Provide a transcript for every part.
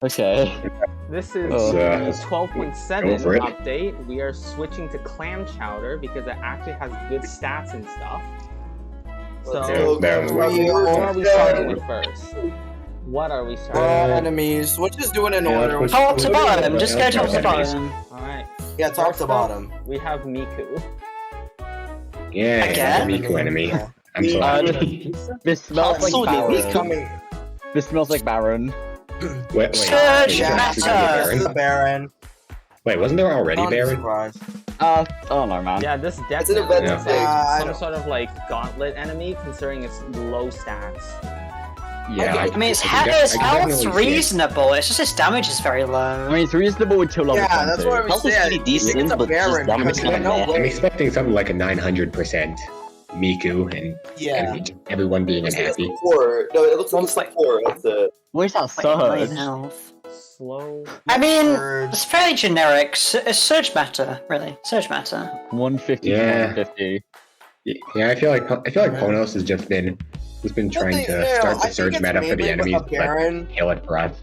Okay. This is Let's, the 12.7 update. We are switching to ClamChowder because it actually has good stats and stuff. So, what are we starting with first? What are we starting with? Enemies. We'll just do it in order. Top to bottom. Just go top to bottom. Alright. Yeah, top to bottom. We have Miku. Yeah, Again? Miku enemy. I'm sorry. This smells like He's Baron. coming. This smells like Baron. Wait, Surge This is the Baron. Wait, wasn't there already Baron? Surprised. I don't know, man. Yeah, this It's an definitely event looks stage. like some don't- sort of like gauntlet enemy considering its low stats. Yeah, I mean, its I health's definitely see it. reasonable. It's just its damage is very I low. mean, it's reasonable until level Yeah, that's 20. what I was Health is saying. pretty decent, It's a but just Baron damage because is there's kinda no meh. I'm way. expecting something like a 900% Miku and everyone being unhappy. Four. No, it looks like it's like 4. That's it. Where's that Like 9 surge? health. Slow. I mean, Surge. it's fairly generic. It's Surge Matter, really. Surge Matter. 150 to Yeah. 150. Yeah, I feel like Ponos has just been trying to start the surge meta for the enemies, but Baron. kill it for us.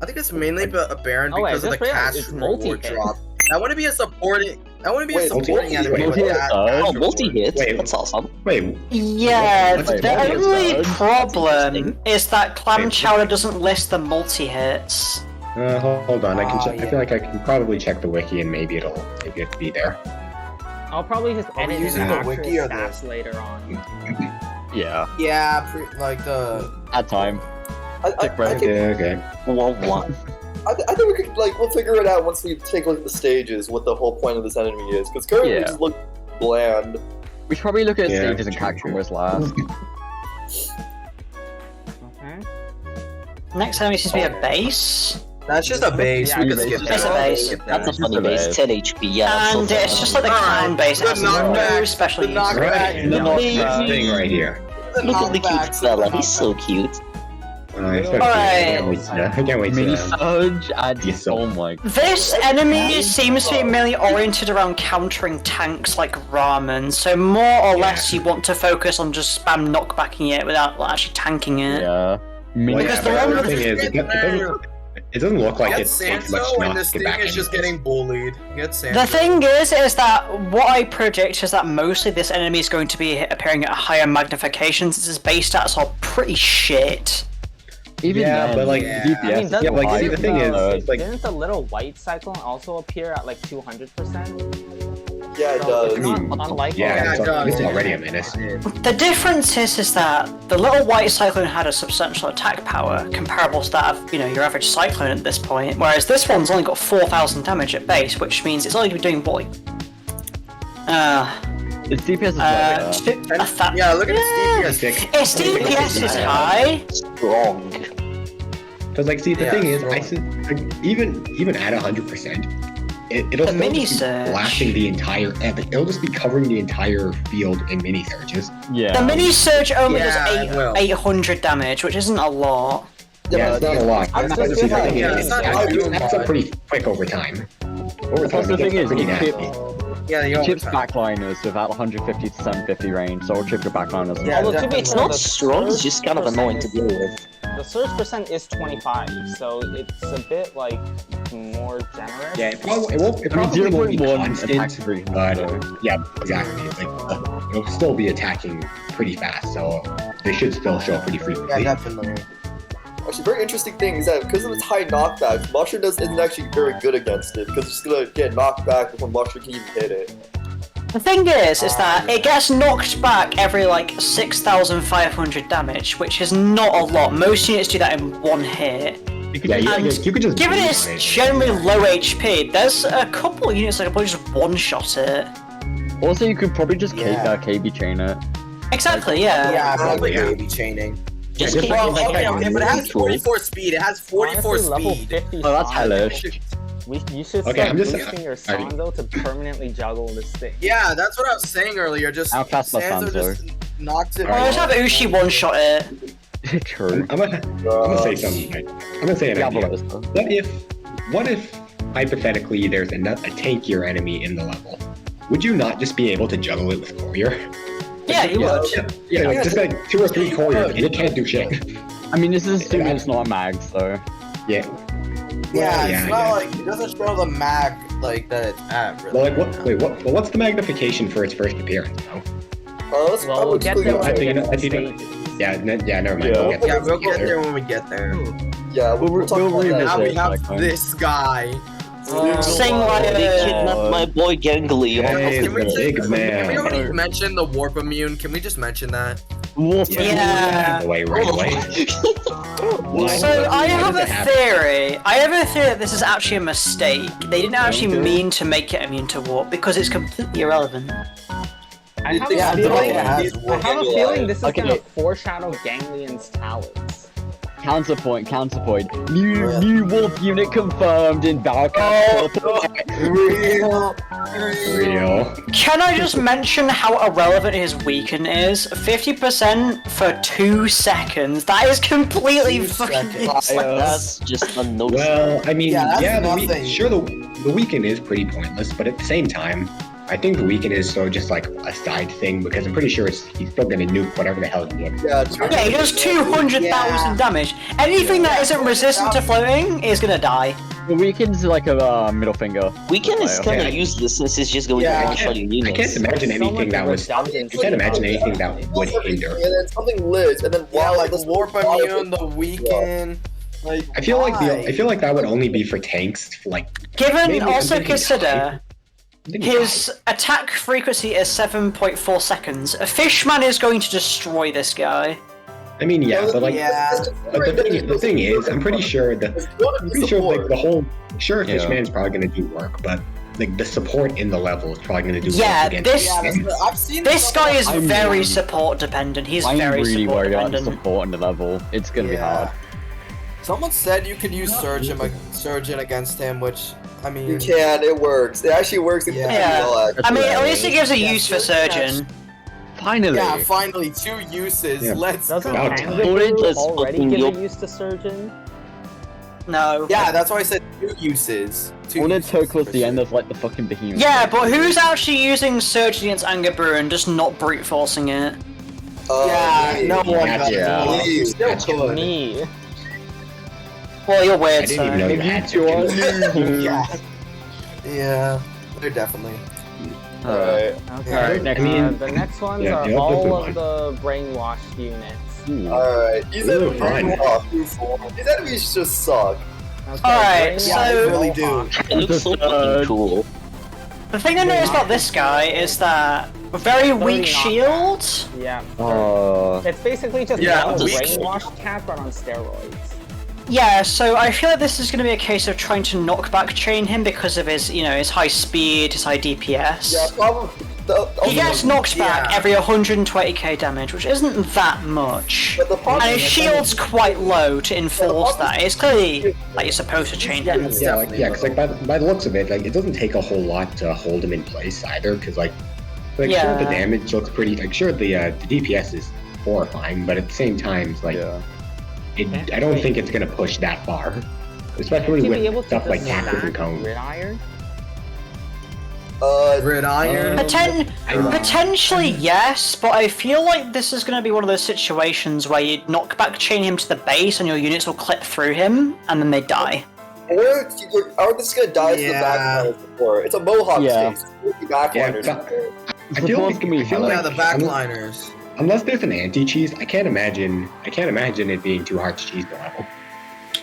I think it's mainly a Baron Oh, wait, because of the just realized cash it's reward multi-hit. drop. I want to be a supporting. I want to be a Wait, supporting enemy with multi-hit that. surge? Oh, multi-hit? Wait. That's awesome. Wait, Yeah, Wait, the what is only Surge? problem is that ClamChowder doesn't list the multi-hits. hold on. I can. Oh, I feel like I can probably check the wiki and maybe it'll be there. I'll probably just Are we edit in using the the actual wiki or the- stats later on. Yeah, Yeah, like the. at time. I Tick break. think, Okay. well, one. I think we could, we'll figure it out once we take a look at the stages, what the whole point of this enemy is. Because currently Yeah. it just looks bland. We should probably look at Yeah. stages and characters last. Okay. Next enemy seems to be a base. That's just a base. Yeah, we can it's skip just a that. base. Skip That's a that. funny base. 10 HP, yeah. And it's just like the clan base. It The has no knockback. special The use. knockback. Right. No, This thing right here. Look at the cute fella, he's so cute. I Alright. can't wait Mini to. surge and Yes, so- oh my. This enemy seems to be mainly oriented around countering tanks like Ramen, so more or less you want to focus on just spam knockbacking it without actually tanking it. Yeah. Mini Well, Because yeah, the but one the with thing is, it doesn't look like Get it takes much Sanso, and knock this to thing back is just enemies. getting bullied. Get Sanso. The thing is that what I predict is that mostly this enemy is going to be appearing at higher magnifications since its base stats are pretty shit. Even Yeah, then, but like Yeah. DPS I mean, is doesn't like, see, the thing is, high. it's like, didn't the little white cyclone also appear at like 200%? Yeah, it So does. it's not I mean, unlikely. yeah, Yeah, it's, it does. it's already a menace. The difference is that the little white cyclone had a substantial attack power comparable to that of, your average cyclone at this point, whereas this one's only got 4,000 damage at base, which means it's only going to be doing what? Its DPS is better. Yeah, look at its DPS. Its DPS is high. Strong. Because like, see, the Yeah, thing is, sure. I see, like, even at 100%, it'll The still mini just be surge. blasting the entire. It'll just be covering the entire field in mini surges. Yeah. The mini surge only Yeah, it will. does 800 damage, which isn't a lot. Yeah, it's not a lot. I'm But just see, the saying, thing yeah, is, it's not it doing adds up much. pretty quick over time. Over Plus, time, the it thing gets is, pretty it nasty. chips, Yeah, it you chips backliners with about 150 to 750 range, so it'll chip your backliners. Yeah, Although to be It's fair, not the strong, it's surge just kind of annoying to deal with. The surge percent is 25, so it's a bit like more generous. Yeah, it probably won't be 0.1 constant, attack degree. but yeah, exactly. Like, it'll still be attacking pretty fast, so they should still show up pretty Yeah, frequently. definitely. Actually, very interesting thing is that because of its high knockback, Mushroom isn't actually very good against it because it's gonna get knocked back before Mushroom can even hit it. The thing is that it gets knocked back every 6,500 damage, which is not a lot. Most units do that in one hit. Yeah, And you could just given breathe it's on it. generally low HP, there's a couple of units that can probably just one-shot it. Also, you could probably just Yeah. KB chain it. Exactly, yeah. Yeah, probably Yeah. baby chaining. Just Yeah, keep Well, like okay, if it has tool. 44 speed, it has 44 Honestly, level speed. 50 Oh, that's Sanzo. hellish. You should Okay, start I'm just- boosting your Sanzo to permanently juggle this thing. Yeah, that's what I was saying earlier. Just How fast was Sanzo Sanzo? just knocks it. Or just have Ushi one-shot it. True. I'm gonna say something. I'm gonna say an idea. Diablo. What if hypothetically there's a tankier enemy in the level? Would you not just be able to juggle it with courier? Yeah, you would. Yeah, like, just like 2 or 3 couriers, and it can't do shit. I mean, this is assuming it's not a mag, so. Yeah. Yeah, yeah, it's not yeah. like it doesn't show the mag like that it's at really. Well, like what? Wait, what? Well, what's the magnification for its first appearance? No? Let's Well, we'll get there when I we think- get to I the think- stages. Yeah, never mind. Yeah. We'll get to Yeah, it we'll get later. there when we get there. Yeah, we'll talk we'll about that. Now we revisit. have Cyclone. this guy. Sing like They kidnapped my boy Gangly. Hey, Can we the big Can man. we already mention the warp immune? Can we just mention that? Wolf. Yeah. Right away. Why? So I Why have does a it happen? theory. I have a theory that this is actually a mistake. They didn't actually Okay. mean to make it immune to warp because it's completely irrelevant. I have Yeah, a feeling. yeah, I have a feeling this is Okay. gonna foreshadow Ganglian's talents. Counterpoint. New wolf unit confirmed in Valkyrie. Real. Real. Can I just mention how irrelevant his weaken is? 50% for 2 seconds. That is completely 2 fucking seconds. useless. That's just unnoticeable. Well, I mean, Yeah, that's the nothing. the weekend is pretty pointless, but at the same time, I think the weekend is so just like a side thing because I'm pretty sure he's still gonna nuke whatever the hell he gets. Yeah, Yeah, he does 200,000 damage. Anything that isn't resistant to floating is gonna die. The weekend's like a middle finger. Weekend is Okay. kind of useless since it's just going Yeah, to I one-shotting I units. can't imagine So anything much that was. I redundancy. can't imagine anything that would hinder. And then something lives, and then Yeah, while like this warp immune, the weekend. Like I feel like why? I feel like that would only be for tanks. Like Given, Maybe I'm also thinking consider, I'm thinking his attack frequency is 7.4 seconds. A fishman is going to destroy this guy. I mean, yeah, but like, Yeah. but the thing is, I'm pretty sure that like the whole sure Yeah. Fishman's probably gonna do work, but like the support in the level is probably gonna do Yeah, work against this- Yeah, tanks. that's, I've seen This guy is I'm very really- support dependent. He's I'm very really support worried about the dependent. support on the level. It's gonna be hard. Someone said you could use Surgeon against him, which I mean, You can, it works. It actually works incredibly Yeah. well, actually. I mean, at least it gives a Yeah, use for Surgeon Surgeon. Finally. yeah, finally 2 uses. Yeah. Let's Doesn't About go. time. Kangaroo Let's already fucking give go. a use to Surgeon? No. Yeah, that's why I said 2 uses. 2 When it uses took was for the end sure. of like the fucking behemoth. Yeah, but who's actually using Surgeon against Anger Brew and just not brute forcing it? Yeah, no one That's- does. yeah. Please, still That's- could. Me. Well, you're I weird, didn't so. even know you If had you are tokens. new. Yeah. Yeah, they're definitely. Alright. Okay. Alright, next I mean- the next ones Yeah, are yeah, all that's of the brainwashed units. Alright. These Ooh, enemies fun. suck. These enemies just suck. Okay, Alright, brainwashed Yeah, they so- really do. It looks so fucking cool. The thing I noticed about this guy is that very weak 30 shield. Yeah. Oh. It's basically just Yeah, one weak- brainwashed cat but on steroids. Yeah, so I feel like this is going to be a case of trying to knockback chain him because of his, his high speed, his high DPS. Yeah, probably. He gets knocked back Yeah. every 120k damage, which isn't that much. But the problem And his shield's quite low to enforce that. It's clearly like you're supposed to chain him. Yeah, because like by the looks of it, like it doesn't take a whole lot to hold him in place either. Because like sure the Yeah. damage looks pretty. Like sure the DPS is horrifying, but at the same time, it's like Yeah. I don't think it's gonna push that far, especially To be able with to stuff like cactus and stack cones. gridiron? Gridiron. Potentially yes, but I feel like this is going to be one of those situations where you knockback chain him to the base and your units will clip through him and then they die. Or this is gonna die to the Yeah. backliners before. It's a Mohawk Yeah. stage. The backliners. Yeah, I feel like Yeah, the backliners. unless there's an anti-cheese, I can't imagine it being too hard to cheese the level.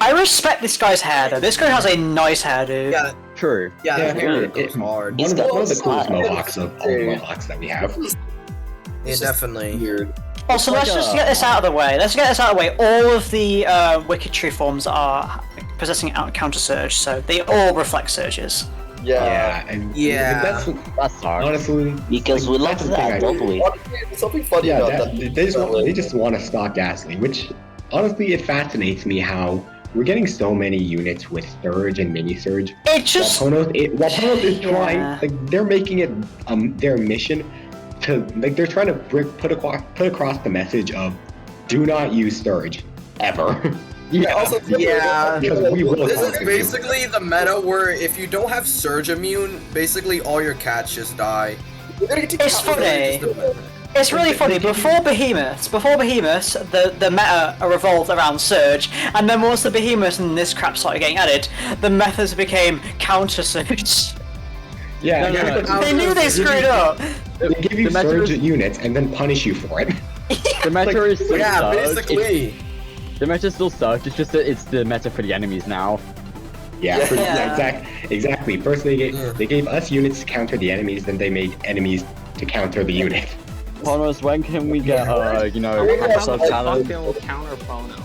I respect this guy's hair though. This guy has a nice hairdo. Yeah, True. yeah, Yeah, the hair it- goes hard. One of the coolest style. mohawks of all the mohawks that we have. Yeah, definitely. Weird. Also, let's just get this out of the way. All of the Wicked Tree forms are possessing out counter surge, so they all reflect surges. Yeah. And Yeah. That's hard. honestly Because we that's love the thing that, I- don't we? There's something funny Yeah, about that, that. they just want to stock Ghastly, which honestly it fascinates me how we're getting so many units with Surge and Mini Surge. It just While Ponos is trying, Yeah. like they're making it their mission to like they're trying to put across the message of do not use Surge ever. Also, Yeah. Because we will This is conquer you. basically the meta where if you don't have Surge immune, basically all your cats just die. we're gonna get to It's funny. It's really funny. Before Behemoth, the meta revolved around Surge, and then once the Behemoth and this crap started getting added, the methods became counter Surge. Yeah, No. They knew they screwed up. They give you The meta surge is- units and then punish you for it. The meta is still Yeah, Surge. basically. The meta still sucks. It's just that it's the meta for the enemies now. Yeah, Yeah. exactly. First they gave us units to counter the enemies, then they made enemies to counter the unit. Thomas, when can we get you know, Yeah. How the sub fuck challenge? they will counter Phono?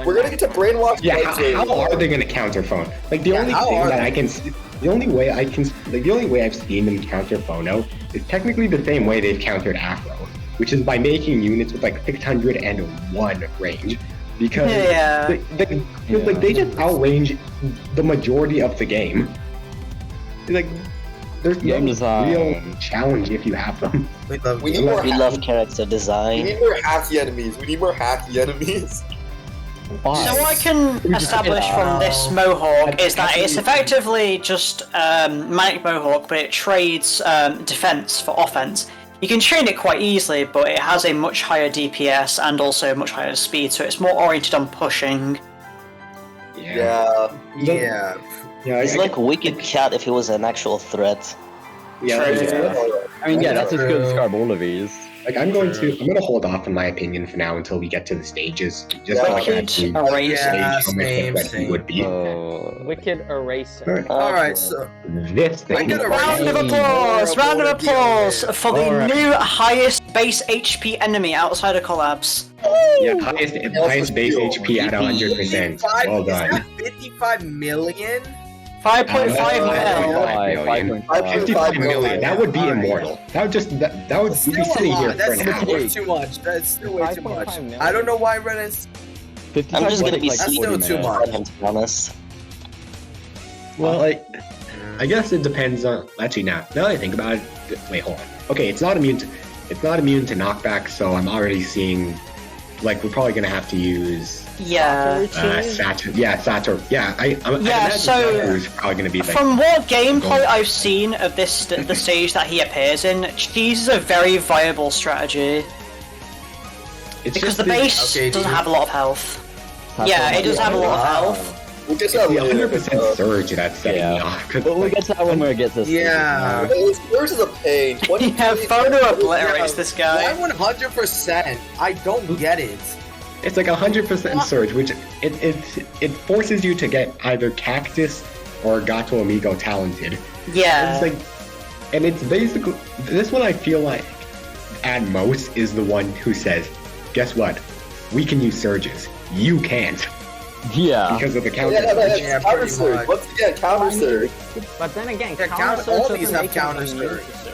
We're gonna get to Brainwashed. Yeah, later. how are they gonna counter phone? Like the only how thing are that they? I can, the only way I've seen them counter Phono is technically the same way they've countered Afro, which is by making units with like 601 range, because Yeah. they just outrange the majority of the game. Like there's Game no design. real challenge if you have them. We love We need more. We love character We design. need more hacky enemies. We need more hacky enemies. Why? So what I can establish from this Mohawk is that it's effectively just Manic Mohawk, but it trades defense for offense. You can train it quite easily, but it has a much higher DPS and also much higher speed, so it's more oriented on pushing. Yeah. Yeah. It's like Wicked Cat if he was an actual threat. Yeah, I mean, yeah, that's as good as True. describe all of these. like I'm gonna hold off on my opinion for now until we get to the stages, just so I can Wicked actually Eraser. Yeah, gauge how much same, threat he same. would be. Wicked Eraser. Alright, so This thing. I'm gonna Round of Hey. applause! Round of More applause deal. for the Alright. new highest base HP enemy outside of collabs. Yeah, highest base HP at 100%. Well Is that done. 55 million? 5.5 mil. 5.5. 55 million. That would be immortal. That would that would That's we'd be still a sitting here lot. for That's an hour. way too much. That's still way too much. 5.5 million. I don't know why Reddit's. I'm just gonna be That's sleeping still too for much. him, to be honest. Well, I guess it depends on. Actually, now that I think about it, wait, hold on. Okay, it's not immune to knockback, so I'm already seeing. Like, we're probably gonna have to use Yeah. Saturn. Yeah, Saturn. Yeah, I Yeah, imagine so- Saturn's probably gonna be like. From what gameplay I've seen of this the stage that he appears in, cheese is a very viable strategy It's because just the base Okay, doesn't do you- have a lot of health. Yeah, it does have a lot of health. We'll get It's that the later. 100% surge that's setting me Yeah. off. 'cause, But we'll like, get to that when we get to this. Yeah. Yours is a pain. 20, Yeah, photo obliterates this Why guy. 100%? I don't get it. It's like 100% surge, which it forces you to get either Cactus or Gato Amigo talented. Yeah. It's like, and it's basically this one. I feel like at most is the one who says, "Guess what? We can use surges. You can't Yeah. because of the counter." Yeah, surge." Yeah, counter pretty surge. much. Once again, counter surge. But then again, Yeah, counter all surge these doesn't have make him counter immune surge. to surge.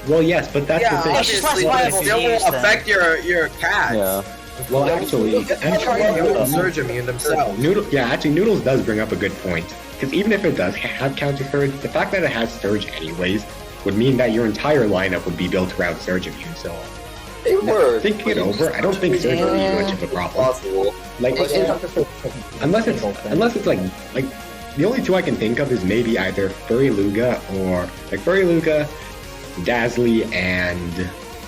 Well, yes, but that's Yeah, the thing. It's just less obviously, but it viable still to use will then. affect your cats. Yeah. Well, actually, Noodles surge immune themselves. Noodles does bring up a good point. Because even if it does have counter surge, the fact that it has surge anyways would mean that your entire lineup would be built around surge immune. So, It works. thinking it over, I don't think surge would be much of a problem. Possible. Like, unless it's like the only two I can think of is maybe either Furry Luga or like Furry Luga, Dazzly, and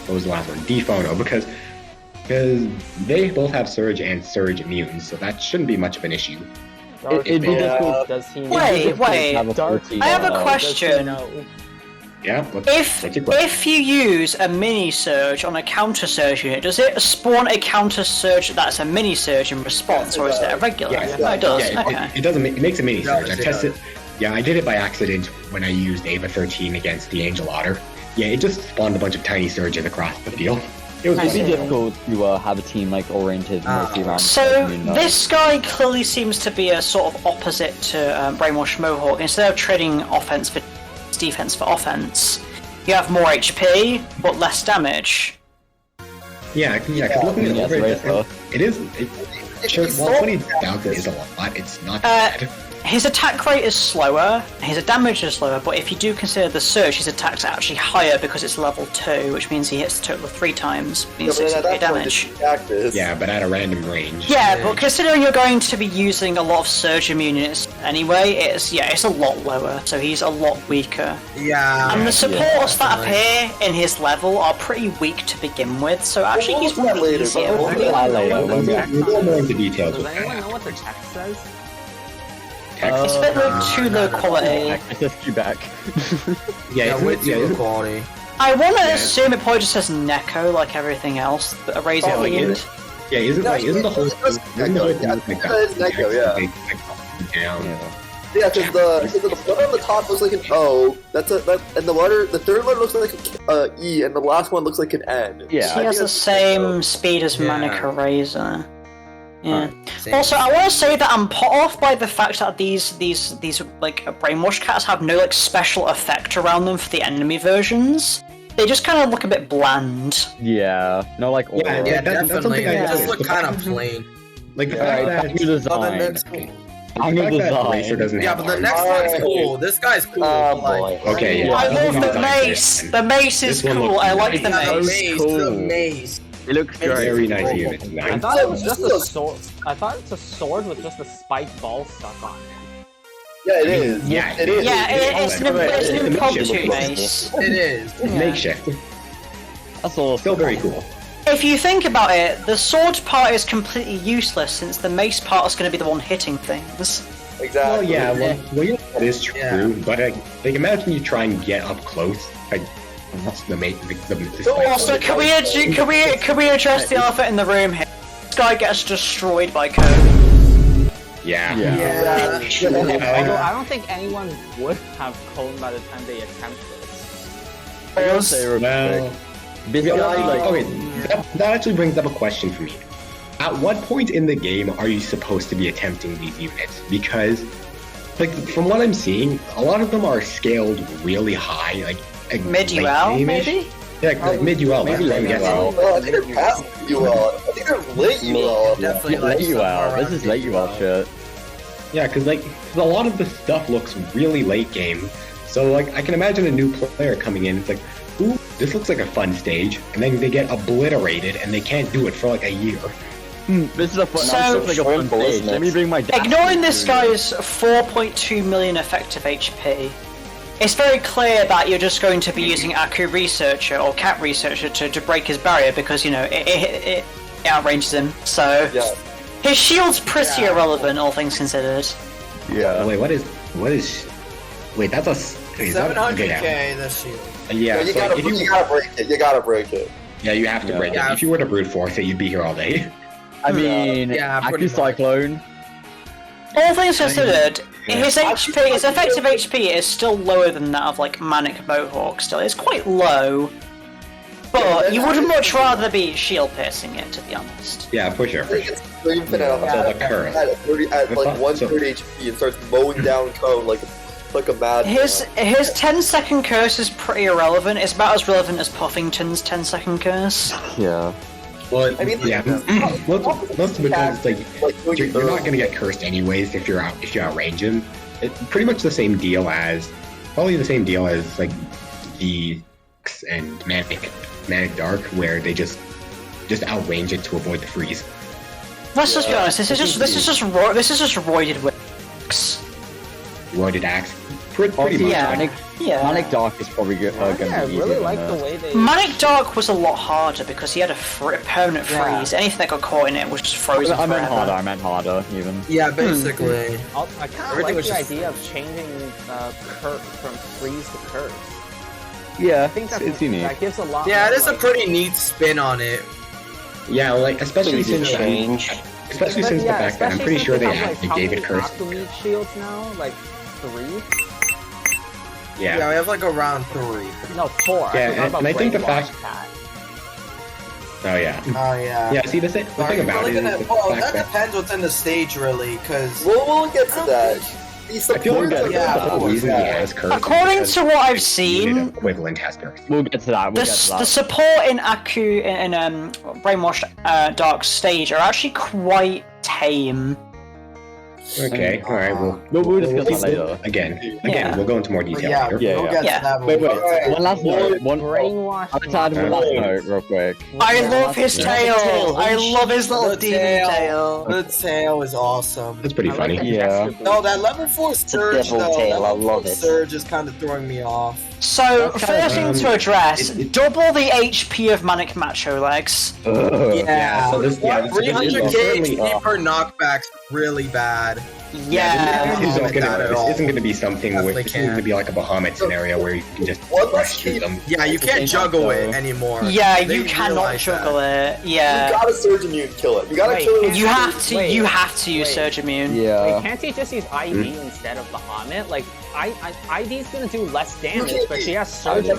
what was the last one? Dephono, because they both have surge and surge immune, so that shouldn't be much of an issue. It'd be difficult. Does he know? Wait, to have a Dark. 40, I have a Does he question. know? Yeah. If what's your question? if you use a mini surge on a counter surge unit, does it spawn a counter surge that's a mini surge in response, or is it a regular? Yeah, No, it does. Yeah, Okay. it doesn't. It makes a mini It surge. does, I it tested. Yeah, I did it by accident when I used Ava 13 against the Angel Otter. Yeah, it just spawned a bunch of tiny surges across the field. It was I It'd be see. difficult to have a team like oriented mostly around. So you know. this guy clearly seems to be a sort of opposite to Brainwashed Mohawk. Instead of trading offense for defense for offense, you have more HP but less damage. Yeah, because looking Yeah, at it's very tough. it is. Sure, well, 20,000 is a lot. It's not bad. his attack rate is slower, his damage is slower, but if you do consider the surge, his attack's actually higher because it's level 2, which means he hits a total of 3 times, means 68 damage. Yeah, but at a random range. Yeah, but considering you're going to be using a lot of surge immune units anyway, it's a lot lower, so he's a lot weaker. Yeah. And the supports that appear in his level are pretty weak to begin with, so actually he's one of the easier. We'll go more into details Does with anyone that. know what the text says? It's a bit like too low quality. SSQ back. Yeah, way it's, too low quality. I want to assume it probably just says Neko like everything else, but a razor Oh, themed. yeah, isn't the whole thing like Yeah, because the one on the top looks like an O. And the third one looks like an E, and the last one looks like an N. Yeah. He has the same speed as Manica Razor. Yeah. Also, I want to say that I'm put off by the fact that these like brainwashed cats have no like special effect around them for the enemy versions. They just kind of look a bit bland. Yeah. No, like aura. Yeah, that's definitely. something I They just noticed. look kind of plain. Like the fact that New design. New Racer design. doesn't Yeah, have but the arms. next one's cool. This guy's cool. Like, Okay, yeah. I love the Design mace. then. The mace is This one cool. looks I like the nice. the mace. maze, Cool. the maze. It looks Very great. nice unit I design. thought it was just a sword. I thought it's a sword with just a spiked ball stuck on it. Yeah, it is. Yeah, it is. Yeah, it's an It's impromptu makeshift. mace. It is. It's makeshift. That's all. Still very cool. If you think about it, the sword part is completely useless since the mace part is going to be the one hitting things. Exactly. Well, yeah, yeah, that is true. Yeah. But like, imagine you try and get up close. Like, what's the mate? Also, can we address the elephant in the room here? This guy gets destroyed by code. Yeah. Yeah. Although I don't think anyone would have cone by the time they attempt this. I gotta say, Well, this guy, like, okay, that actually brings up a question for me. At what point in the game are you supposed to be attempting these units? Because, like, from what I'm seeing, a lot of them are scaled really high, like Mid-UL, late game-ish. maybe? Yeah, like mid-UL. Maybe that's what I'm late guessing. UL. Well, I think they're past UL. I think they're late UL. Definitely Yeah, late UL. This is late UL shit. Yeah, because like a lot of the stuff looks really late game. So like I can imagine a new player coming in. It's like, ooh, this looks like a fun stage, and then they get obliterated and they can't do it for like a year. This is a fun. So- This looks like a fun stage. Let me bring my. Ignoring this guy's 4.2 million effective HP, it's very clear that you're just going to be using Aku Researcher or Cat Researcher to break his barrier because, you know, it outranges him. So Yeah. his shield's pretty irrelevant, all things considered. Yeah. Wait, what is? Wait, that's a. Is that, 700k this shield. yeah, you, so gotta, if you gotta break it. You gotta break it. yeah, you have to break Yeah. it. If you were to brute force it, you'd be here all day. I mean, Yeah, pretty Aku Cyclone. All things considered, his HP, his effective HP is still lower than that of like Manic Mohawk. Still, it's quite low. But you would much rather be shield piercing it, to be honest. Yeah, for sure. I think it's Brainwashed at, the curse. at like 130 HP and starts mowing down cone like a mad. His 10-second curse is pretty irrelevant. It's about as relevant as Puffington's 10-second curse. Yeah. Well, I mean, yeah, most of it is like you're not gonna get cursed anyways if you outrange him. It's pretty much the same deal as like the and manic dark, where they just outrange it to avoid the freeze. Let's just be honest. This is just roided wicks. Roided axe, pretty much. Yeah. Like, Manic Dark is probably gonna Yeah, I be easier really than like that. the way they. Manic Dark was a lot harder because he had a permanent freeze. Anything that got caught in it was just frozen I meant forever. harder, even. Yeah, basically. I kind of Everything like was the just- idea of changing curse from freeze to curse. Yeah, I think it's unique. that gives a lot. Yeah, more, it is a like- pretty neat spin on it. yeah, like especially since change. especially since the fact that I'm pretty sure they gave it curse. How many shields now? Like 3? Yeah, Yeah, we have like around 3. No, 4. Yeah, forgot about and I think the Brainwashed fact- Cat. oh yeah, Oh yeah. yeah. See, the thing about it is the Well, fact that that depends what's in the stage, really, because We'll get to that. He I feel like supports that's it. yeah, the whole reason he has curse. According is to what I've because seen, unit equivalent has curse. We'll get to that. the support in Aku and Brainwashed Dark stage are actually quite tame. Okay, alright, We'll discuss that later. Again, Yeah. we'll go into more But detail yeah, later. we'll get Yeah. to that. Wait, when wait, we get to One last note. Brainwashed. Let's add one last note real quick. I love his Yeah. tail. I love his little The demon tail. The tail is awesome. That's pretty I like funny. the Yeah. gesture No, boost. that level 4 surge devil though. tail, That I level love 4 it. surge is kind of throwing me off. So, That's first thing to address, it- double the HP of Manic Macho Legs. Yeah, so this, yeah, 300 certainly- HP per knockback's really bad. Yeah. This isn't Not at gonna, all. this isn't gonna be something where Definitely this isn't gonna be like a Bahamut scenario where you can just What? rush through them. Yeah, you can't juggle it though. anymore. Yeah, They you cannot realize juggle that. it. You Yeah. gotta surge immune kill it. You gotta Wait, kill it. with You have to. Wait, You have to use wait. Surge Immune. Yeah. Wait, can't he just use ID instead of Bahamut? Like, ID's gonna do less damage, but she has surge. No,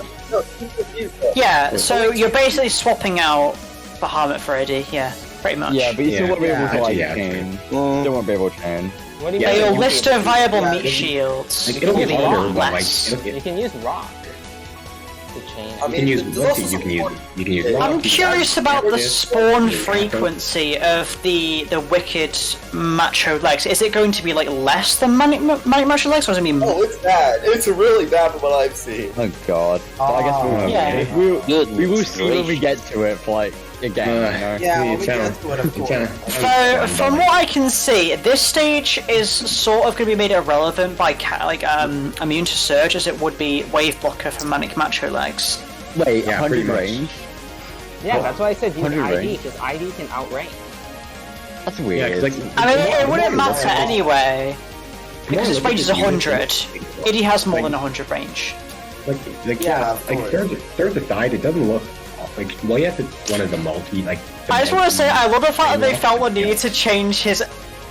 you can use that. Yeah. So you're basically swapping out Bahamut for AD. Yeah, pretty much. Yeah, but you still Yeah, won't be able to yeah, like yeah. chain. Still won't be able to chain. What do you Yeah, They mean? will you list a viable yeah, meat it- shields. Like, it'll be Really harder, but like, less. You can use rock to chain. I you mean, can use, there's let's also see, you can some use, more- you can use. I'm rock, curious about the averages, spawn yeah, frequency of the wicked macho legs. Is it going to be like less than manic macho legs, or does it mean? Oh, it's bad. It's really bad from what I've seen. Oh god. But I guess we'll, Yeah. we will see when we get to it for like again. You know? Yeah, when we It's, get to it, of course. So, from what I can see, this stage is sort of going to be made irrelevant by immune to surge, as it would be wave blocker for manic macho legs. Wait, Yeah, 100 pretty much. range? Yeah, that's why I said use 100 ID, range. because ID can outrange. That's Yeah, weird. 'cause, like, I mean, it more- wouldn't more matter look- anyway, because more its look range at is the 100. Iddy has more Like- than 100 range. Like Yeah, yeah, of like course. third aside, it doesn't look like. Well, yes, it's one of the multi like. the I just want to say, I love the fact that they multi- felt the need to change his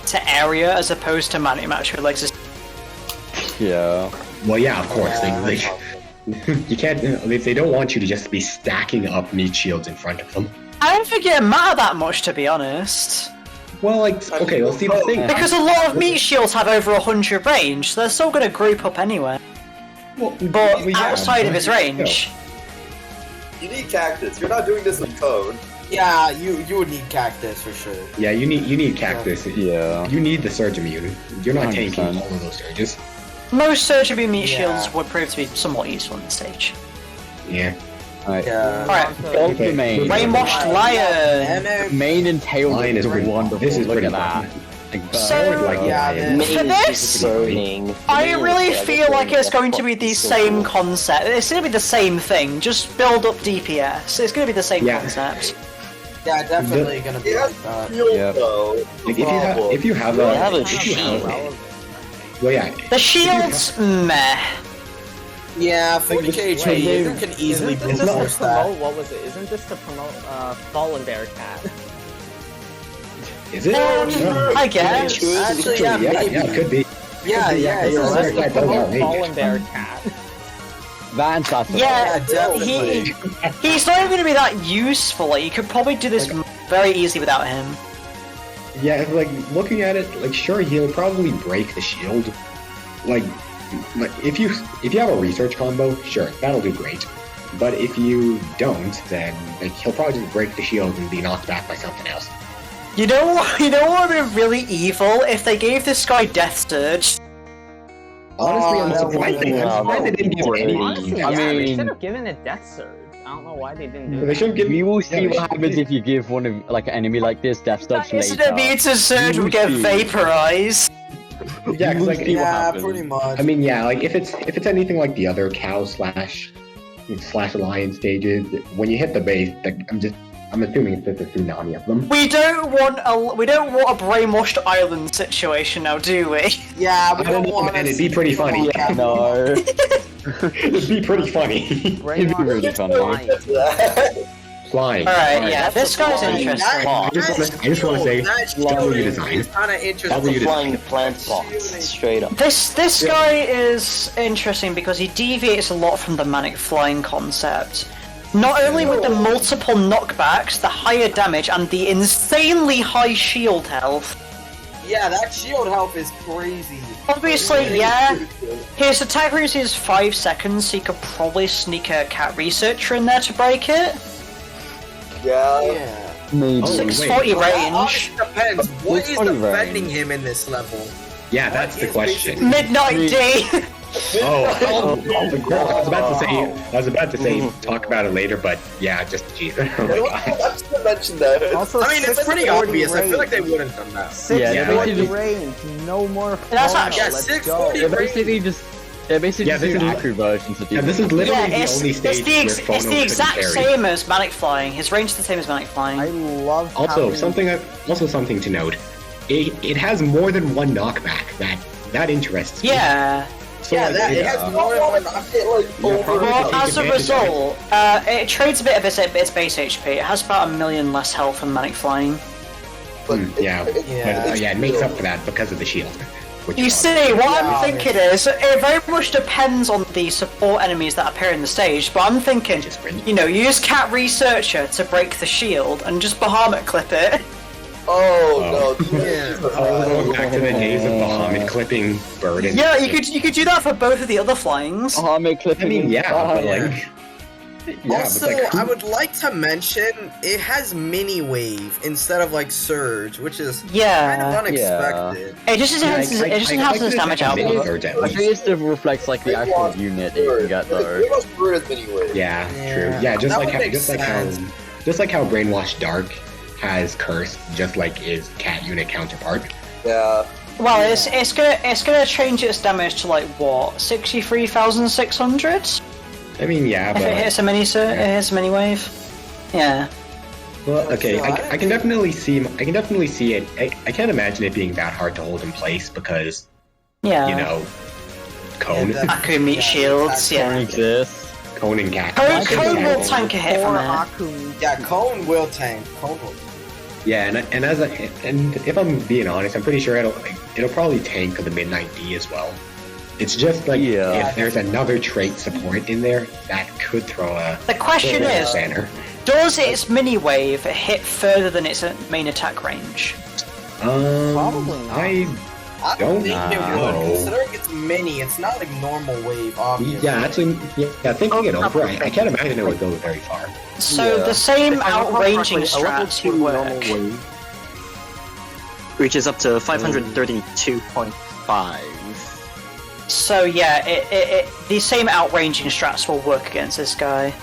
to area as opposed to manic macho legs. yeah. Well, yeah, of course. Yeah, They you can't. They don't want you to just be stacking up meat shields in front of them. I don't think it matter that much, to be honest. Well, like, okay, let's see the thing. Because a lot of meat shields have over 100 range, so they're still going to group up anyway. Well, But yeah, outside of but his range. You need cactus. You're not doing this with code. Yeah, you would need cactus for sure. Yeah, you need cactus. Yeah. You need the surge immune. You're not 100%. tanking all of those surges. Most surge immune meat Yeah. shields would prove to be somewhat useful in this stage. Yeah. Alright. Yeah. Alright, Both the main. Brainwashed Lion! Main and tail Lion is pretty wonderful. This is Look pretty at that. fun. Like, So- I would like Yeah, Lion. man. For this, burning. I really feel like it's going to be the same concept. It's going to be the same thing, just build up DPS. It's going to be the same Yeah. concept. Yeah, definitely gonna be Yeah. like that. Shield Yep. though. Like, if you have I a, have a if you have shield. well, yeah. The shields, meh. Yeah, 40 kg, you can easily Isn't build this force to that. promote, what was it? Isn't this to promote Fallen Bear Cat? Is it? I guess. Actually, yeah, yeah, maybe. yeah, it could be. Yeah, This you're is right. like Promote outrageous. Fallen Bear Cat. that and Sassafras. Yeah, definitely. he's not even going to be that useful. Like, you could probably do this very easily without him. Yeah, like looking at it, like sure he'll probably break the shield. Like if you have a research combo, sure that'll do great. But if you don't, then like he'll probably just break the shield and be knocked back by something else. You know what would be really evil? If they gave this guy Death Surge. Honestly, I'm that surprised they, would've I'm surprised they didn't give any. Honestly, I yeah, they mean- should have given it Death Surge. I don't know why they didn't do They that. should give. We will see yeah, what happens if you give one of like an enemy like this Death Touch Isn't later. it immune to Surge You would get see. vaporized? Yeah, 'cause, like See what Yeah, happens. pretty much. I mean, yeah, like if it's anything like the other cow slash lion stages, when you hit the base, like, I'm assuming it's just a tsunami of them. We don't want a brainwashed island situation now, do we? Yeah, we I don't don't know, want man, it'd be pretty funny. Yeah, no. It'd be pretty funny. It'd be really funny. Flying. Alright, yeah, this guy's flying interesting. I just wanna say, W design. Kind of interesting. W Flying plant box, straight up. This guy is interesting because he deviates a lot from the manic flying concept. Not only with the multiple knockbacks, the higher damage, and the insanely high shield health. Yeah, that shield health is crazy. Obviously, yeah, his attack range is 5 seconds, so you could probably sneak a cat researcher in there to break it. Yeah. Yeah. Maybe. Oh, wait. 640 range. It depends. What is 640 defending range. him in this level? Yeah, that's What the is question. Midnight D. I was about to say, talk about it later, but yeah, just jeez. Oh my god. I'm just gonna mention that. Also, I mean, it's pretty 640 obvious. I feel like they range. wouldn't have done that. 640 Yeah, range, no more. That's Fauna, actually- Yeah, let's 640 go. They're basically just Yeah, just this do is- Aku versions of Yeah, this is people. literally Yeah, the only stage it's where Phono the couldn't exact carry. same as Manic Flying. His range is the same as Manic Flying. I love Also, having- something to note. It has more than one knockback. That interests me. Yeah. So, Yeah, like, that it has more than one. probably Well, take as a advantage of it. result, it trades a bit of its base HP. It has about 1 million less health than Manic Flying. Yeah, but it makes up for that because of the shield. which You is see, what I'm thinking is, it very much depends on the support enemies that appear in the stage, but I'm thinking, you know, use Cat Researcher to break the shield and just Bahamut clip it. Oh no. going back to the days of Bahamut clipping Burden. Yeah, you could do that for both of the other flyings. Bahamut clipping. I mean, yeah, but Bahamut. like. Yeah, Also, but like, I would like to mention it has mini wave instead of like surge, which is kind of Yeah. unexpected. It just enhances, it just enhances damage output. I think it still reflects like the actual unit that you can get though. Yeah, Yeah. true. Yeah, That would make sense. just like how Brainwashed Dark has Curse, just like his cat unit counterpart. Yeah. Well, it's gonna change its damage to like what 63,600 I mean, yeah, if but it hits a mini it hits a mini wave. Yeah. well, okay, I can definitely see it. I can't imagine it being that hard to hold in place because Yeah. you know, Cone, Yeah, Aku meet shields. Don't Yeah. exist. Cone and cat. Cone will tank a hit from Or it. Aku. Yeah, Cone will tank. Cone will. Yeah, and if I'm being honest, I'm pretty sure it'll probably tank the Midnight D as well. It's just like Yeah. if there's another trait support in there, that could throw a The question is, banner. does its mini wave hit further than its main attack range? Probably not. I Don't think it know. would. Considering it's mini, it's not like normal wave, obviously. Yeah, actually, yeah. Thinking it over, I can't imagine it would go very far. So Yeah. the same outranging strats would work. Reaches up to 532.5. So yeah, the same outranging strats will work against this guy.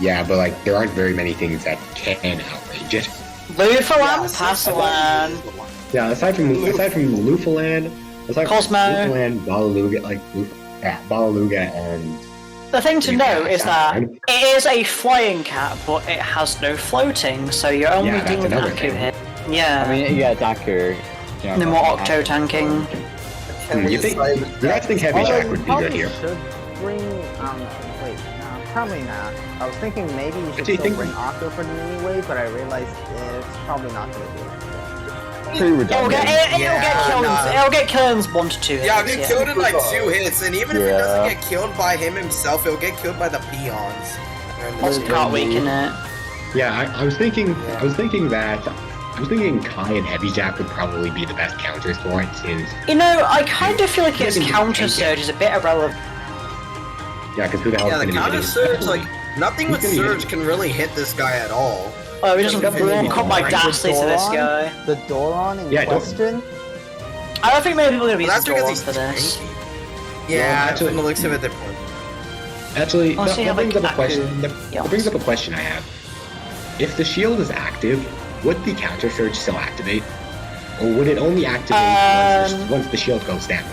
Yeah, but like there aren't very many things that can outrage it. Lufalan, Passalan. Yeah, aside from Lufalan, Cosmo. Lufalan, Bioluminescent, and The thing to Yeah, know is that Passalan. it is a flying cat, but it has no floating, so you're only Yeah, that's dealing with another Aku thing. here. Yeah. I mean, yeah, Daku. no more Octo tanking. you guys think Heavy Jack would be good here? Should bring. Wait, no, probably not. I was thinking maybe you should do you still think? bring Octo for the mini wave, but I realized it's probably not going to do it. Pretty redundant. It'll get killed in 1 to 2 hits. Yeah, I'll get killed in like 2 hits, and even if it Yeah. doesn't get killed by him himself, it'll get killed by the peons. And Also can't weaken it. Yeah, I was thinking Kai and Heavy Jack would probably be the best counters for it since You know, I kind of feel like its Maybe counter tank it. surge is a bit irrelevant. yeah, because who the hell yeah, is the gonna be counter hitting- surge, like nothing with He's gonna be surge can really hit this guy at all. Oh, he doesn't Definitely cut my not. ghastly to this guy. The Doron in Yeah, don't- question. I don't think many people are going to Well, use that's the because Doron he's for this. tanky. Well, Yeah, actually- from the looks of it, they're point. Actually, Well, see that how, brings like, up a question. Aku That yells. brings up a question I have. If the shield is active, would the counter surge still activate, or would it only activate once the shield goes down?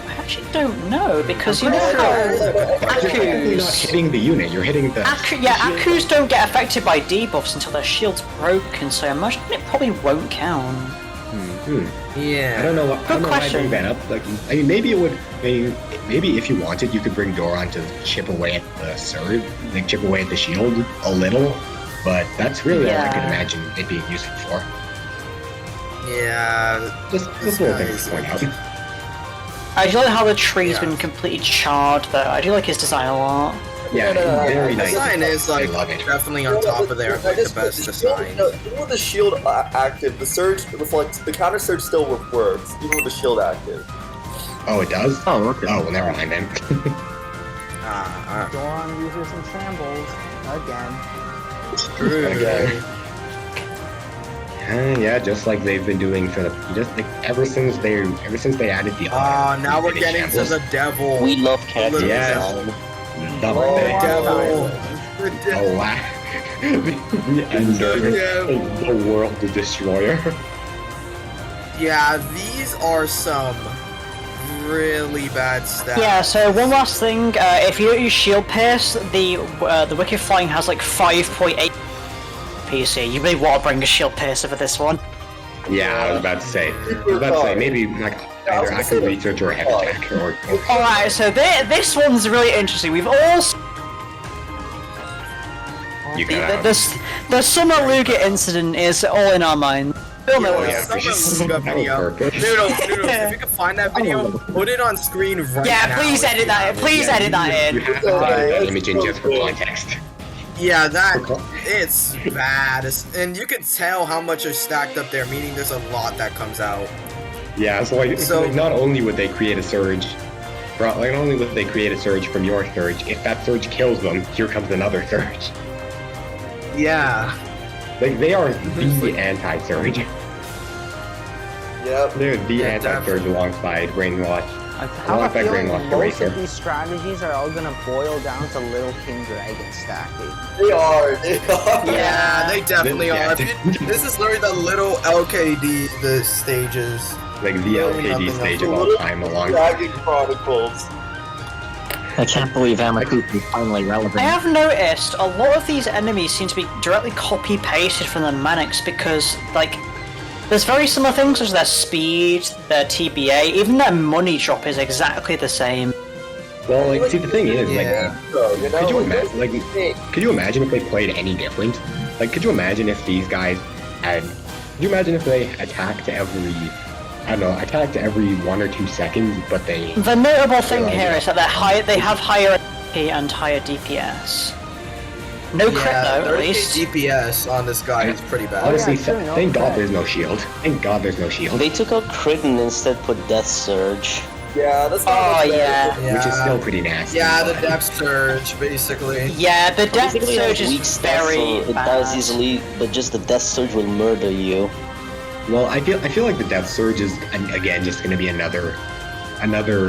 I actually don't know, because you know how You're technically not Aku's... hitting the unit. You're hitting the. Akus don't get affected by debuffs until their shield's broken, so I imagine it probably won't count. Yeah. I don't know. I don't know why I question. bring that up. Like, I mean, maybe it would. Maybe if you wanted, you could bring Doron to chip away at the surge, like chip away at the shield a little. But that's really all I could Yeah. imagine it being useful for. Yeah. Just little things to point out. I do like how the tree's Yeah. been completely charred, though. I do like his design a lot. Yeah, very The nice. design is like I love it. definitely on top of their like the best design. Even with the shield active, the surge reflects the counter surge still works, even with the shield active. Oh, it does. Oh, okay. Oh, well, never mind then. Ah, Doron users in shambles again. true. Okay. Yeah, just like they've been doing for ever since they added the. Now we're getting to the devil. We love character Yeah. design. The devil. Oh wow. The Ender, the world destroyer. Yeah, these are some really bad stats. Yeah, so one last thing, if you don't use Shield Pierce, the Wicked Flying has like 5.8 PC. You may want to bring a Shield Piercer for this one. Yeah, I was about to say. Maybe like either active research or hex attack or Alright, so this one's really interesting. We've all you got the Summer Luga incident is all in our minds. We'll know what yeah, Summer that was video. perfect. Noodles, if you can find that video, put it on screen right now. Yeah, please edit that. Please edit that You in. have to edit that image in just for context. Yeah, it's bad, and you can tell how much is stacked up there. Meaning, there's a lot that comes out. Yeah, so like not only would they create a surge, not only would they create a surge from your surge, if that surge kills them, here comes another surge. Yeah. They are the anti-surge. Yep. They're the anti-surge alongside Brainwashed. How I feel like Brainwashed most Eraser. of these strategies are all gonna boil down to Little King Dragon stacking. They are. Yeah, they definitely are. This is literally the little LKD, the stages. Like the LKD stage of all time along. Dragon Chronicles. I can't believe Amakuth is finally relevant. I have noticed a lot of these enemies seem to be directly copy-pasted from the Manics because, like, there's very similar things such as their speed, their TBA, even their money drop is exactly the same. Well, like, see, the thing is, So, you know, could you imagine if they played any different? Like, could you imagine if these guys had? Could you imagine if they attacked every 1 or 2 seconds, but they? The notable thing here is that they have higher HP and higher DPS. No crit though, at least. DPS on this guy is pretty bad. Honestly, no thank God crit. there's no shield. Thank God there's no shield. They took out crit and instead put Death Surge. Yeah, that's not Oh much better. yeah. Which is still pretty nasty. Yeah, the but- depth surge, basically. Yeah, the Death Basically, it Surge has is weak stats, very so it dies bad. easily, but just the Death Surge will murder you. Well, I feel like the Death Surge is again just going to be another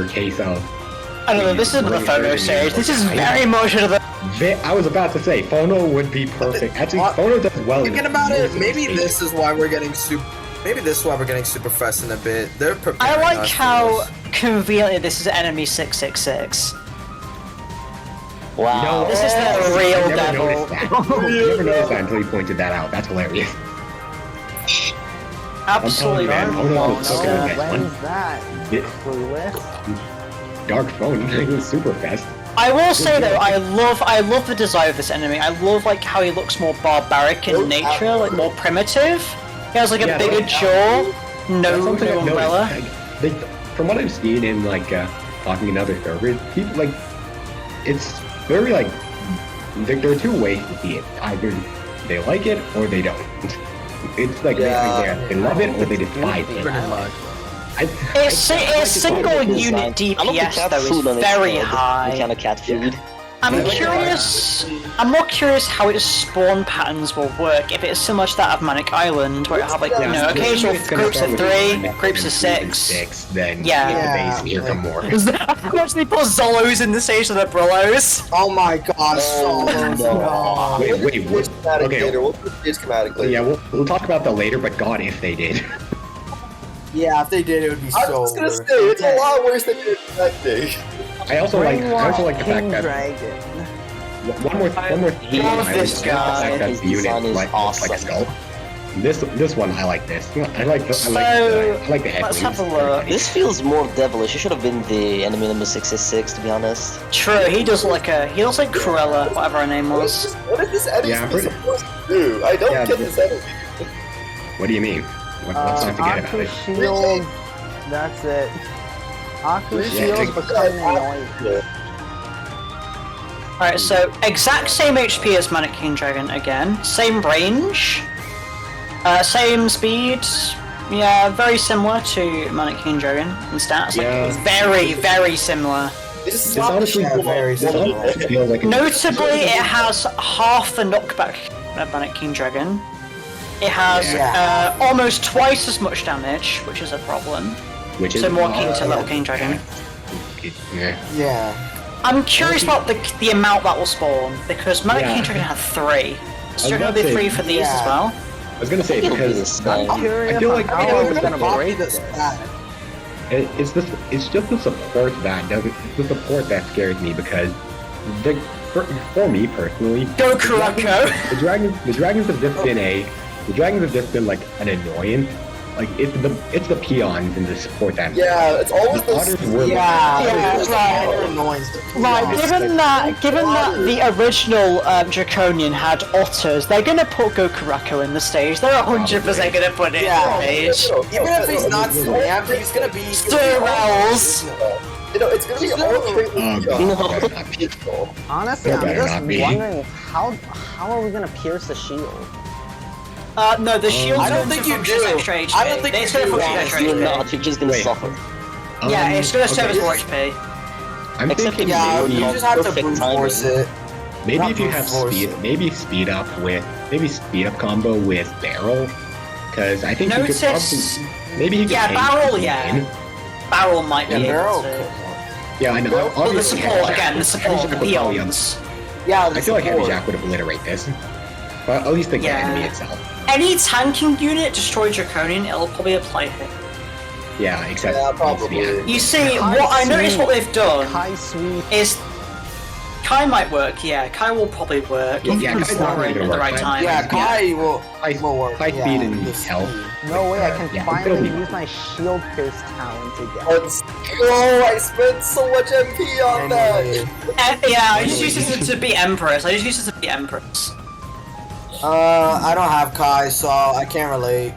case of. I don't know, this isn't the photo series. This is very much of the. I was about to say Phono would be perfect. Actually, Phono does well. Thinking about it, maybe this is why we're getting super. Maybe this is why we're getting super fast in a bit. They're preparing I like us for how this. conveniently this is enemy 666. Wow. This is the real I never devil. noticed that. I never noticed that until you pointed that out. That's hilarious. Absolutely man, Phono looks so good. monster. Next one. When's that? Yeah. Clueless? Dark Phone, it was super fast. I will say though, I love the design of this enemy. I love like how he looks more barbaric in nature, like more primitive. He has like a Yeah, bigger like- jaw, That's no something I've umbrella. noticed. Like, from what I've seen in like talking in other servers, people like it's very like there are two ways to see it. Either they like it or they don't. It's like they love it or they despise it. Pretty much. Its single unit I love the DPS cat though food on is its very head, high. The kind of cat food. I'm more curious how its spawn patterns will work if it's similar to that of Manic Island, where it have like occasional It's gonna groups start of with 3, one, groups of then 6. then Yeah. you get the base and here come more. How much they put Zolos in the stage of the Brillos? Oh my gosh, Oh, so Wait, what? Schematic Okay. later. We'll put the schematic later. Yeah, we'll talk about that later, but God, if they did. yeah, if they did, it would be I so. was gonna say it's a lot worse than you're expecting. I also like the fact King that Dragon. one more thing. love I this like guy. the fact that His the unit design is looks like a awesome. skull. This one I like this. I like the head Let's wings. have a look. This feels more devilish. It should have been the enemy number 666, to be honest. True, he looks like Cruella, whatever her name was. What is this enemy Yeah, I'm pretty- supposed to do? I don't Yeah, get this enemy. What do you mean? Let's not forget about Aqua it. Shield. That's it. Aqua Yeah, Shield take- becoming annoying. Alright, so exact same HP as Manic King Dragon again, same range, same speed, yeah, very similar to Manic King Dragon in stats, Yeah. like very, very similar. This This honestly feels like Notably, it has half the knockback of Manic King Dragon. It has Yeah. almost twice as much damage, which is a problem. Which is So more akin to Little King Dragon. Yeah. Yeah. I'm curious about the amount that will spawn, because Mana King Dragon had 3. Is there going to be 3 for these as well? I was gonna say It'll be because the same. I feel like it's gonna Copy break this it. stat. it's just the support that doesn't. It's the support that scares me because for me personally, Goku Echo! the dragons have just been like an annoyance. Like it's the peons and the support that. Yeah, it's always The others were right. Annoyance. Right, given that the original Draconian had otters, they're gonna put Goku in the stage. They're 100% gonna put it in the stage. Even if he's not stabbed, he's gonna be. Stirrels! You know, it's gonna be all Honestly, I'm better just not be. wondering how are we gonna pierce the shield? No, the shield's I don't going think to you function as do. extra HP. I don't think It's you going to do, function as extra You're HP. not, you're just gonna Wait. suffer. Yeah, it's going to serve as okay. more HP. I'm Except thinking Yeah, maybe, you just have to Perfect brute force timing. it. maybe not if you brute have force speed, it. maybe speed up combo with barrel, because I think Notice- he could probably maybe he could Yeah, tank barrel, the yeah. lane. Barrel might be Yeah, able barrel. to. Yeah, I know. Well, But the Obviously, support, Heavy Jack- again, the Heavy support, Jack the would probably peons. Yeah, I feel like Heavy Jack would obliterate this. But at least the Yeah. enemy itself. Any tanking unit destroy Draconian, it'll probably apply hit. Yeah, except Yeah, it needs to be probably. You see, Kai what I noticed sweep. what they've done Kai sweep. is Kai might work, yeah. Kai will probably work if Yeah, you Kai's can not throw it gonna at the work. right time. Yeah, Kai will work. high yeah, speed and just health. speed. No way, I can Yeah, finally it'll be- use my shield pierce talent again. Let's go! I spent so much MP on that! Yeah, I just use this to beat Empress. I don't have Kai, so I can't relate.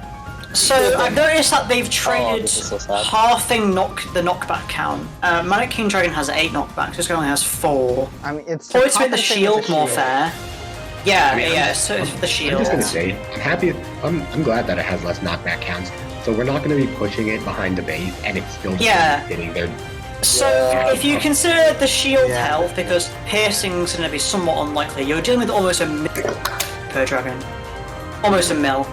So I've noticed that they've traded this is so sad. halving the knockback count. Manic King Dragon has 8 knockbacks, this guy only has 4. I mean, it's Probably to make the compensate shield with the more shield. fair. Yeah, I mean, yeah, so it's the I'm shield. just gonna say, I'm happy. I'm glad that it has less knockback counts. So we're not gonna be pushing it behind the base, and it's still just Yeah. sitting there. So Yeah. if you consider the shield Yeah. health, because piercing's going to be somewhat unlikely, you're dealing with almost a mil per dragon. Almost a mil.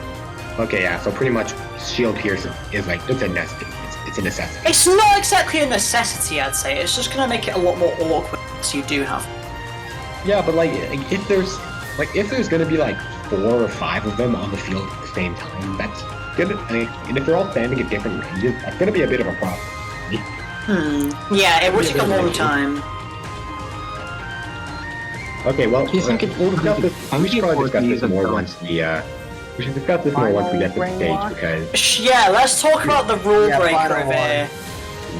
Okay, yeah. So pretty much, shield pierce is like it's a necessity. It's a necessity. It's not exactly a necessity, I'd say. It's just going to make it a lot more awkward, so you do have. Yeah, but like if there's gonna be like 4 or 5 of them on the field at the same time, that's gonna. And if they're all standing at different ranges, that's gonna be a bit of a problem. Yeah, it would take a long time. Okay, well, Do you think it's all discuss this, we should probably discuss this more Final once we should discuss this more once we get to the stage Brainwash? because Yeah, let's talk about the rule Yeah, breaker final over here.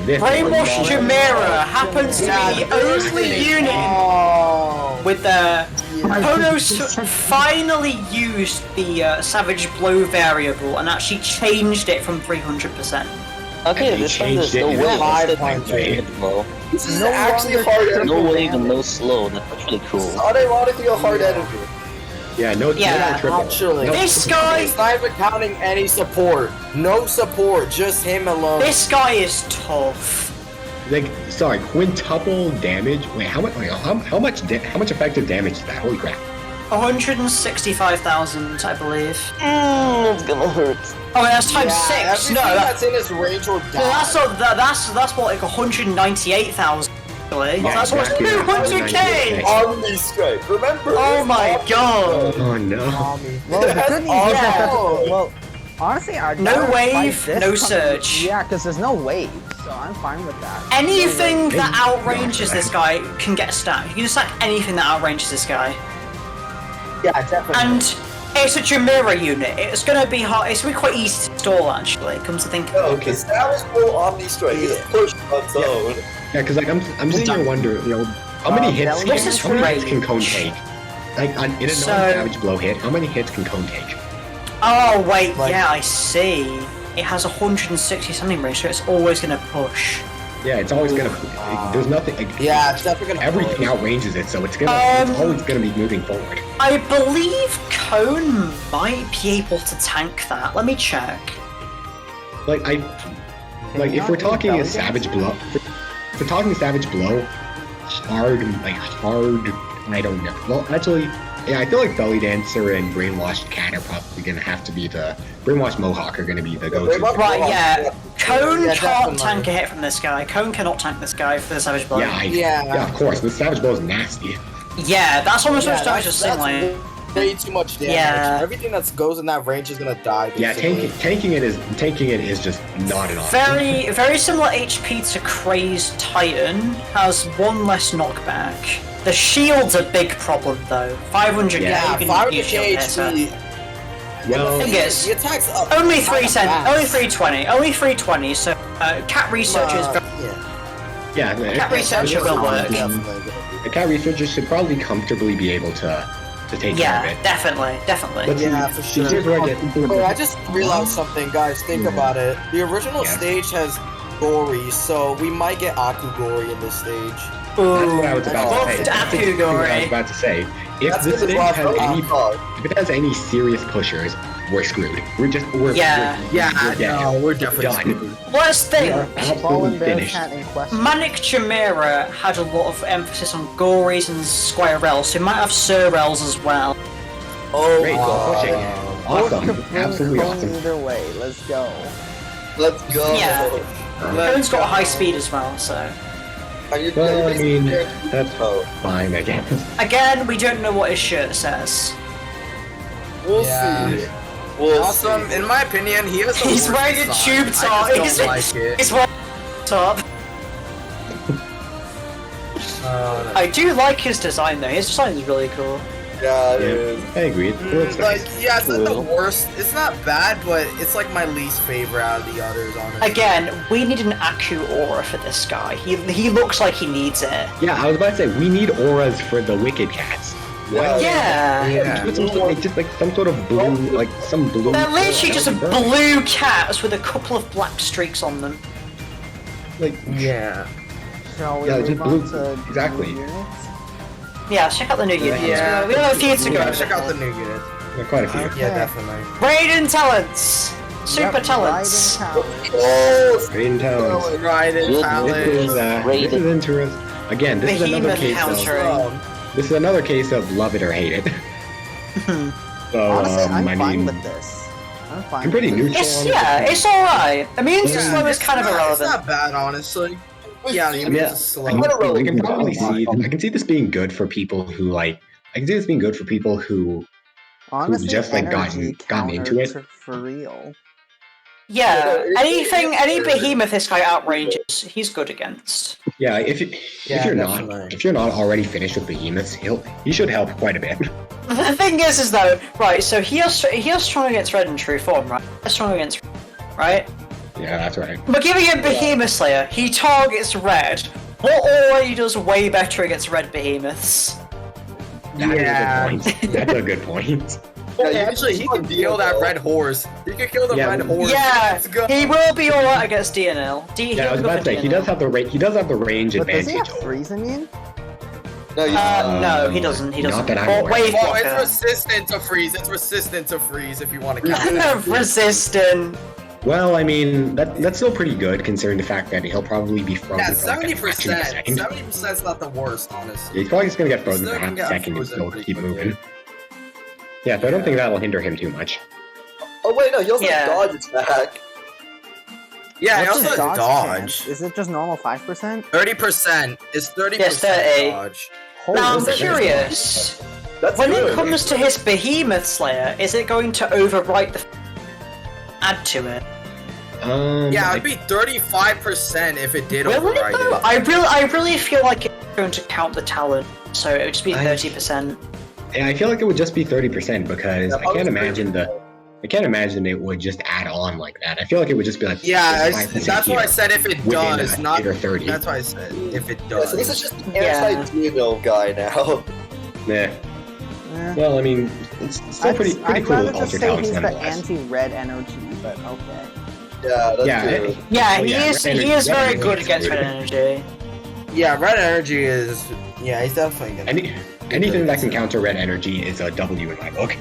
this Brainwashed Chimera happens to be the only unit Oh. with the Ponos finally used the Savage Blow variable and actually changed it from 300%. Okay, And they this time there's changed it no in way. live Instead, point, it's very low. This is No actually longer hard triple enemy. No wave and damage. no slow. That's actually cool. It's unironically a hard enemy. Yeah, no Yeah, triple. Actually. No, This guy, It's not even counting any support. No support, just him alone. this guy is tough. like sorry, quintuple damage. Wait, how much? How much effective damage is that? Holy crap! 165,000, I believe. It's gonna hurt. Oh, that's times Yeah, 6. everything No, that's in his range will die. that's what, like 198,000. Actually, Yeah, that's what's exactly. 200k. Army strike. Remember? Oh it's my Army god. Oh no! Army. Well, the good news is Yeah. that well, honestly, I'd No rather wave, fight this no time- surge. Yeah, because there's no wave, so I'm fine with that. Anything that outranges this guy can get stacked. You can stack anything that outranges this guy. Yeah, definitely. And it's a Chimera unit. It's gonna be hard. It's gonna be quite easy to stall, actually. Comes to think of it. Okay. Establish full Omni Strike is pushed on its own. Yeah, because like I'm sitting here wondering, how many hits? This is How many hits great. can Cone take? Like in a So- non-savage blow hit, how many hits can Cone take? Oh wait, Like- yeah, I see. It has 160 standing range, so it's always gonna push. Yeah, it's always gonna. There's nothing. Like, Yeah, it's definitely gonna everything outranges it, so it's gonna. It's always gonna be moving forward. I believe Cone might be able to tank that. Let me check. Like if we're talking a savage blow, if we're talking savage blow, hard. I don't know. Well, actually, Yeah, I feel like Belly Dancer and Brainwashed Cat are probably gonna have to be the Brainwashed Mohawk are gonna be the go-to. Right, yeah. Cone Yeah, can't definitely. tank a hit from this guy. Cone cannot tank this guy for the Savage Blow. Yeah, of course. The Savage Blow is nasty. Yeah, that's almost as much damage as that's Singling. way too much damage. Yeah. Everything that goes in that range is gonna die. Yeah, basically. tanking it is just not an option. Very similar HP to Crazed Titan, has one less knockback. The shield's a big problem though. 500 Yeah, you can 500 use shield HP. Well, thing is, the attacks up. only 320, so Cat Researcher is very... yeah, Cat Researcher will work. The Cat Researcher should probably comfortably be able to take care of Yeah, it. definitely. But Yeah, for sure. here's where I get. Wait, I just realized something, guys. Think about it. The original stage has Gory, so we might get Aku Gory in this stage. That's what I was about to say. Loved Aku Gory. I was about to say. If That's this because thing Rob has Rob- any, Rob- if it has any serious pushers, we're screwed. We're Yeah. We're definitely done. screwed. Let's think. Absolutely finished. in question. Manic Chimera had a lot of emphasis on Gories and Squirrels, so we might have Surrels as well. Oh, Great, go pushing. Awesome. Absolutely awesome. Either way, let's go. Let's go. Yeah. Cone's got a high speed as well, so... Well, I mean, that's fine, I guess. Again, we don't know what his shirt says. We'll see. Awesome. In my opinion, he has the He's worst wearing a design. tube top. I just don't like it. He's wearing a top. I do like his design though. His design is really cool. Yeah, it Yeah, is. I agree. It looks Like, nice. yeah, it's not the worst. It's not bad, but it's like my least favorite out of the others, honestly. Again, we need an Aku aura for this guy. He looks like he needs it. Yeah, I was about to say, we need auras for the Wicked Cats. Yeah. Just like some sort of blue, like some blue. They're literally just Like, blue cats with a couple of black streaks on them. Yeah. Shall we Yeah, move just on blue- to exactly. new units? Yeah, check out the new units. Yeah. We have a few to We go. gotta check out the new unit. yeah, quite a few. Yeah, definitely. Raiden talents! Super Yep, talents! Raiden talents. Oh, Raiden Talents. Raiden This Talent. is interesting. Again, this is another Behemoth case countering. of this is another case of love it or hate it. So Honestly, I'm I fine mean, with this. I'm fine. I'm pretty with this. neutral. It's alright. Immune to Yeah. slow is kind of It's irrelevant. not bad, honestly. Yeah, the I mean, immune is slow. I can probably see. I can see this being good for people who like. I can see this being good for people who. Honestly, just, like, energy gotten into it. counter for real. Yeah, Yeah, any behemoth this guy outranges, he's good against. Yeah, if Yeah, you're definitely. not if you're not already finished with behemoths, he should help quite a bit. The thing is though, right? So he has strong against red in true form, right? Strong against, right? Yeah, that's right. But giving him Behemoth Slayer, he targets red. What already does way better against red behemoths? That is Yeah. a good point. That's a good point. Well, actually, he can kill that red horse. He can kill the Yeah. red horse. Yeah, Let's go. he will be alright against DNL. Yeah, I was about to say he does have the range. He does have the range But does he advantage. have freeze immune? no, you No, he doesn't. He doesn't. Not that I'm Or aware wave Well, it's blocker. resistant to freeze. It's resistant to freeze if you want to count it. Resistant. Well, I mean that's still pretty good considering the fact that he'll probably be frozen Yeah, for like a fraction of a 70%. second. 70%'s not the worst, honestly. He's probably just gonna get frozen Still for half can a get second and frozen still pretty keep quickly. moving. Yeah, so I don't think that'll hinder him too much. Oh wait, no, he also Yeah. has dodge attack. Yeah, he What's also his has chance? dodge. Is it just normal 5%? 30%. It's 30% Yes, 30. dodge. Now I'm Holy shit. curious. That's When good. it comes to his Behemoth Slayer, is it going to overwrite the add to it? Yeah, it'd be 35% if it did Will it override though? it. I really feel like it's going to count the talent, so it would just be I- 30%. Yeah, I feel like it would just be 30% because Yeah, I can't imagine it would just add on like that. I feel like it would just be like Yeah, 5% that's what I here said if it within does, a not... 8 or 30. That's why I said if it Yeah, does. so this is just an Yeah. anti-Dino guy now. Yeah. Eh. Well, I mean, it's still pretty I'd cool rather with just Ultra say Talents he's the nonetheless. anti-red energy, but okay. Yeah, that's Yeah, true. Yeah, Oh, he yeah, is. red He energy- is red very energy good is against good. red energy. Yeah, red energy is... Yeah, he's definitely gonna... Anything that can counter red energy is a W in my book.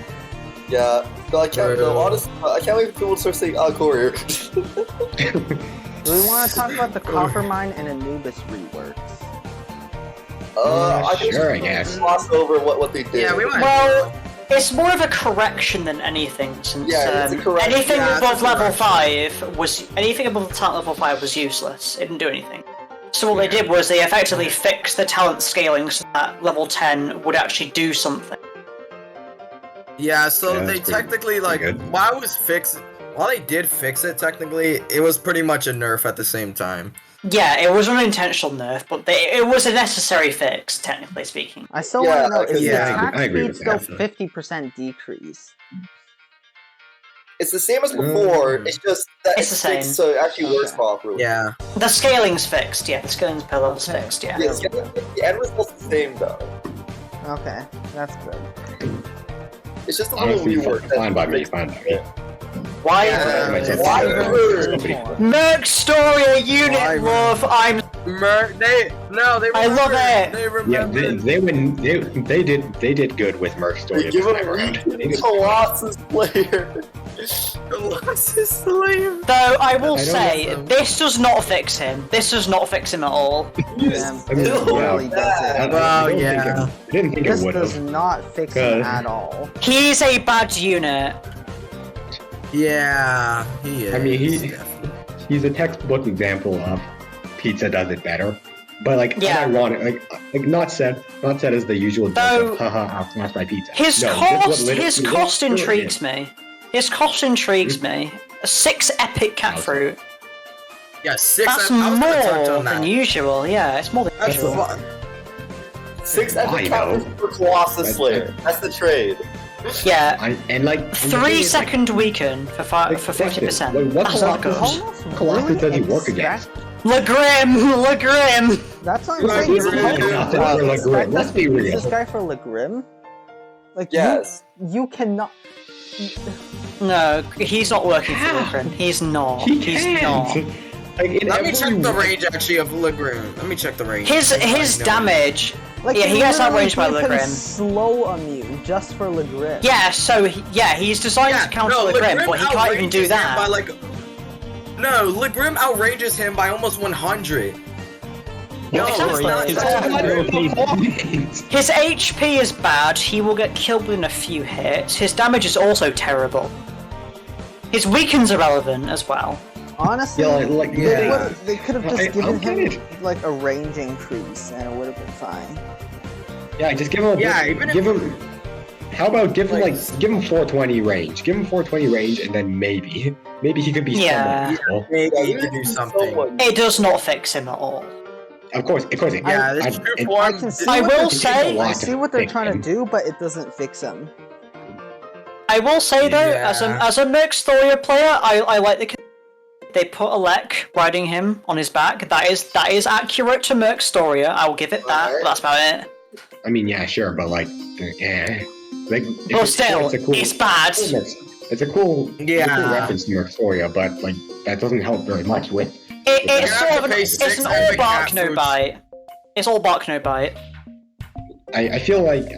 Yeah. No, I can't. No, honestly, I can't wait for people to start saying courier. Do we want to talk about the Copper Mine and Anubis reworks? I think sure, we I guess. gloss over what they did. Yeah, we might. Well, it's more of a correction than anything, since it's a correction. anything Yeah, above it's a level correction. 5 was above the talent level 5 was useless. It didn't do anything. So what they did was they effectively fixed the talent scaling so that level 10 would actually do something. Yeah, so Yeah, they that's pretty- technically like pretty good. while they did fix it technically, it was pretty much a nerf at the same time. Yeah, it was an unintentional nerf, but it was a necessary fix, technically speaking. I still want to know, is the yeah, attack I agree speed with still that. 50% decrease? It's the same as before. It's just that It's the same. fixed so it actually works Okay. properly. Yeah. The scaling's fixed, yeah, the scaling's per level's fixed, yeah. Yeah, the end result's the same though. Okay, that's good. It's just a little Honestly, rework. fine by me, fine by me. Why? Yeah, it's- Merc Story Unit Wyvern. Love, I'm... They I love it. They Yeah, remember. they did good with Merc Story They this give time him around. They did- Colossus player. Colossus Slayer. Though, I will I don't say, know. this does not fix him. This does not fix him at all. Yeah, I mean, it yeah, really does it. Well, I don't think yeah. I didn't think This it would does have. not fix him Good. at all. He's a bad unit. Yeah, he is. I mean, he's a textbook example of pizza does it better. But like, Yeah. ironic, like not said as the usual Though- joke of, haha, outsmashed by pizza. His No, this cost, was literally- his this cost literally intrigues is. me. His cost intrigues me. 6 epic cat fruit. Yeah, 6. That's I was gonna touch more on than that. usual. Yeah, it's more than That's usual. fun. 6 I epic know. counters for Colossus That's- Slayer. That's the trade. Yeah, And like and the thing 3 is, like, second weaken for like, 50%. like, what That's not good. Colossus does he work against? Legrim! That's what I'm Well, saying. he's You're not paying nothing for for this Legrim. guy- Let's be real. This guy for Legrim? Like, Yes. you cannot... No, he's not working for Legrim. He's not. He He's can't. not. Like, in Let me every check the way- range actually of Legrim. Let me check the range. His No. damage. Like, Yeah, you he gets literally outraged by make him Legrim. slow immune just for Legrim. Yeah, so he's designed to counter Legrim, but he can't even do outranges him that. By like, no, Legrim outranges him by almost 100. No, Exactly. it's not. His HP is bad, he will get killed within a few hits. His damage is also terrible. His weaken's irrelevant as well. Honestly, Yeah, like, Yeah. they could have just I'll given get him it. like a range increase and it would have been fine. Yeah, just give him a Yeah, bit, even if- give him. How about give him Like- give him 420 range? Give him 420 range, and then maybe he could be Yeah. somewhat useful. Maybe Yeah, he even could do if he's something. someone- It does not fix him at all. Of course. Yeah, this true it- form. I can see I what will they're- say- lot I to see what they're fix trying to him. do, but it doesn't fix him. I will say though, Yeah. as a Merc Storia player, I like the they put Alec riding him on his back. That is accurate to Merc Storia. I will give it that. Alright. But that's about it. I mean, yeah, sure, but like, like. But still, it's a cool. it's bad. It's a cool Yeah. reference to Mercoria, but like that doesn't help very much with. It's You sort have of to pay it's 6 an all epic bark cat no fruits. bite. It's all bark no bite. I feel like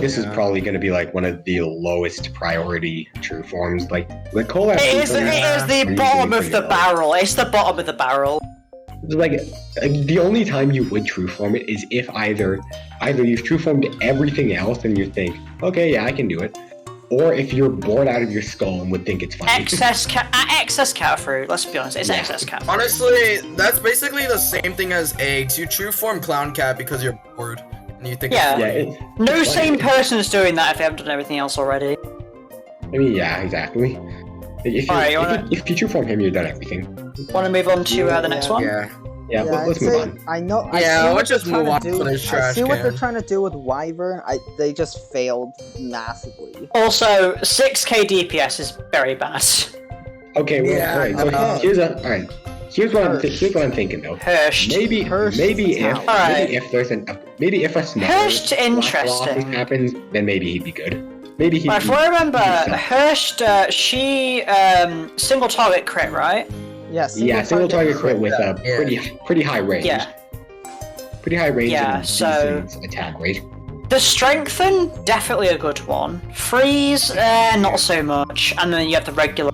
this is Yeah. probably going to be like one of the lowest priority true forms. Like the Collab. It is the bottom of the barrel. It's the bottom of the barrel. Like the only time you would true form it is if either you've true formed everything else and you think, okay, yeah, I can do it, or if you're bored out of your skull and would think it's funny. Excess cat fruit. Let's be honest, it's Yeah. excess cat fruit. Honestly, that's basically the same thing as eggs. You true form Clown Cat because you're bored and you think Yeah. it's Yeah, funny. No sane person is doing that if they haven't done everything else already. I mean, yeah, exactly. If you, Alright, you wanna- if you true form him, you've done everything. Want to move on to the next one? Yeah. Yeah, I'd let's move say- on. I know. I Yeah, see what let's just they're trying move on to to do. this I trash see what they're can. trying to do with Wyvern. They just failed massively. Also, 6k DPS is very bad. Okay, well, Yeah, alright. So okay. here's what I'm thinking though. Hirscht. Maybe Alright. if a smaller Hirscht, Black interesting. Colossus happens, then maybe he'd be good. Maybe he'd. If I remember, he'd be Hirscht, she single target crit, right? Yeah, single target crit with a Yeah. pretty high range. Yeah. Pretty high range Yeah, and so- decent attack rate. The strengthen, definitely a good one. Freeze, not so much. And then you have the regular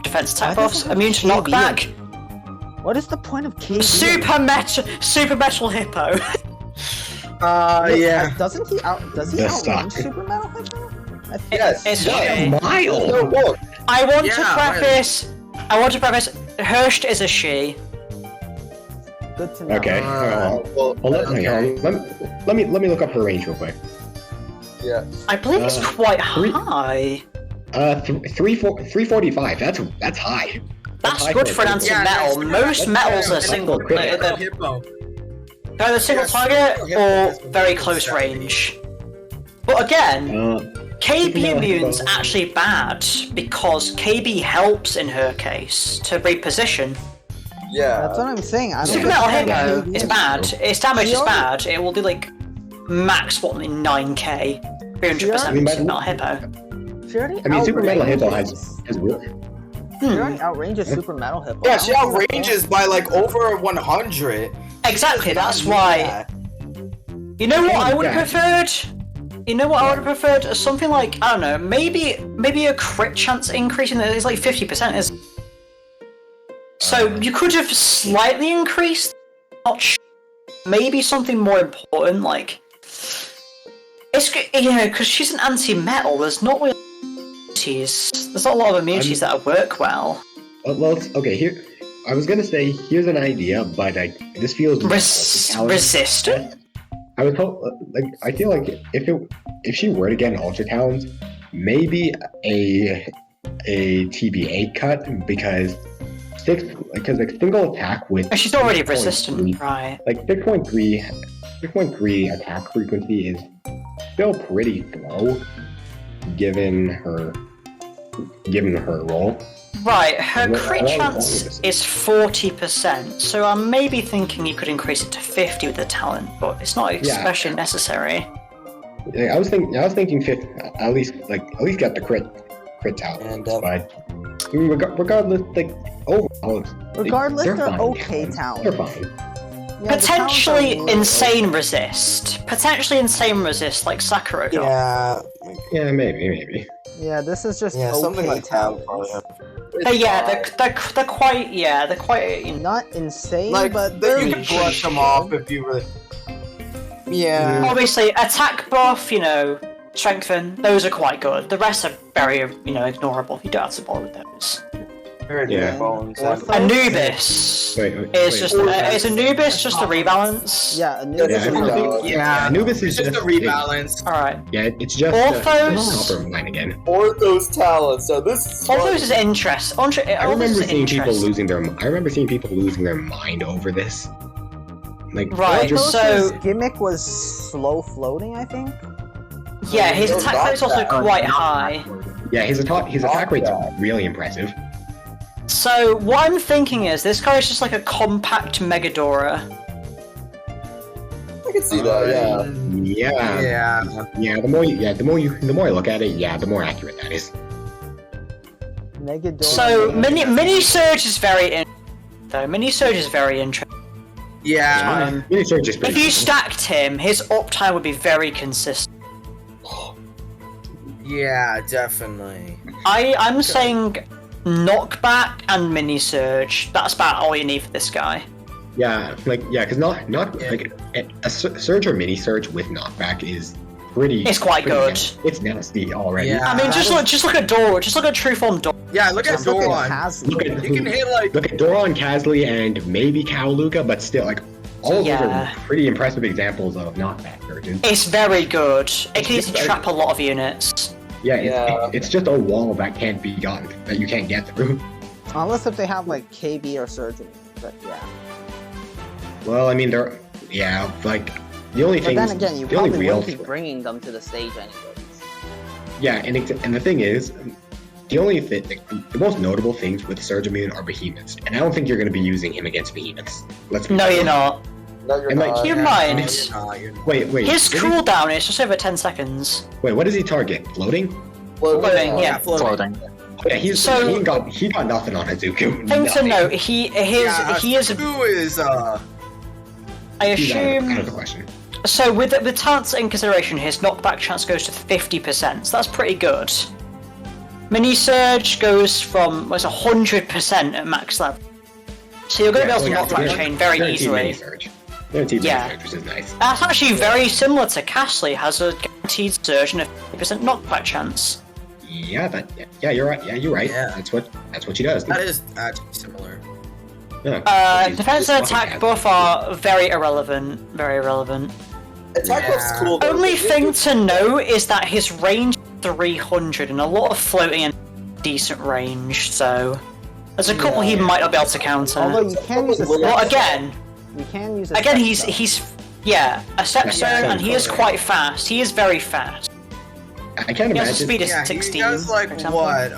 defense attack Why buffs. does it have Immune to KB? knockback. What is the point of KB? Super metal hippo. Yeah. Doesn't he does he Just outrange stop. Super Metal Hippo? Yes. It's yes. okay. Mile. No, look. I want Yeah, to preface, Hurst is a she. Good to know. Okay. Well, Hang on. Let me look up her range real quick. yeah. I believe it's quite three- high. 345. That's high. That's high good for for an a anti-metal. Most metals are single, critical. Hippo. either single target or very close range. But again, KB immune's actually bad because KB helps in her case to reposition. Yeah. That's what I'm saying. I don't Super Metal think Hippo KB is bad. Its damage She is already- bad. It will do like max 9k, 300% Yeah. Super Metal Hippo. She already I mean, Super Metal Hippo outranges- has really. She already outranges Super Metal Hippo. Yeah, I she don't see the outranges by like over 100. Exactly. That's why. You know what I would have preferred? You know what I would have preferred? Something like, I don't know, maybe a crit chance increase in it is like 50%. Is so you could have slightly increased, maybe something more important like it's because she's an anti-metal. There's not really there's not a lot of immunities that work well. Well, okay. Here, I was gonna say here's an idea, but this feels Resistant. I was I feel like if she were to get an Ultra Talons, maybe a TBA cut because single attack with She's already 6.3 resistant, right? Like 6.3 attack frequency is still pretty low, given her role. Right, her Well, crit well, chance well, is 40%, so I'm maybe thinking you could increase it to 50 with the talent, but it's not especially necessary. I was thinking 50, at least get the crit talent, And, but regardless, overall, Regardless, they're fine okay talents. They're talents. fine. Yeah, the Potentially talents are really insane resist. Potentially insane resist, like Sakura got. Yeah. Yeah, maybe. Yeah, this is just Yeah, okay something like that. talents. They're quite, they're quite, Not insane, Like, but you they're can brush them off if you really. Yeah. obviously, attack buff, strengthen, those are quite good. The rest are very, ignorable. You don't have to bother with those. Yeah. Anubis is Anubis just a rebalance? Yeah, Anubis is Yeah. Anubis is It's just a rebalance. Alright. Yeah, it's just Orthos? copper mine again. Orthos talents. So this is Orthos is interesting. I remember seeing people losing their mind over this. Like Right, just- so- His gimmick was slow floating, I think. Yeah, his attack rate is also quite high. yeah, his attack rate's really impressive. So what I'm thinking is this guy is just like a compact Megadora. I can see that. Yeah. The more I look at it, the more accurate that is. Megadora. So Mini Surge is very Mini Surge is very interesting. Yeah. Mini Surge is If pretty you cool. stacked him, his uptime would be very consistent. Yeah, definitely. I'm saying knockback and mini surge. That's about all you need for this guy. Because like a surge or mini surge with knockback is pretty. It's quite pretty good. nasty. It's nasty already. Yeah. I mean, just look at Dora. Just look at Trueform Dora. Yeah, look at Just look at Doron. Kaz. You can hit like. Look at Doron, Kazli, and maybe Kaoluka, but still, all of those Yeah. are pretty impressive examples of knockback surges. It's very good. It can easily trap a lot of units. It's just a wall that can't be gotten, that you can't get through. Unless if they have like KB or surgery, but yeah. Well, I mean, the only But thing. then again, you the only probably real. wouldn't be bringing them to the stage anyways. Yeah, and the thing is, the most notable things with Surge Immune are Behemoths, and I don't think you're going to be using him against Behemoths. Let's be No, honest. you're not. No, you're And, like, not. Keep in mind, Wait. his did he- cooldown is just over 10 seconds. Wait, what does he target? Floating? Floating, yeah. Floating. Yeah, he got nothing on Hazuku. Thing to Nothing. note, he is. Who is I He's out of assume. the question. So with talents in consideration, his knockback chance goes to 50%. So that's pretty good. Mini Surge goes from 100% at max level. So you're going to be able to knock that chain very Guaranteed easily. mini surge. Guaranteed Yeah. range, which is nice. That's actually very similar to Castley, has a guaranteed surge and a 50% knockback chance. Yeah, you're right. Yeah, you're right. Yeah. That's what she does. That is actually similar. Yeah. Defense and attack buff are very irrelevant. Very irrelevant. Attack buff's cool. though. Only thing to know is that his range is 300 and a lot of floating and decent range, so there's a couple he might not be able to counter. Although you can use a Well, step again, You can use a again, step he's a step zone, and he is quite fast. He is very fast. I can't He has a imagine. speed of Yeah, 16. he has for like example. what?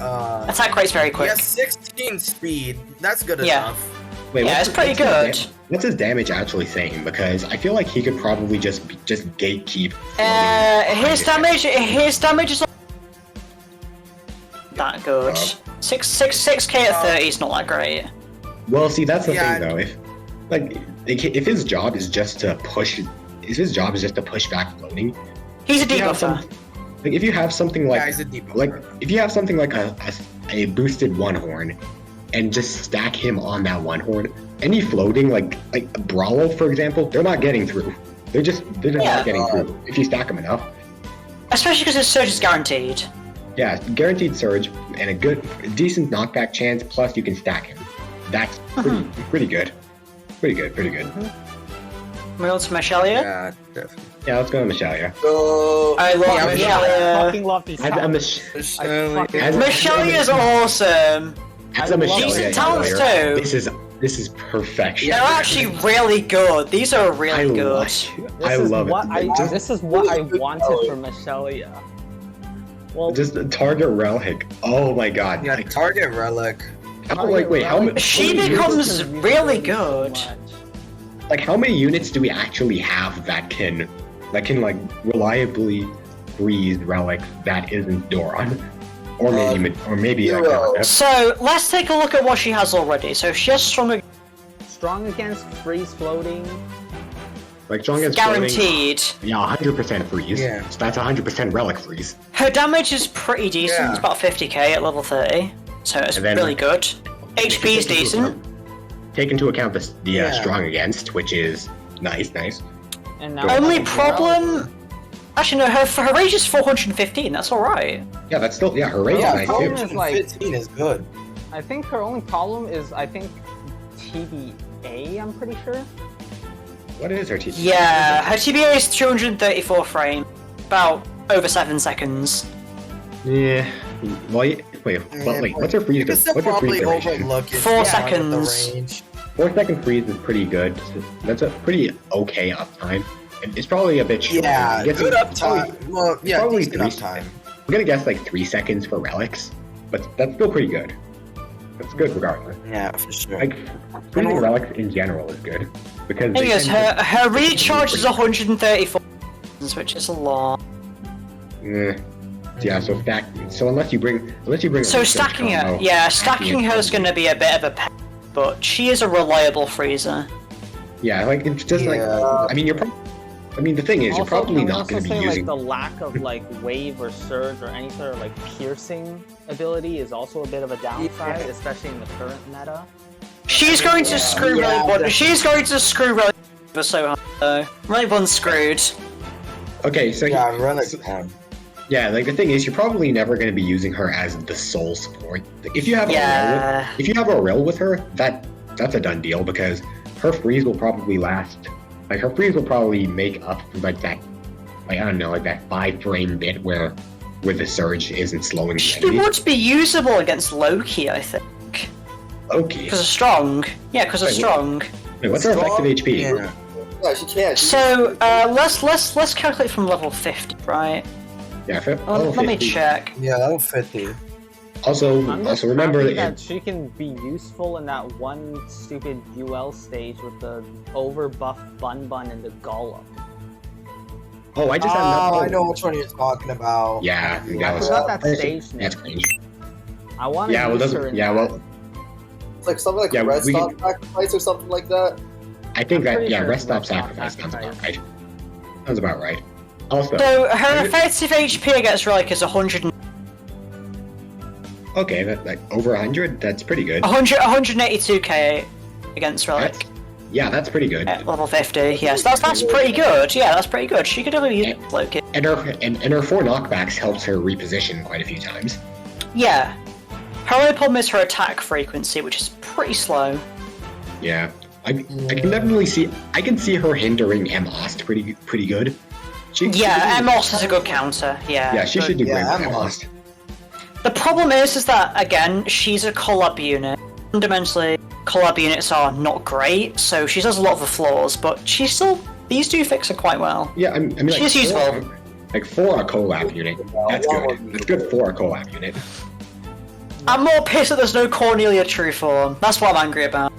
Attack rate's very He quick. has 16 speed. That's good Yeah. enough. Wait, Yeah, what's it's pretty his good. What's his damage actually saying? Because I feel like he could probably just gatekeep. His damage is not that good. 6k at 30 is not that great. Well, see, that's the Yeah. thing though. If his job is just to push, back floating, He's a if you have debuffer. if you have something like Yeah, he's a deep. if you have something like a boosted one horn, and just stack him on that one horn, any floating like Brawlo, for example, they're not getting through. They're just not getting through if you stack them enough. Especially because his surge is guaranteed. Yeah, guaranteed surge and a decent knockback chance. Plus, you can stack him. That's pretty good. Pretty good. Moving on to Michelia. Yeah, definitely. Yeah, let's go to Michelia. I love I Michelia. fucking love these sounds. Michelia is awesome. As a Michelia Decent talents player, too. this is perfection. They're actually really good. These are really good. I love it. This is what I wanted from Michelia. Well, Just target relic. Oh my god. Yeah, target relic. How many? She becomes really good. How many units do we actually have that can reliably freeze relics that isn't Doron, or maybe So let's take a look at what she has already. So she has strong against freeze floating. strong as guaranteed. Yeah, 100% freeze. Yeah. So that's 100% relic freeze. Her damage is pretty decent. Yeah. It's about 50k at level 30, so it's And then- really good. HP is decent. Take into account the strong against, which is nice. And now Only problem. Actually, no. Her range is 415. That's all right. Yeah, that's still her range Yeah, is problem nice too. is like 15 is good. I think her only problem is TBA. I'm pretty sure. What is her TBA? Yeah, her TBA is 234 frame, about over 7 seconds. Yeah. Well, what's her freeze? You can still What's her freeze probably duration? overlook it. 4 yeah, seconds. with the range. 4-second freeze is pretty good. That's a pretty okay uptime. It's probably a bit short. Yeah, It gets- good uptime. Well, yeah, probably decent 3 uptime. I'm gonna guess 3 seconds for relics, but that's still pretty good. That's good regardless. Yeah, for sure. Freezing relics in general is good because Thing is, her recharge is 134, which is a lot. Yeah, so unless you bring a So research stacking her, combo, stacking her is going to be a bit of a pain, but she is a reliable freezer. Yeah, it's just the thing is, you're probably can we not going to be say, using. the lack of wave or surge or any sort of piercing ability is also a bit of a downside, especially in the current meta. She's going to screw Relic. She's going to screw Relic so hard though. Relic One's screwed. Okay, so Yeah, relic. yeah, the thing is, you're probably never going to be using her as the sole support. If you have a rel with her, that's a done deal because her freeze will probably last. Her freeze will probably make up for that 5-frame bit where the surge isn't slowing the She enemy. would be usable against Loki, I think. Loki. Because of strong. Yeah, because of strong. Wait, what's her effective HP? Yeah, she can. So let's calculate from level 50, right? Yeah, Let me check. Yeah, level 50. Also remember happy that she can be useful in that one stupid UL stage with the over buff Bun and the Golem. Oh, I just had another. I know which one you're talking about. Yeah, I forgot that stage name. That's cringe. I want to use her in that. It's like something like Red Stop Sacrifice or something like that. I think I'm pretty sure Rest Stop Rest Stop Sacrifice sounds about Sacrifice. right. Sounds about right. Also, So her effective HP against Relic is 100. Okay, over 100. That's pretty good. 182k against Relic. Yeah, that's pretty good. At level 50, yes, that's pretty good. Yeah, that's pretty good. She could have used Loki. And her 4 knockbacks helps her reposition quite a few times. Yeah. Her only problem is her attack frequency, which is pretty slow. Yeah. I can definitely see. I can see her hindering Emost pretty good. Emost is a good counter. Yeah. Yeah, she should do great with Emost. The problem is that again, she's a collab unit. Fundamentally, collab units are not great, so she does a lot of the flaws, but these do fix her quite well. Yeah, I mean, like, she's useful. Like for a collab unit, that's good. That's good for a collab unit. I'm more pissed that there's no Cornelia Trueform. That's what I'm angry about.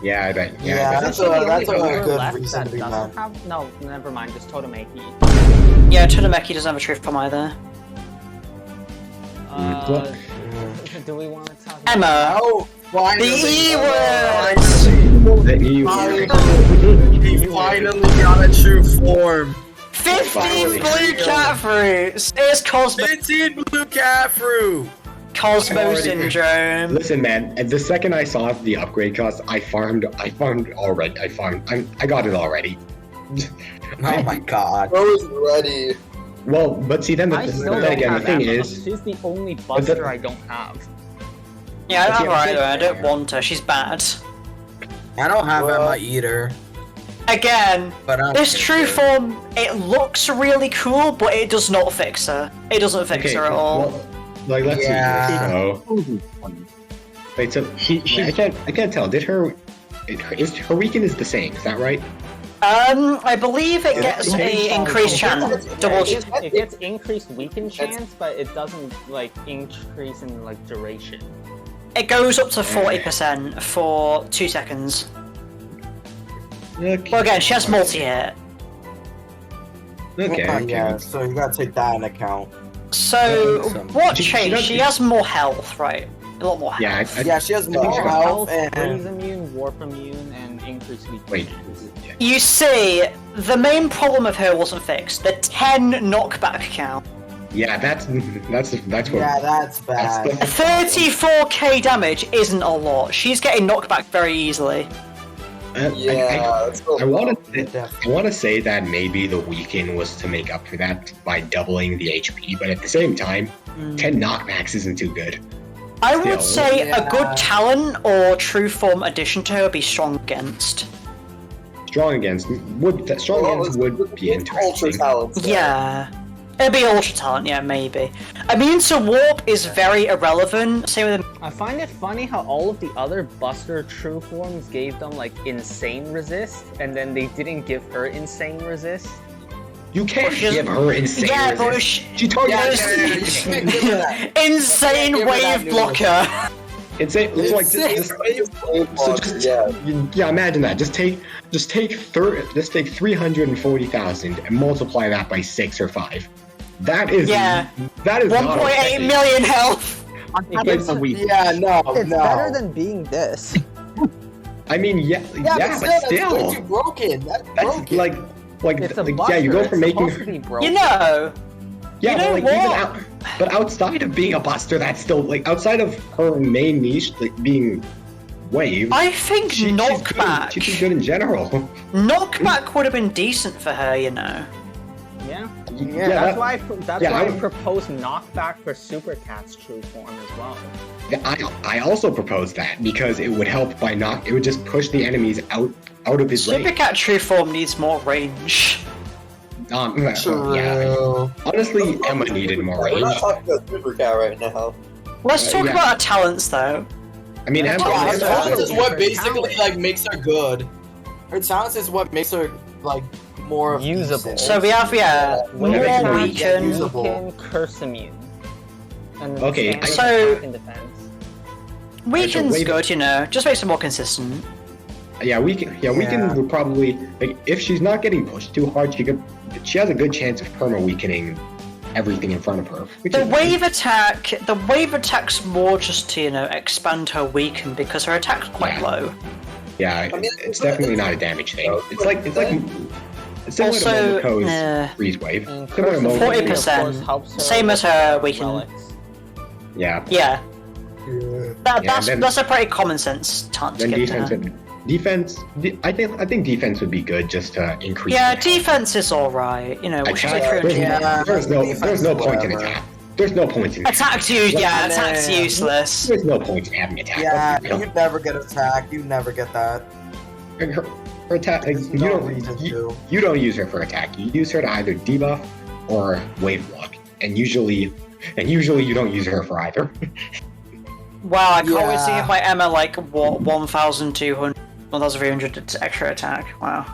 Yeah, I bet. Yeah, that's a good left reason that to be doesn't mad. have. No, never mind. Just Totemeki. Yeah, Totemeki doesn't have a Trueform either. Do we want to talk? Emma. Oh, The E-word! The E-word. He finally got a true form. 15 blue cat fruits! It's Cosmo. 15 blue cat fruit. Cosmo syndrome. Listen, man. The second I saw the upgrade cost, I farmed already. I got it already. Oh my god. I was ready. Well, but see, then the thing is, she's the only buster I don't have. Yeah, I have her either. I don't want her. She's bad. I don't have Emma either. Again, But this true form, it looks really cool, but it does not fix her. It doesn't fix her at all. Well, like, let's see. So, wait, so I can't tell. Her weaken is the same? Is that right? I believe it gets a increased chance. It gets increased weaken chance, but it doesn't like increase in like duration. It goes up to 40% for 2 seconds. Okay. Well, again, she has multi-hit. Okay. Yeah, so you gotta take that into account. So, what changed? She has more health, right? A lot more health. Yeah, she has more health Freeze and immune, warp immune, and increased weaken. Wait. You see, the main problem of her wasn't fixed. The 10 knockback count. Yeah, that's what. yeah, that's bad. 34k damage isn't a lot. She's getting knocked back very easily. I want to say that maybe the weaken was to make up for that by doubling the HP, but at the same time, 10 knockbacks isn't too good. I would say a good talent or true form addition to her would be strong against. Strong against would be interesting. Ultra talent. Yeah. It'd be ultra talent, yeah, maybe. Immune to warp is very irrelevant. Same with I find it funny how all of the other Buster true forms gave them like insane resist, and then they didn't give her insane resist. You can't give her insane resist. She targeted insane wave blocker. Insane. Yeah, imagine that. Just take 340,000 and multiply that by 6 or 5. That is 1.8 million health. It's better than being this. I mean, but still, that's way too broken. That's broken. You go from making but outside of being a buster, that's still like outside of her main niche, like being wave. I think knockback. She's good in general. Knockback would have been decent for her, you know. Yeah. That's why I proposed knockback for Super Cat's true form as well. Yeah, I also proposed that because it would help by it would just push the enemies out of his range. Super Cat true form needs more range. Honestly, Emma needed more range. We're not talking about Super Cat right now. Let's talk about her talents, though. I mean, her talents is what basically like makes her good. Her talents is what makes her like more usable. So we have more weaken, curse immune. Okay, so weaken's good, you know. Just makes it more consistent. Yeah, weaken would probably like if she's not getting pushed too hard, she has a good chance of perma weakening everything in front of her. The wave attack's more just to, you know, expand her weaken because her attack's quite low. Yeah, it's definitely not a damage thing. It's similar to Momoko's freeze wave. 40%. Same as her weaken. Yeah. Yeah. That's a pretty common sense talent to give to her. Defense, I think defense would be good just to increase. Yeah, the health. defense is alright. You know, which is like Attack, 300. there's no point in attack. There's no point in Attack's useless. There's no point in having attack. Yeah, you never get attacked. You never get that. Her attack, like, you don't use her for attack. You use her to either debuff or wave block, and usually you don't use her for either. Wow, I can't wait to give my Emma like what 1,200, 1,300 extra attack. Wow,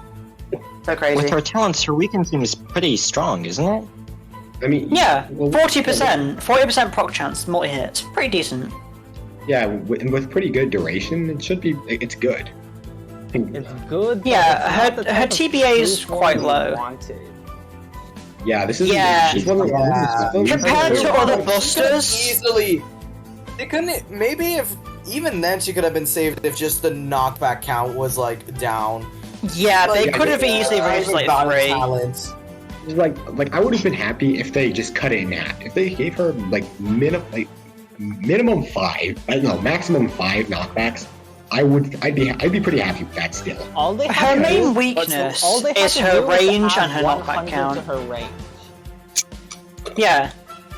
so crazy. With her talents, her weakening is pretty strong, isn't it? I mean, yeah, 40% proc chance, multi-hits, pretty decent. Yeah, and with pretty good duration, it's good. It's good. Yeah, her TBA is quite low. Yeah, this is compared to other busters. Easily, they couldn't. Maybe if even then she could have been saved if just the knockback count was like down. Yeah, they could have easily raised like 3. Talents. Like I would have been happy if they just cut it in half. If they gave her like minimum 5, maximum 5 knockbacks, I'd be pretty happy with that still. Her main weakness is her range and her knockback count. Her range. Yeah.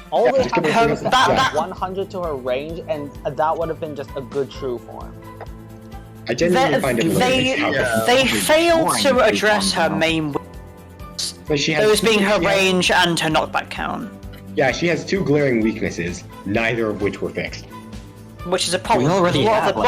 All they have to do is add 100 to her range, and that would have been just a good true form. I genuinely find it they failed to address her main weakness. Those being her range and her knockback count. Yeah, she has 2 glaring weaknesses, neither of which were fixed. Which is a problem. A lot of the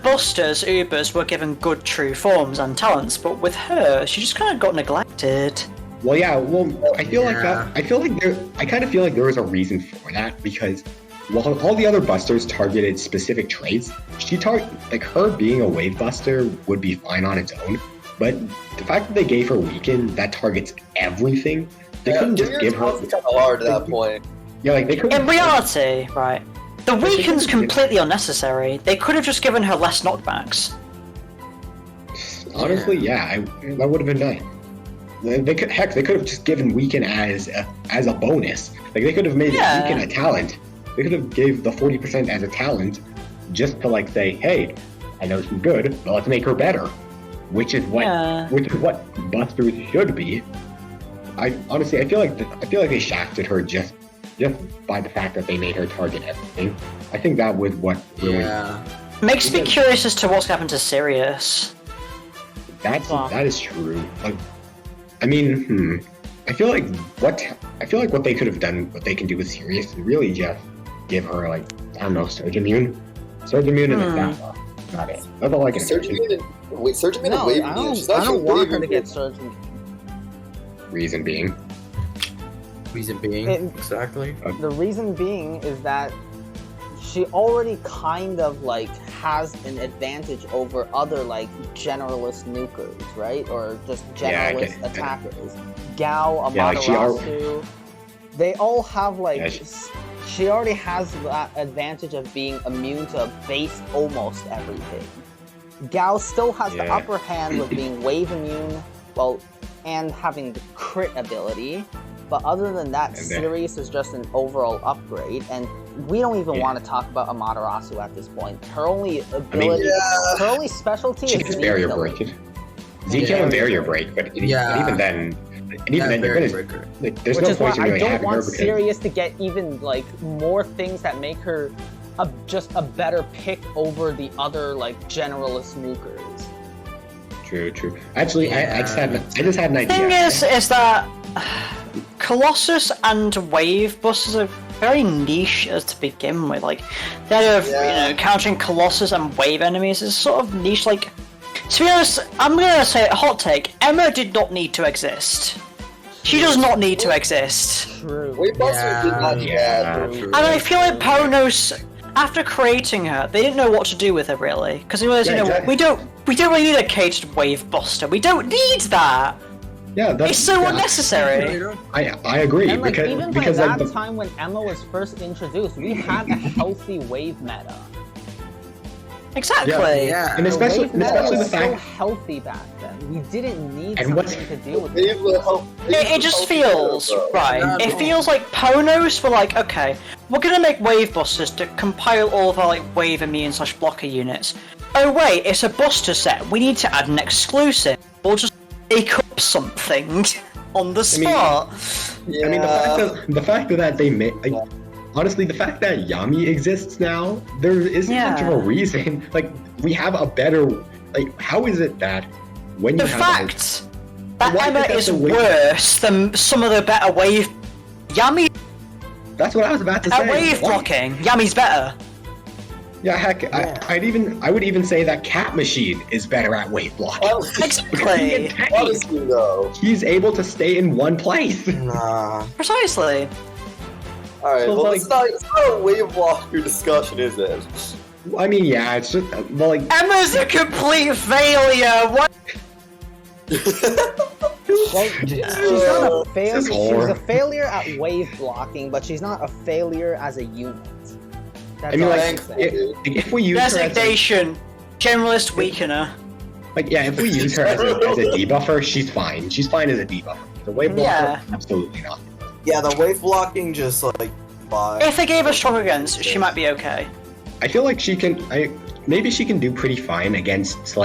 busters, Ubers, were given good true forms and talents, but with her, she just kind of got neglected. Well, yeah. Well, I kind of feel like there was a reason for that, because while all the other busters targeted specific traits, her being a wave buster would be fine on its own. But the fact that they gave her weaken that targets everything, they couldn't just give her. It's kind of hard at that point. Yeah, like they couldn't. In reality, right, the weaken's completely unnecessary. They could have just given her less knockbacks. Honestly, that would have been nice. They could have just given weaken as a bonus. Like they could have made weaken a talent. They could have gave the 40% as a talent, just to like say, hey, I know she's good, but let's make her better. Which is what busters should be. I feel like they shafted her just by the fact that they made her target everything. I think that was what really makes me curious as to what's happened to Sirius. That is true. Like, I mean, I feel like what they could have done, what they can do with Sirius, is really just give her like, I don't know, Surge Immune and like that. Not it. That's all I can Surge Immune and Wave Immune. I don't want her to get Surge Immune. Reason being? Exactly. The reason being is that she already kind of like has an advantage over other like generalist nukers, right? Or just generalist attackers. Gao, Amaterasu, they all have like... She already has that advantage of being immune to base almost everything. Gao still has the upper hand with being wave immune, and having the crit ability. But other than that, Sirius is just an overall upgrade, and we don't even want to talk about Amaterasu at this point. Her only ability, her only specialty is barrier break. Zeke can barrier break, but even then, there's no point in really having her. I don't want Sirius to get even like more things that make her just a better pick over the other like generalist nukers. True. Actually, I just had an idea. The thing is that Colossus and Wave busters are very niche as to begin with. Like, the idea of countering Colossus and Wave enemies is sort of niche. Like, to be honest, I'm gonna say a hot take: Emma did not need to exist. She does not need to exist. True. Wave busters did not need that. And I feel like Ponos, after creating her, they didn't know what to do with her really, because they realized, we don't really need a caged Wave buster. We don't need that. Yeah, it's so unnecessary. I agree. And like, even by that time when Emma was first introduced, we had a healthy Wave meta. Exactly. And especially the fact so healthy back then. We didn't need something to deal with it. It just feels right. It feels like Ponos were like, okay, we're gonna make wave busters to compile all of our like wave immune / blocker units. Oh wait, it's a buster set. We need to add an exclusive. We'll just make up something on the spot. I mean, the fact that they made. Like, honestly, the fact that Yami exists now, there isn't much of a reason. Like, we have a better. Like, how is it that when you the have fact that why Emma is is that the wave- worse than some of the better wave. Yami That's what I was about to say. at wave Why- blocking. Yami's better. Yeah, heck, I would even say that Cat Machine is better at wave blocking. Exactly. Honestly, though. He's able to stay in one place. Nah. Precisely. Alright, So, well, like- it's not a wave blocker discussion, is it? I mean, yeah, it's just well, like Emma's a complete failure. What? Like, she's not a failure. This is She's horror. a failure at wave blocking, but she's not a failure as a unit. That's I mean, all like, I'm saying. if we use her as a, Designation. Generalist weakener. like, yeah, if we use her as a debuffer, she's fine. She's fine as a debuffer. The wave blocker, Yeah. absolutely not. Yeah, the wave blocking just like fine. If they gave her strong against, she might be okay. I feel like she can. Maybe she can do pretty fine against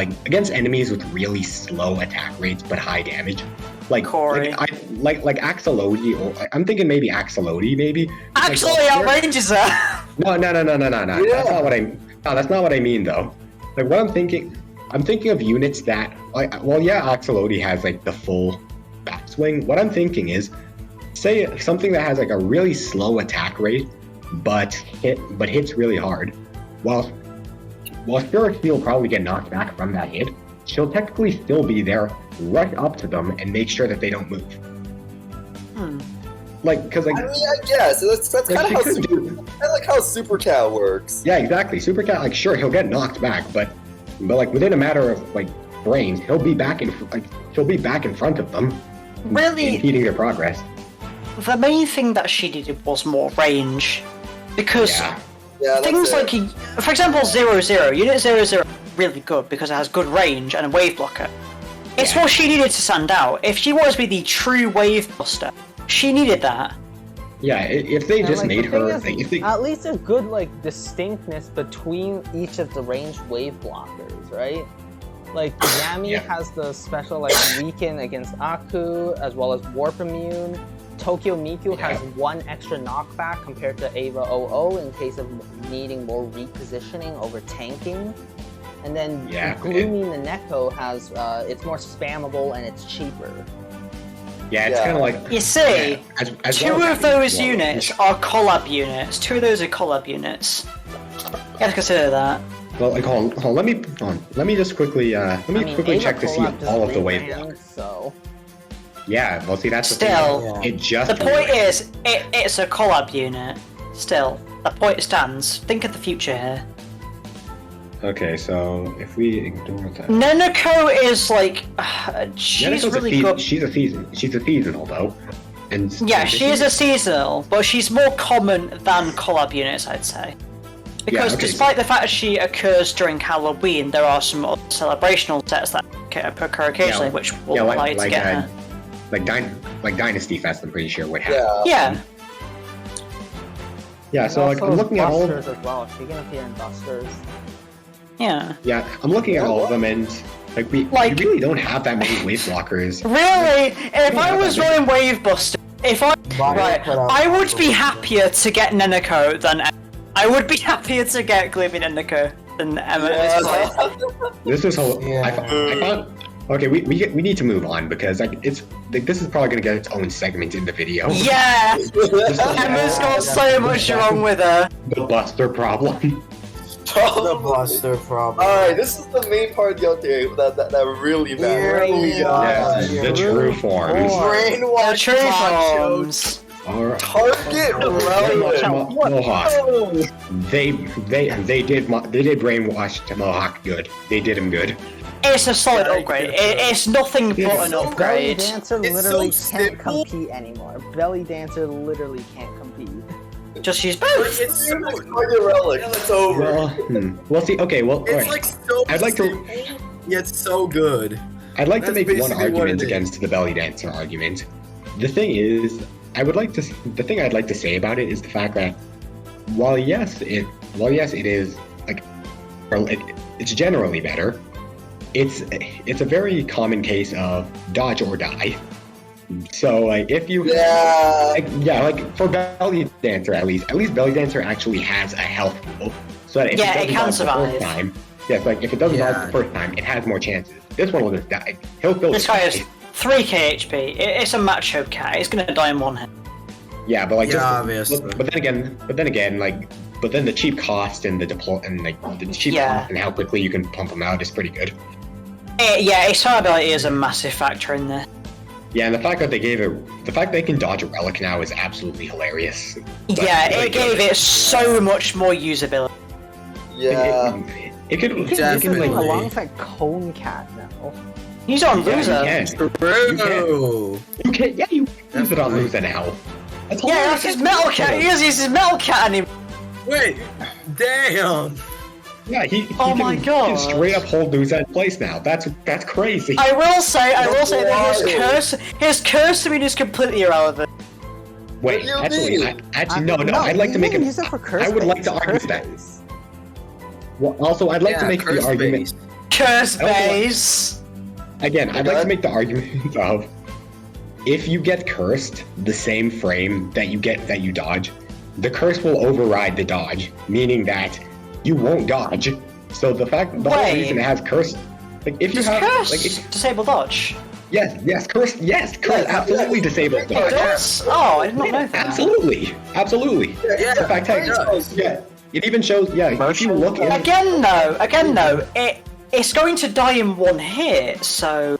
enemies with really slow attack rates but high damage. Like Corey. like Axolotl, or I'm thinking maybe Axolotl, maybe. Actually, Like, outranges her. No. Yeah. That's not what I mean though. Like what I'm thinking of units that Axolotl has like the full backswing. What I'm thinking is, say something that has like a really slow attack rate, but hits really hard. While Spirit will probably get knocked back from that hit, she'll technically still be there, rush up to them and make sure that they don't move. Like, because like. I mean, I guess that's Like, kind she of could how Super Cat works. Yeah, exactly. Super Cat, like, sure, he'll get knocked back, but like within a matter of like brains, he'll be back in front of them, Really? impeding their progress. The main thing that she needed was more range. Because Yeah, Yeah, things that's like, it. for example, 0-0, Unit 0-0 really good because it has good range and a wave blocker. It's what she needed to stand out. If she wanted to be the true wave buster, she needed that. Yeah, if they And, just like, made the thing her, is, like, if they, at least there's good like distinctness between each of the ranged wave blockers, right? Like Yami Yeah. has the special like weaken against Aku as well as warp immune. Tokyo Miku has one extra knockback compared to Ava 00 in case of needing more repositioning over tanking. And then Gloomy Naneko has it's more spammable and it's cheaper. yeah, it's kind of like You see, as two well as of those well, units are collab units. Two of those are collab units. You have to consider that. Well, like, hold on, let me just quickly, quickly Ava check to see Collab all of the doesn't wave land, blocks. so Yeah, well, see, that's the Still, thing. It just the point is, it's a collab unit. Still, the point stands. Think of the future here. Okay, so if we ignore that, Neneko is like, she's Neneko's really good. She's a seasonal though, and Yeah, she is a seasonal, but she's more common than collab units, I'd say. Because okay, despite the fact that she occurs during Halloween, there are some other celebrational sets that occur occasionally, which will allow you to get her. like Dynasty Fest, I'm pretty sure would have. Yeah. Yeah, so like I'm also looking at all. Busters as well. She can appear in Busters. Yeah. Yeah, I'm looking at all of them, and like we really don't have that many wave blockers. Really? If I was running Wave Buster, I would be happier to get Neneko than Emma. I would be happier to get Gloomy Neneko than Emma at this point. This is whole. I found. Okay, we need to move on because like it's like this is probably gonna get its own segment in the video. Yeah! Emma's got so much wrong with her. The Buster problem. The Buster problem. Alright, this is the main part of the update that really matters. The true forms. Brainwashed The true forms. Target Mohawk. They did brainwash Mohawk good. They did him good. It's a solid upgrade. It's nothing but an upgrade. Belly Dancer literally can't compete anymore. Belly Dancer literally can't compete. Just use both. It's so Target Relic. It's over. Well, see. Okay, well, It's alright. like so I'd like to. simple, yet so good. I'd like to That's make one basically what argument it is. against the belly dancer argument. The thing is, the thing I'd like to say about it is the fact that while yes, it is like, it's generally better. It's a very common case of dodge or die. So like if you like for Belly Dancer at least Belly Dancer actually has a health pool. So that if it can survive. The first time, like if it doesn't dodge the first time, it has more chances. This one will just die. This guy has 3k HP. It's a macho cat. It's gonna die in one hit. Yeah, but like obviously. But then again, the cheap cost and the cost and how quickly you can pump them out is pretty good. Its ability is a massive factor in there. Yeah, and the fact that they can dodge a relic now is absolutely hilarious. It gave it so much more usability. Yeah. It could definitely alongside Cone Cat now. He's on Loser. You can use it on Loser now. That's his metal cat. He uses his metal cat anymore. Wait, damn. Yeah, he can straight up hold Loser in place now. That's crazy. I will say that his curse to me is completely irrelevant. Wait, actually, no. I'd like to make use it for curse. I would like to argue that. Well, also, I'd like to make the argument. Curse base. Again, I'd like to make the argument of if you get cursed the same frame that you dodge, the curse will override the dodge, meaning that you won't dodge. So the whole reason it has curse, like if you have disable dodge. Yes, curse absolutely disables dodge. It does? Oh, I did not know that. Absolutely. Yeah, in fact, it even shows. If you look in again though, it's going to die in one hit. So.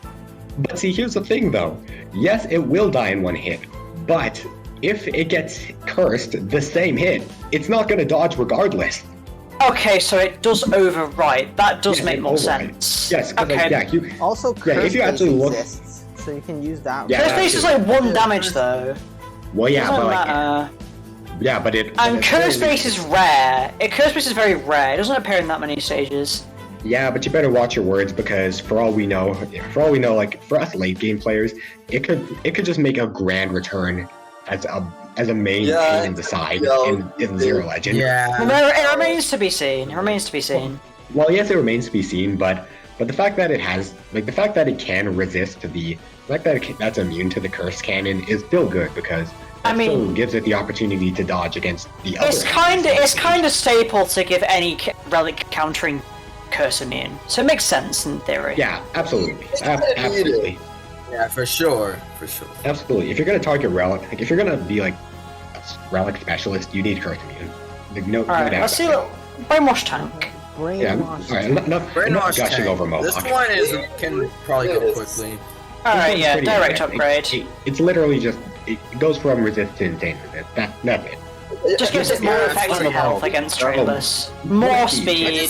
But see, here's the thing though. Yes, it will die in one hit, but if it gets cursed the same hit, it's not going to dodge regardless. Okay, so it does override. That does make more sense. Yes, okay. Also, curse if you actually look, exists, so you can use that. Curse base is like 1 damage though. Well, yeah, doesn't but matter. but it. And curse base is rare. Curse base is very rare. It doesn't appear in that many stages. Yeah, but you better watch your words because for all we know, like for us late game players, it could just make a grand return as a main pain in the side in Zero Legend. Yeah. Well, it remains to be seen. Well, yes, it remains to be seen, but the fact that it has, like, the fact that it can resist that's immune to the curse cannon is still good because still gives it the opportunity to dodge against the other. It's kind of staple to give any relic countering curse immune, so it makes sense in theory. Yeah, absolutely. Absolutely. Yeah, for sure. Absolutely. If you're gonna target relic, like if you're gonna be like a relic specialist, you need curse immune. Like, no doubt. Let's see. Brainwash tank. Enough gushing over Mohawk. This one can probably go quickly. Alright, direct upgrade. It's literally just it goes from resist to insane resist. That's it. Just gives it more effective health against trailers. More speed.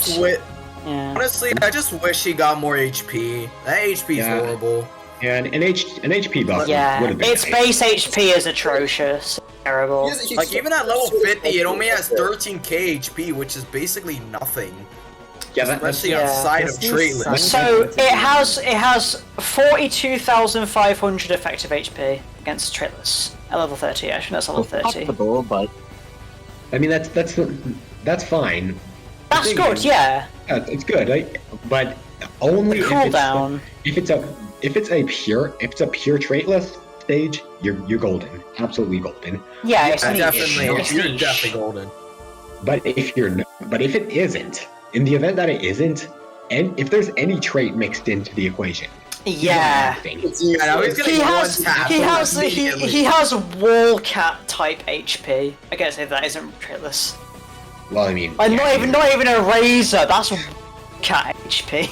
Honestly, I just wish he got more HP. That HP is horrible. Yeah, an HP buff would have been its base HP is atrocious. Terrible. Like, even at level 50, it only has 13k HP, which is basically nothing. Yeah, especially outside of Traitless. So, it has 42,500 effective HP against Traitless. At level 30, actually, that's level 30. But I mean, that's fine. That's good, yeah. It's good, right? But only cooldown. If it's a pure Traitless stage, you're golden, absolutely golden. Yeah, it's you're definitely golden. But if it isn't, in the event that it isn't, and if there's any trait mixed into the equation, he has Wallcat type HP. I guess if that isn't Traitless. Well, I mean, not even a Razor. That's Cat HP.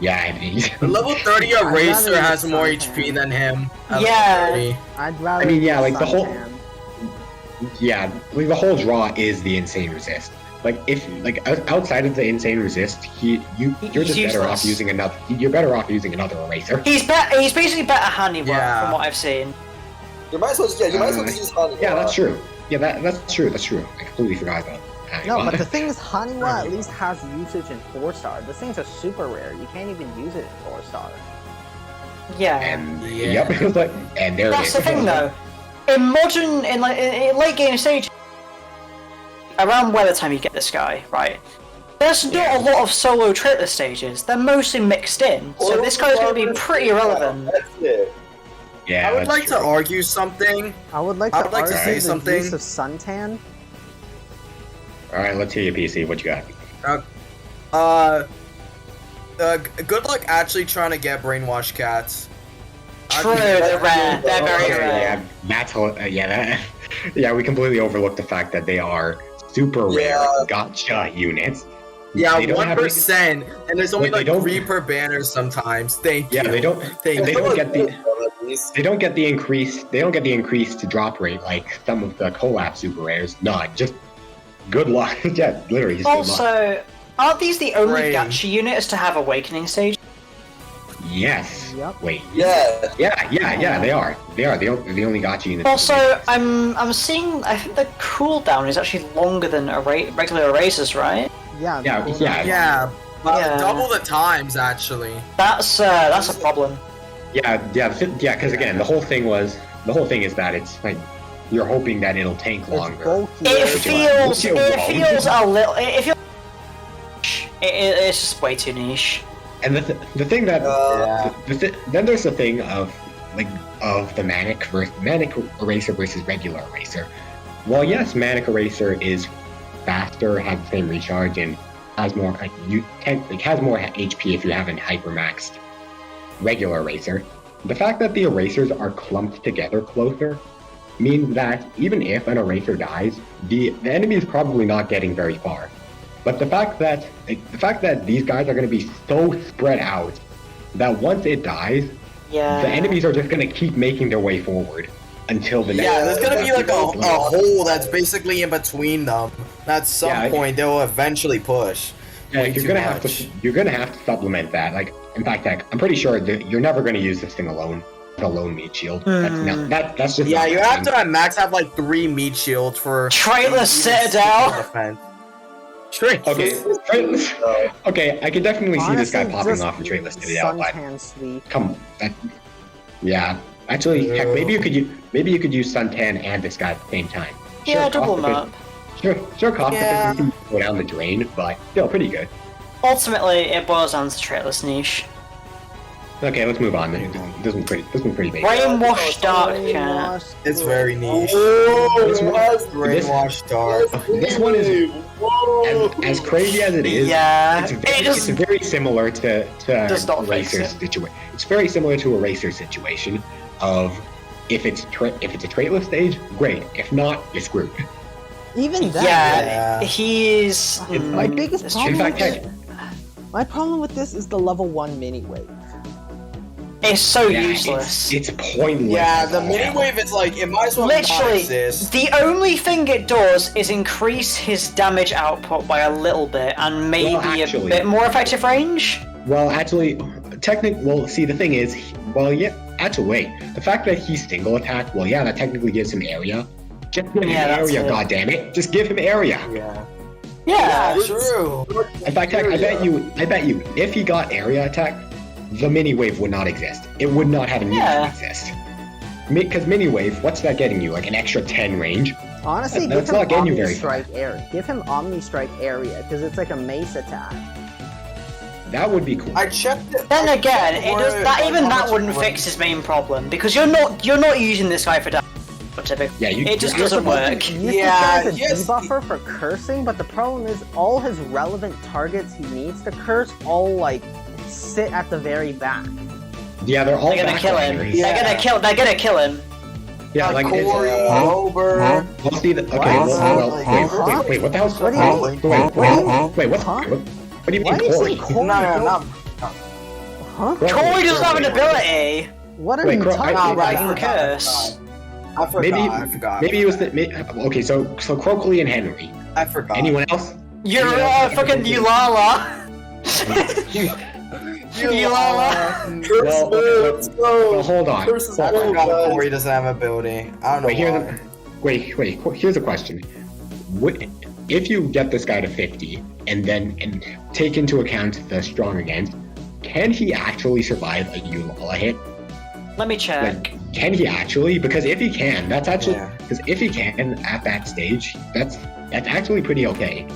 Yeah, I mean, level 30 Eraser has more HP than him. Yeah. I'd rather. I mean, yeah, like the whole. Yeah, like the whole draw is the insane resist. Like if outside of the insane resist, you're just better off using another. You're better off using another Eraser. He's basically better handiwork from what I've seen. You might as well just use handiwork. Yeah, that's true. Yeah, that's true. I completely forgot about that. No, but the thing is, Haniwa at least has usage in 4-star. These things are super rare. You can't even use it in 4-star. Yeah. And there that's the thing, though. In late game stage, around weather time you get this guy, right? There's not a lot of solo trailer stages. They're mostly mixed in, so this guy's going to be pretty irrelevant. That's it. Yeah, I would that's like true. to argue something. I would like I to would like to argue say the something. use of suntan. All right, let's hear your PC. What you got? Good luck actually trying to get brainwashed cats. True, they're rare. They're very Okay, rare. yeah, that's yeah. We completely overlooked the fact that they are super rare gotcha units. Yeah, They don't have 1%, and there's only Wait, they like don't- 3 per banner sometimes. Thank you. Yeah, they don't. Thank They you. don't get the. At least. They don't get the increase. They don't get the increased drop rate like some of the collab super rares. No, just good luck. Yeah, literally just good luck. Also, aren't these the only Rain. gacha units to have Awakening stage? Yes. Yep. Wait. Yeah. Yeah. They are. They're the only gotcha units. Also, I'm seeing. I think the cooldown is actually longer than regular erasers, right? Yeah. Yeah, cool. yeah. Yeah, Yeah. double the times actually. That's a problem. Yeah. Because again, the whole thing is that it's like you're hoping that it'll tank It's longer. bulky. It feels Look at Wong. a little. It feels. It's just way too niche. And the thing that then there's the thing of the manic eraser versus regular eraser. Well, yes, manic eraser is faster, has the same recharge, and has more has more HP if you haven't hypermaxed regular eraser. The fact that the erasers are clumped together closer means that even if an eraser dies, the enemy is probably not getting very far. But the fact that these guys are going to be so spread out that once it dies, Yeah. the enemies are just going to keep making their way forward until the next. Yeah, there's gonna be like a Yeah. hole that's basically in between them. At some Yeah, point, they'll eventually push. Yeah, way you're too gonna have much. to. You're gonna have to supplement that. Like, in fact, I'm pretty sure that you're never gonna use this thing alone. The lone meat shield. That's just. Yeah, not you the have thing. to at max have like 3 meat shields for Trailer Citadel. defense. Okay, I can definitely see this guy Honestly, popping just off in Trailer Citadel, but suntan sweep. come, yeah. Actually, heck, maybe you could use Suntan and this guy at the same time. Yeah, Sure, double cost map. Sure, cost Yeah. efficiency go down the drain, but still pretty good. Ultimately, it boils down to trailer's niche. Okay, let's move on. This one's pretty basic. Brainwashed Dark Cat. Brainwashed. It's very niche. This one- Brainwashed dark. This one is as crazy as it is. Yeah, It's very similar to Does not fix Eraser's it. situation. It's very similar to Eraser's situation of if it's a traitless stage, great. If not, you're screwed. Even that. Yeah, he's. My biggest it's problem In fact, with heck, My problem with this is the level 1 mini wave. It's so yeah, useless. It's pointless. Yeah, the as all mini hell. wave is like it might as well not Literally, exist. the only thing it does is increase his damage output by a little bit and maybe actually- a bit more effective range. Well, actually, well, see, the thing is, actually, wait. The fact that he's single attack, well, yeah, that technically gives him area. Just give him Yeah, that's area, it. goddammit. Just give him area. Yeah. True. In fact, heck, I bet you, if he got area attack, the mini wave would not exist. It would not have a need Yeah. to exist. Because mini wave, what's that getting you? Like an extra 10 range? Honestly, That's give him not getting you Omni very Strike area. Give him Omni Strike area because it's like a mace attack. That would be cool. I checked it. Then again, it does that. Like, Even how that much wouldn't range- fix his main problem because you're not using this guy for damage. Typically, Yeah, it just you're doesn't supposed to- work. Use Yeah, this guy as a yes. debuffer for cursing, but the problem is all his relevant targets he needs to curse all like sit at the very back. Yeah, they're all They're gonna kill him. backliners. They're gonna kill him. Yeah, like it's, Corey, Ober. we'll see the. Okay, wait, what the hell's What do you mean? Wait, what? Huh? What do you Why mean, do you Corey? say Corey? No. Huh? Corey doesn't have an ability. What are Wait, you Cro- talking I- about? He can curse. I forgot. Maybe, I forgot. maybe it was the. Okay, so Crockley and Henry. I forgot. Anyone else? You're fucking Eulala. Eulala. Well, hold on. I forgot Corey doesn't have ability. I don't know Wait, why. here's a question. If you get this guy to 50 and take into account the strong against, can he actually survive a Eulala hit? Let me check. Like, can he actually? Because if he can, that's actually Yeah. because if he can at that stage, that's That's actually pretty okay.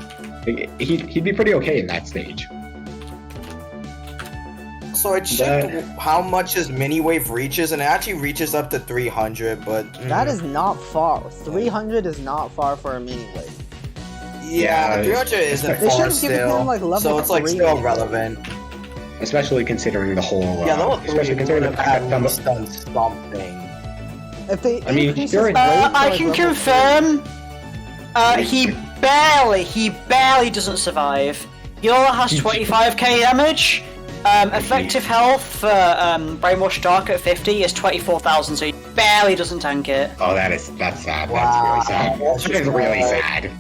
He'd be pretty okay in that stage. So I checked how much his mini wave reaches, and it actually reaches up to 300. But That is not far. 300 is not far for a mini wave. yeah, 300 isn't They far should've given him, still. like, level So it's like 3. still relevant. Especially considering the whole. Yeah, level 3 especially considering the would fact have that at least done something. If they I mean, increase you're his in- weight to, I like, can level confirm. He barely doesn't survive. He only has 25k damage. Effective health for Brainwashed Dark at 50 is 24,000, so he barely doesn't tank it. Oh, that's sad. Wow. That's really sad.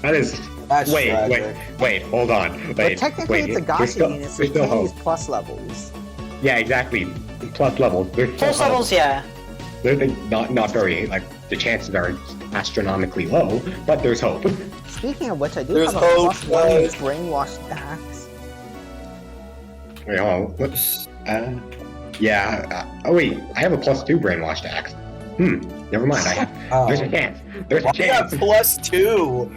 That is really sad. That's Wait, tragic. hold on. But Wait, technically wait. it's a There's gacha unit, so there's it still can't use hope. plus levels. Yeah, exactly. Plus levels. There's still Plus hope. levels, yeah. They're not very, like, the chances are astronomically low, but there's hope. Speaking of which, I do There's have a hope, plus 1 guys. brainwashed axe. Wait, hold on. Whoops. Oh wait, I have a +2 brainwashed axe. Never mind. There's a chance. There's a Why do you have chance. +2?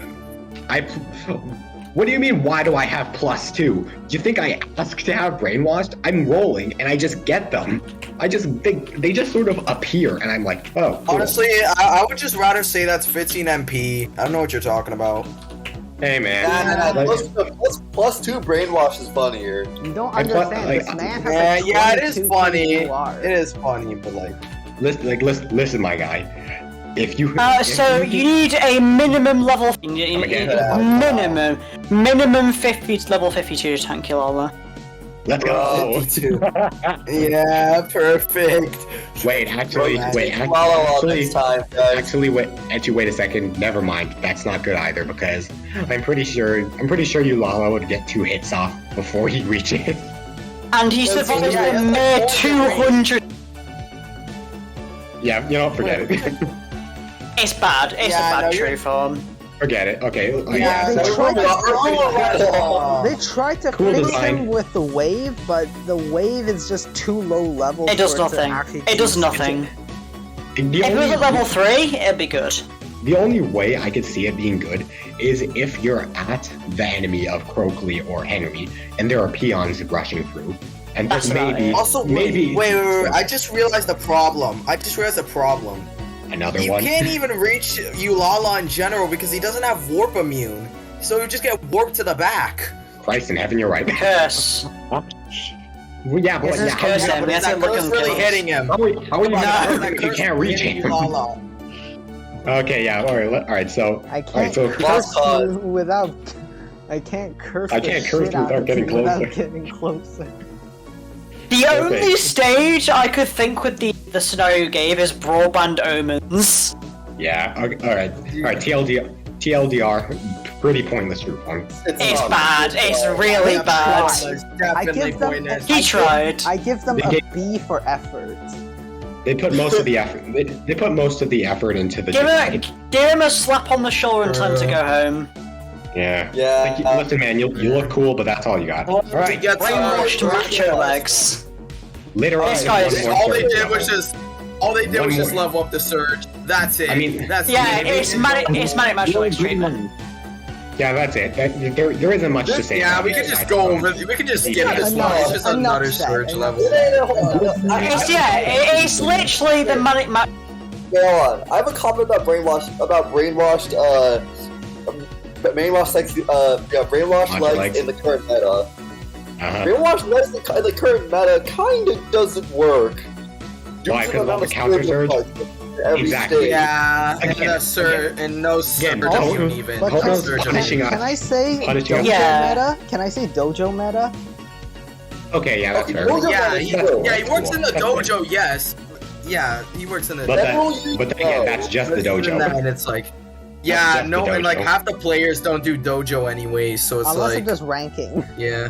What do you mean? Why do I have +2? Do you think I ask to have brainwashed? I'm rolling and I just get them. They just sort of appear, and I'm like, oh. Cool. Honestly, I would just rather say that's 15 MP. I don't know what you're talking about. Hey man. Plus 2 brainwash is funnier. You don't I thought, understand, like, this man has Yeah, it is 22 funny. PUR. It is funny, but like. Listen, my guy. If you. So you need a minimum level. Minimum 50 to level 52 to tank your armor. Let's go. 52. Yeah, perfect. Actually, wait a second. Never mind. That's not good either, because I'm pretty sure you Lala would get 2 hits off before he reaches. And he survives a mere 200. Yeah, forget it. It's bad. It's a bad true form. Forget it. Okay. They tried to Cool fix design. him with the wave, but the wave is just too low level. It does for to nothing. actually It does do nothing. The If it was at level 3, it'd be good. The only way I could see it being good is if you're at the enemy of Croakley or Henry, and there are peons rushing through, and That's this about maybe it. Also, maybe wait. I just realized the problem. another You one. can't even reach Ulala in general because he doesn't have warp immune. So you just get warped to the back. Christ in heaven, you're right. Curse. Well, yeah, but This is how cursing. But We is have to that look curse and really kill. hitting him? are we you can't reach hitting him. Ulala. Okay, yeah, alright, so I can't so- curse Lost you without. I can't curse. I the can't curse shit out without of getting you without closer. getting closer. The Okay. only stage I could think with the scenario you gave is Broadband Omens. yeah, okay, alright, TLDR, pretty pointless group one. It's bad. It's really Yeah, bad. it's I definitely give them. pointless. He tried. I give them They a B for effort. They put most of the effort. They put most of the effort into the. Give him a slap on the shoulder and tell him to go home. Yeah. Yeah. Listen, man, you look cool, but that's all you got. All right. Brainwashed macho legs. Later on, This guy's- All they did was just One more. level up the surge. That's it. I mean- that's Yeah, it. it's manic macho legs treatment. Yeah, that's it. There isn't much to say. Yeah, about we it. could just go over. We could just skip this one. It's just Enough another said, surge enough level. It's literally the manic macho. Hold on. I have a comment about brainwashed brainwashed Macho legs legs. in the current meta. Uh-huh. Brainwashed legs in the current meta kind of doesn't work. Why? Due to 'Cause the of the amount counter surge? spiritual parts in every Exactly. stage. Yeah, and Again, the surge and no surge Again, immune even. But No Hobo's surge punishing immune. us. Can I say Punishing dojo us. Yeah. meta? Can I say dojo meta? Okay, yeah, that's Okay, fair. dojo Yeah, meta is he cool. works in the That's dojo. Yes. Yeah, he works in the. But That then, rule you but then again, know. that's just the But even dojo. then, it's like, That's yeah, just no, the and like dojo. half the players don't do dojo anyway, so it's Unless like, it's just ranking. yeah.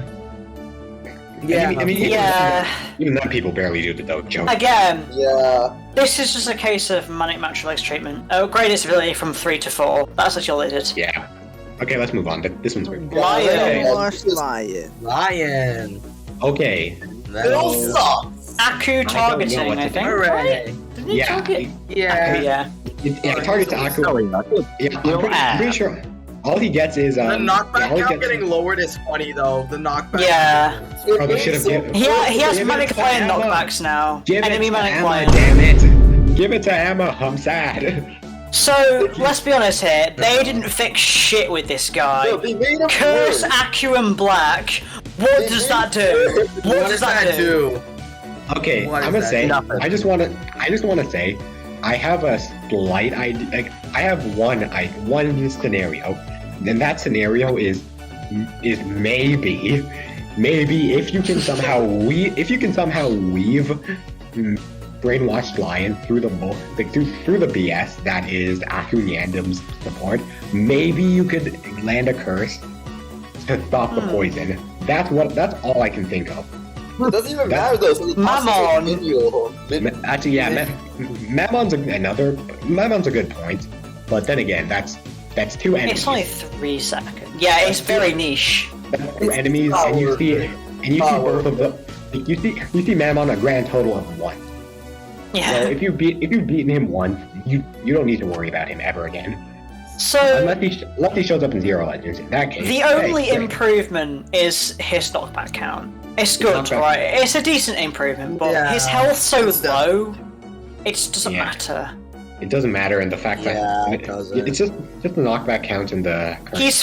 I mean, Yeah. even then, people barely do the dojo. Again, Yeah. this is just a case of manic macho legs treatment. Upgrade its ability from 3 to 4. That's what you did. Yeah. Okay, let's move on. This one's weird. Lion. Brainwashed lion. Lion. Okay. It all sucks. Aku targeting, what to I do. think. Hooray. Didn't he Yeah. target? Yeah. Yeah. Yeah, target to Aku. Yeah, I'm pretty sure. All he gets is The knockback all he count gets- getting lowered is funny though. The knockback. Yeah. Probably should have given. He has Give it manic to flying Emma. knockbacks now. Give Enemy it to manic Emma, flying. damn it! Give it to Emma. I'm sad. So, let's be honest here, they didn't fix shit with this guy. No, they made him Curse worse. Aku and Black. What does that do? What does that do? Okay, What I'm is gonna that? say. Nothing. I just wanna say, I have a slight idea. Like, I have one scenario. Then that scenario is maybe if you can somehow weave Brainwashed Lion through the through the BS that is Aku Nyandam's support, maybe you could land a curse to stop the poison. That's all I can think of. It doesn't even matter though. So Mammon. Actually, yeah, Mammon's a good point, but then again, that's two enemies. It's only 3 seconds. Yeah, it's very niche. That's two enemies, and you see both of them. You see Mammon a grand total of 1. So Yeah. if you've beaten him once, you don't need to worry about him ever again. So, Unless he shows up in Zero Legends. In that case, the only improvement is his knockback count. It's good, Knockback. right? It's a decent improvement, but Yeah, his health's so it's low, it just doesn't Yeah. matter. It doesn't matter, and the fact Yeah, that it doesn't. it's just the knockback count and the. His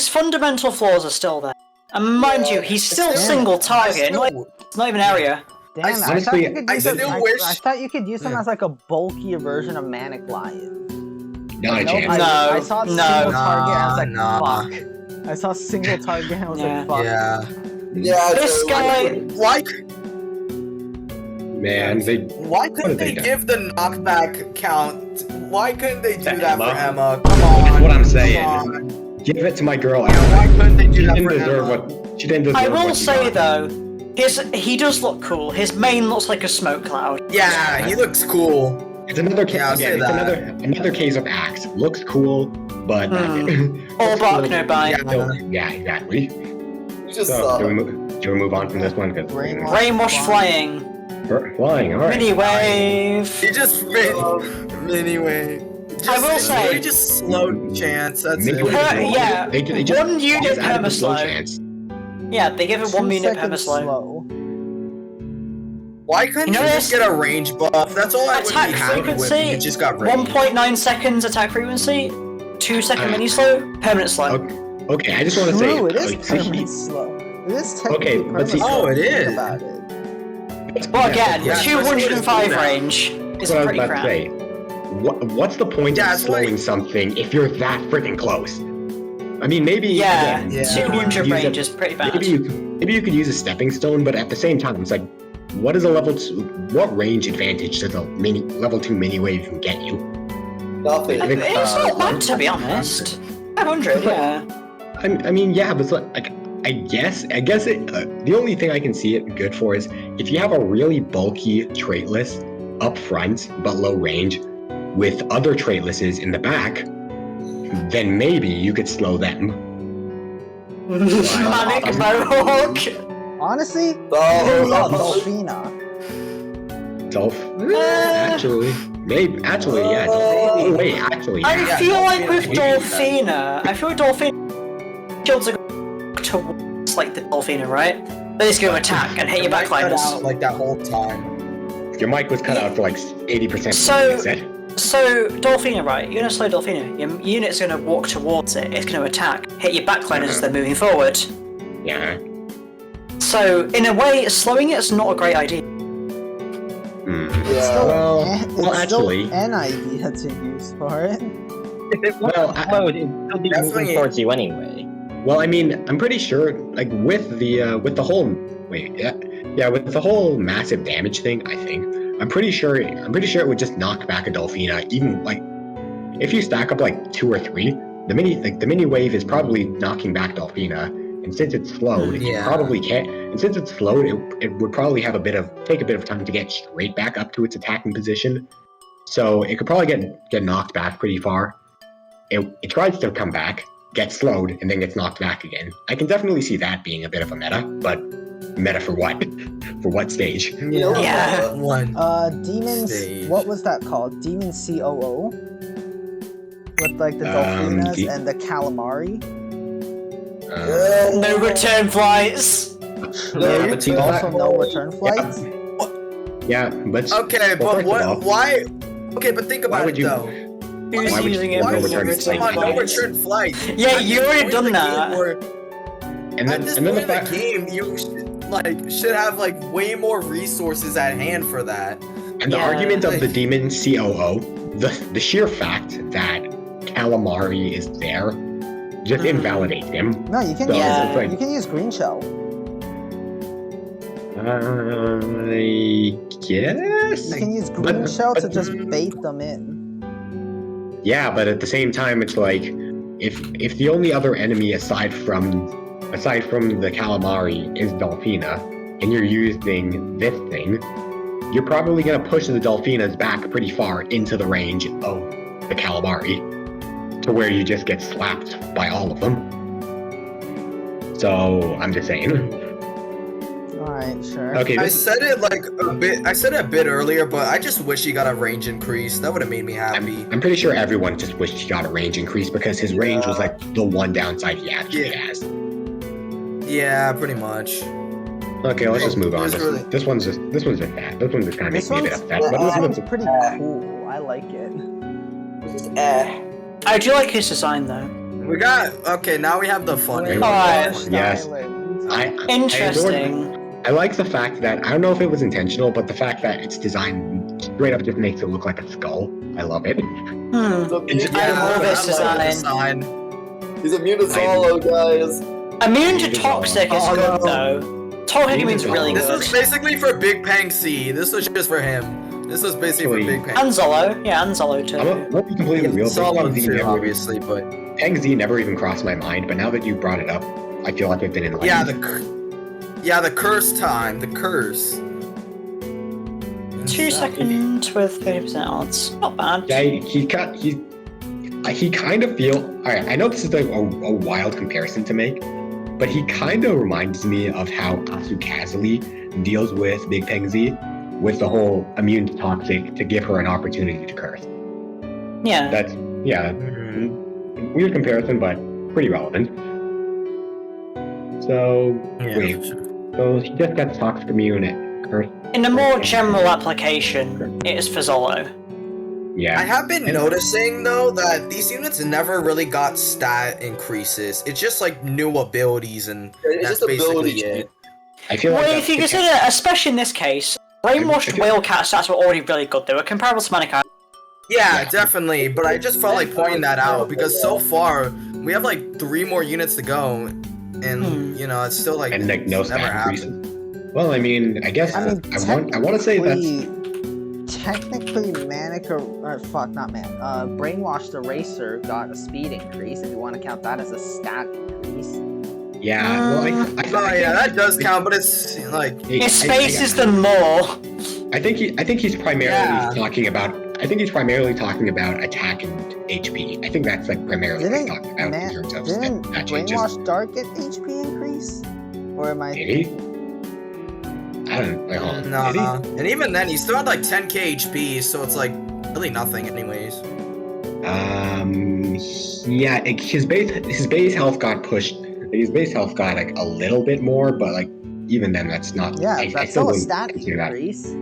fundamental flaws are still there. And mind you, he's still single target, it's not even area. Damn, I honestly, thought you could I use still him, wish- I thought you could use him Yeah. as like a bulkier version of Manic Lion. Not a Nope, chance. I saw single target and I was like, Nah. fuck. I saw single target and I was Yeah. like, fuck. Yeah. Yeah, This so, guy, Why? Man, Why couldn't have they they done? give the knockback count? Why couldn't they do To that for Emma? Emma? Come on. That's what I'm saying. Come on. give it to my girl. Yeah, why couldn't they do She that didn't for deserve Emma? what. She didn't deserve I will what she say got. though, he does look cool. His mane looks like a smoke cloud. Yeah, he looks cool. It's another case. Yeah, I'll say It's that. another case of axe. Looks cool, but All bark, no bite. Yeah, exactly. You just So, saw do we him. move on from this one? Because Brainwash flying. flying. All right. Mini wave. He just anyway. I will say- He just slowed chance. That's Make it. Yeah, They just- one unit just added the slow perma-slow. chance. Yeah, they give it 1 minute perma slow. slow. Why couldn't You you, know just get a range buff? That's all I would be Attack happy with. frequency. You just got range. 1.9 seconds attack frequency. 2 second mini slow. Permanent slow. Okay, I just want to say. True, it is see, permanent slow. It is technically Okay, but see- permanent slow. Oh, it Think is. about it. Well, again, Yeah, that's what it's 205 doing now. range is That's what I was pretty about to crap. say. What's the point Yeah, of it's slowing like- something if you're that freaking close? I mean, maybe Yeah, again, Yeah. maybe you could 200 use range a- is pretty bad. Maybe you could use a stepping stone, but at the same time, it's like, what is a what range advantage does a level 2 mini wave even get you? Nothing. It's not bad, to be honest. 500, yeah. I mean, yeah, but it's like I guess the only thing I can see it good for is if you have a really bulky traitless up front but low range with other traitlisses in the back, then maybe you could slow them. Manic Mohawk. Honestly, Oh, Dolphina. Actually, yeah. Oh wait, actually, I yeah. feel like with maybe. Dolphina, shields are towards like the Dolphina, right? They just go attack and hit your Mic cut backliners. out like that whole time. Your mic was cut out for like 80%. So- you said. So, Dolphina, right? You're gonna slow Dolphina. Your unit's gonna walk towards it. It's gonna attack, hit your backliners as they're moving forward. Yeah. So, in a way, slowing it is not a great idea. Yeah. Well, actually, an idea to use for it. If it wasn't Well, slowed, it'd still be Definitely- moving towards you anyway. well, I mean, I'm pretty sure, like with the whole with the whole massive damage thing, I'm pretty sure it would just knock back a Dolphina. Even like if you stack up like 2 or 3, the mini wave is probably knocking back Dolphina. And since it's slowed, Yeah. it probably can't. And since it's slowed, it would probably take a bit of time to get straight back up to its attacking position. So it could probably get knocked back pretty far. It tries to come back, gets slowed, and then gets knocked back again. I can definitely see that being a bit of a meta, but meta for what? For what stage? Yeah. One. Demons. Stage. What was that called? Demon COO. with like the Delfinas and the Calamari. No return flights. Also no return flights. Yeah, but Okay, well, but first of all, why? Okay, but think about would it you- though. Who's Why would using you it? no Why return would flight? someone no return flights? Yeah, At you this already point done in the that. game where- And At then, this and then point the in the fact, game, you should have like way more resources at hand for that. and the Yeah. argument of the demon COO, the sheer fact that calamari is there, just invalidates him. No, you can So, Yeah. it's like, you can use green shell. I guess. You can use green But- shell to but- just bait them in. Yeah, but at the same time, it's like if the only other enemy aside from the calamari is Delfina, and you're using this thing, you're probably gonna push the Delfinas back pretty far into the range of the calamari, to where you just get slapped by all of them. So I'm just saying. Alright, sure. Okay, I this, said it like a bit. I said it a bit earlier, but I just wish he got a range increase. That would have made me happy. I'm pretty sure everyone just wished he got a range increase because his range was like the one downside he actually has. Yeah, pretty much. Okay, let's just move on. It's really- This one's just bad. This one just kind of makes This me a bit one's, upset. But this one's pretty cool. I like it. I do like his design though. We got okay. Now we have the fun. Alright. Yes. Interesting. I like the fact that I don't know if it was intentional, but the fact that its design straight up just makes it look like a skull. I love it. I love this design. He's immune to Zolo, guys. Immune to toxic is good though. Toxic immune's really This good. was basically for Big Pang C. This was just for him. This was basically for Big Pang. And Zolo, yeah, and Zolo too. I'm gonna be completely real. Solo Peng Z too, never- obviously, but Peng Z never even crossed my mind, but now that you brought it up, I feel like I've been enlightened. the curse time, the curse. 2 seconds with 30% odds. Not bad. Yeah, he kind of feel. All right, I know this is like a wild comparison to make, but he kind of reminds me of how Asukazali deals with Big Peng Z, with the whole immune to toxic to give her an opportunity to curse. Yeah. That's weird comparison, but pretty relevant. So wait, so he just got toxic immune at curse. In a more general application, it is for Zolo. Yeah. I have been noticing though that these units never really got stat increases. It's just like new abilities, and It's that's just basically ability. it. I feel like Well, that's if you the consider, especially in this case, Brainwashed Whalecat stats were already really good. They were comparable to Mannequin. Yeah, definitely. But I just felt like pointing that out because so far we have like 3 more units to go, and you know it's still like and like no it's never stat happened. increases. Well, I mean, I guess I want to say that's. Technically, Brainwashed the Racer got a speed increase, if you want to count that as a stat increase. Yeah, well, yeah, that does count, but it's like It spaces them more. I think he's primarily talking about. I think he's primarily talking about attack and HP. I think that's like primarily what he's talking about in terms of Didn't stat changes. Brainwashed Dark get HP increase? Or am I? Did he? I don't know. Hold on. nah. Did he? And even then, he still had like 10k HP, so it's like really nothing, anyways. Yeah, his base health got pushed. His base health got like a little bit more, but like even then, that's not. Yeah, I that's still still a wouldn't stat consider that. increase.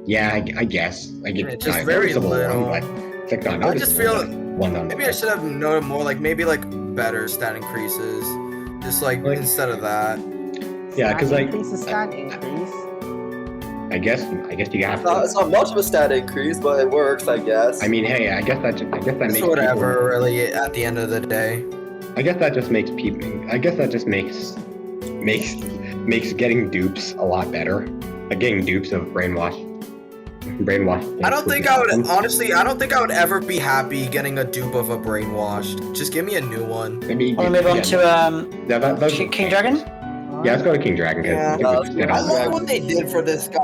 Yeah, I guess. Like It's it's just not a very noticeable little. one, but it's like not I just feel noticeable, but one on maybe I should have noted more, like maybe like better stat increases, just like instead of that. Yeah, because like Increase is stat increase. I guess you have It's not much of a stat increase, but it works, I guess. I mean, hey, I guess that It's makes whatever, people, really. At the end of the day, I guess that just makes people. I guess that just makes getting dupes a lot better. Like getting dupes of brainwash. I don't think I would honestly. I don't think I would ever be happy getting a dupe of a brainwashed. Just give me a new one. I mean, Wanna move on to that's King Dragon? Yeah, let's go to King Dragon. Yeah, I like what they did for this guy.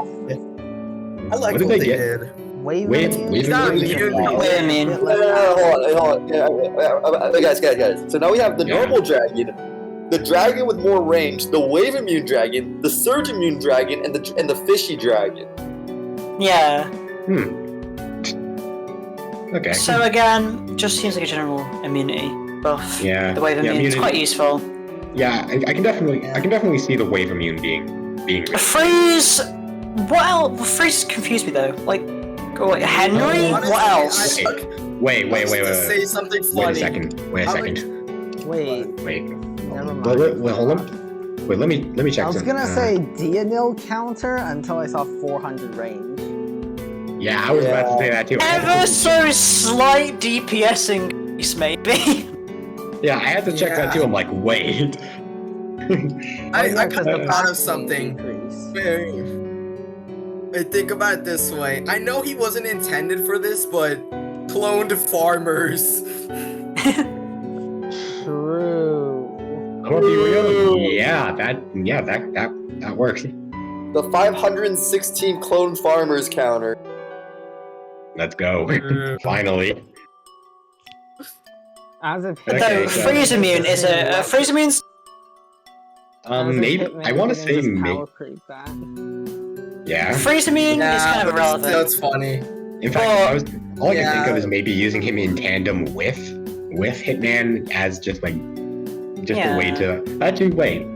I like what they did. Wave He's not immune. Hold on. Yeah, guys. So now we have the normal dragon, the dragon with more range, the wave immune dragon, the surge immune dragon, and the fishy dragon. Yeah. Okay. So again, just seems like a general immunity buff. Yeah. The wave immune is quite useful. Yeah, I can definitely see the wave immune being really Freeze. What else? Freeze confused me though. Like, Henry. Honestly, what else? Wait. Say something funny. Wait a second. Wait. Never mind. Wait, hold on. Wait, let me check. I was gonna say Dianil counter until I saw 400 range. Yeah, I was about to say that too. Ever so slight DPS increase, maybe. Yeah, I had to check that too. I'm like, wait. I kind of thought of something. I think about it this way. I know he wasn't intended for this, but cloned farmers. True. I'm gonna be real. Yeah, that works. The 516 clone farmers counter. Let's go. Finally. As of Okay, so freeze immune is a freeze immune. Maybe I want to say maybe. Yeah. Freeze immune is kind of irrelevant. That's funny. In fact, all I can think of is maybe using him in tandem with Hitman as just a way to actually wait.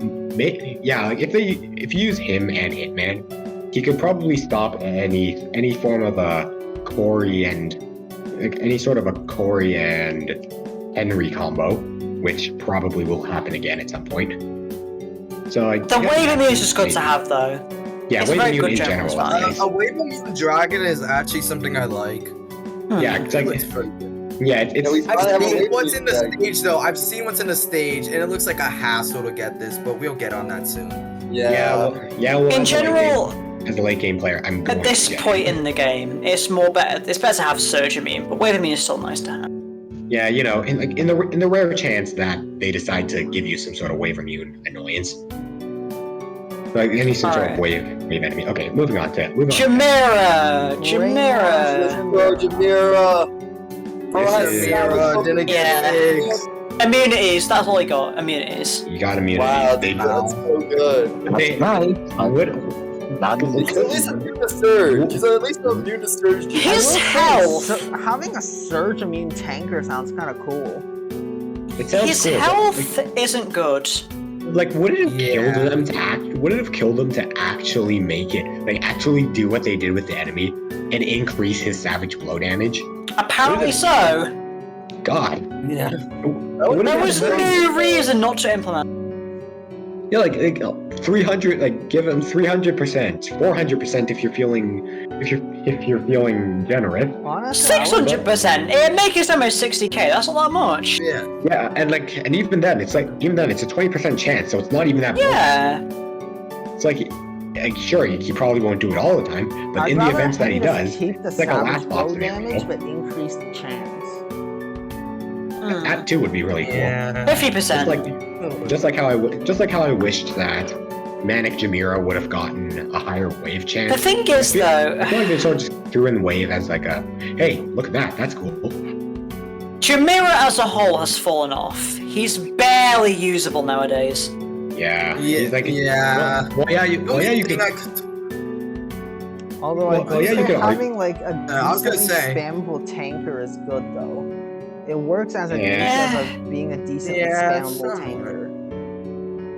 Yeah, like if you use him and Hitman, he could probably stop any form of a Corey and any sort of a Corey and Henry combo, which probably will happen again at some point. So the wave immune is just good to have though. Yeah, wave immune in general. A wave immune dragon is actually something I like. Yeah, it's like it's. I've seen what's in the stage though. I've seen what's in the stage, and it looks like a hassle to get this, but we'll get on that soon. Well, in general, as a late game player, I'm going at this point in the game, it's better to have Surge Immune, but Wave Immune is still nice to have. Yeah, in the rare chance that they decide to give you some sort of wave immune annoyance, like any sort of wave enemy. Okay, moving on. Jamira. Immunities. That's all I got. Immunities. You got immunities. Wow, that's so good. He's at least immune to Surge. He's at least immune to Surge. His health. Having a Surge immune tanker sounds kind of cool. His health isn't good. Like, would it have killed them to actually make it, like, actually do what they did with the enemy and increase his savage blow damage? Apparently so. God. Yeah. There was no reason not to implement. Yeah, like 300, like give him 300%, 400% if you're feeling generous. 600%. It makes his damage 60k. That's not that much. Yeah, and even then, it's a 20% chance, so it's not even that. Yeah. It's like sure, he probably won't do it all the time, but in the events that he does, it's like a last box damage, but increase the chance. That too would be really cool. 50%. Just like how I wished that Manic Jamira would have gotten a higher wave chance. The thing is, though, I feel like they sort of just threw in the wave as like a, hey, look at that, that's cool. Jamira as a whole has fallen off. He's barely usable nowadays. Yeah. You can. Although having like a decently spammable tanker is good though. It works as a being a decently spammable tanker.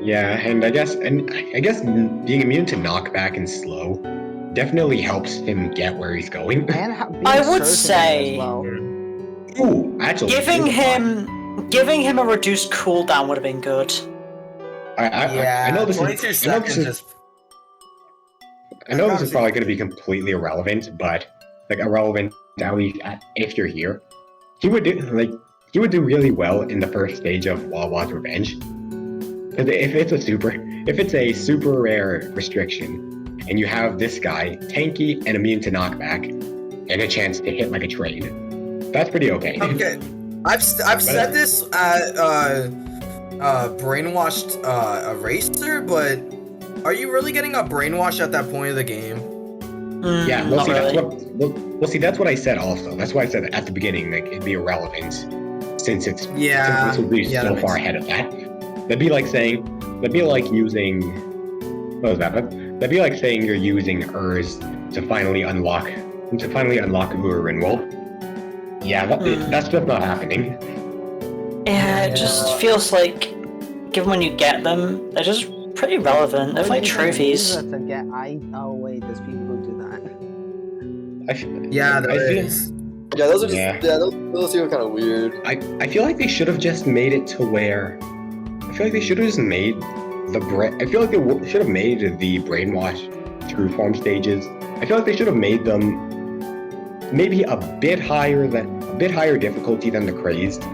Yeah, and I guess being immune to knockback and slow definitely helps him get where he's going. And I would say, ooh, actually, giving him a reduced cooldown would have been good. I know this is. I know this is probably going to be completely irrelevant, but like irrelevant at least if you're here. He would do really well in the first stage of Wawa's Revenge. If it's a super rare restriction, and you have this guy tanky and immune to knockback, and a chance to hit like a train, that's pretty okay. Okay, I've said this brainwashed eraser, but are you really getting a brainwash at that point of the game? Yeah, that's what I said also. That's why I said at the beginning, like, it'd be irrelevant since this would be so far ahead of that. That'd be like saying you're using Urs to finally unlock Ur Rinwell. Yeah, that's just not happening. Yeah, it just feels like, given when you get them, they're just pretty relevant. They're like trophies. To get oh wait, there's people who do that. Yeah, there feel- is. Yeah, those are just those seem kind of weird. I feel like they should have just made it to where I feel like they should have just made I feel like they should have made the Brainwashed true form stages. I feel like they should have made them maybe a bit higher difficulty than the crazed,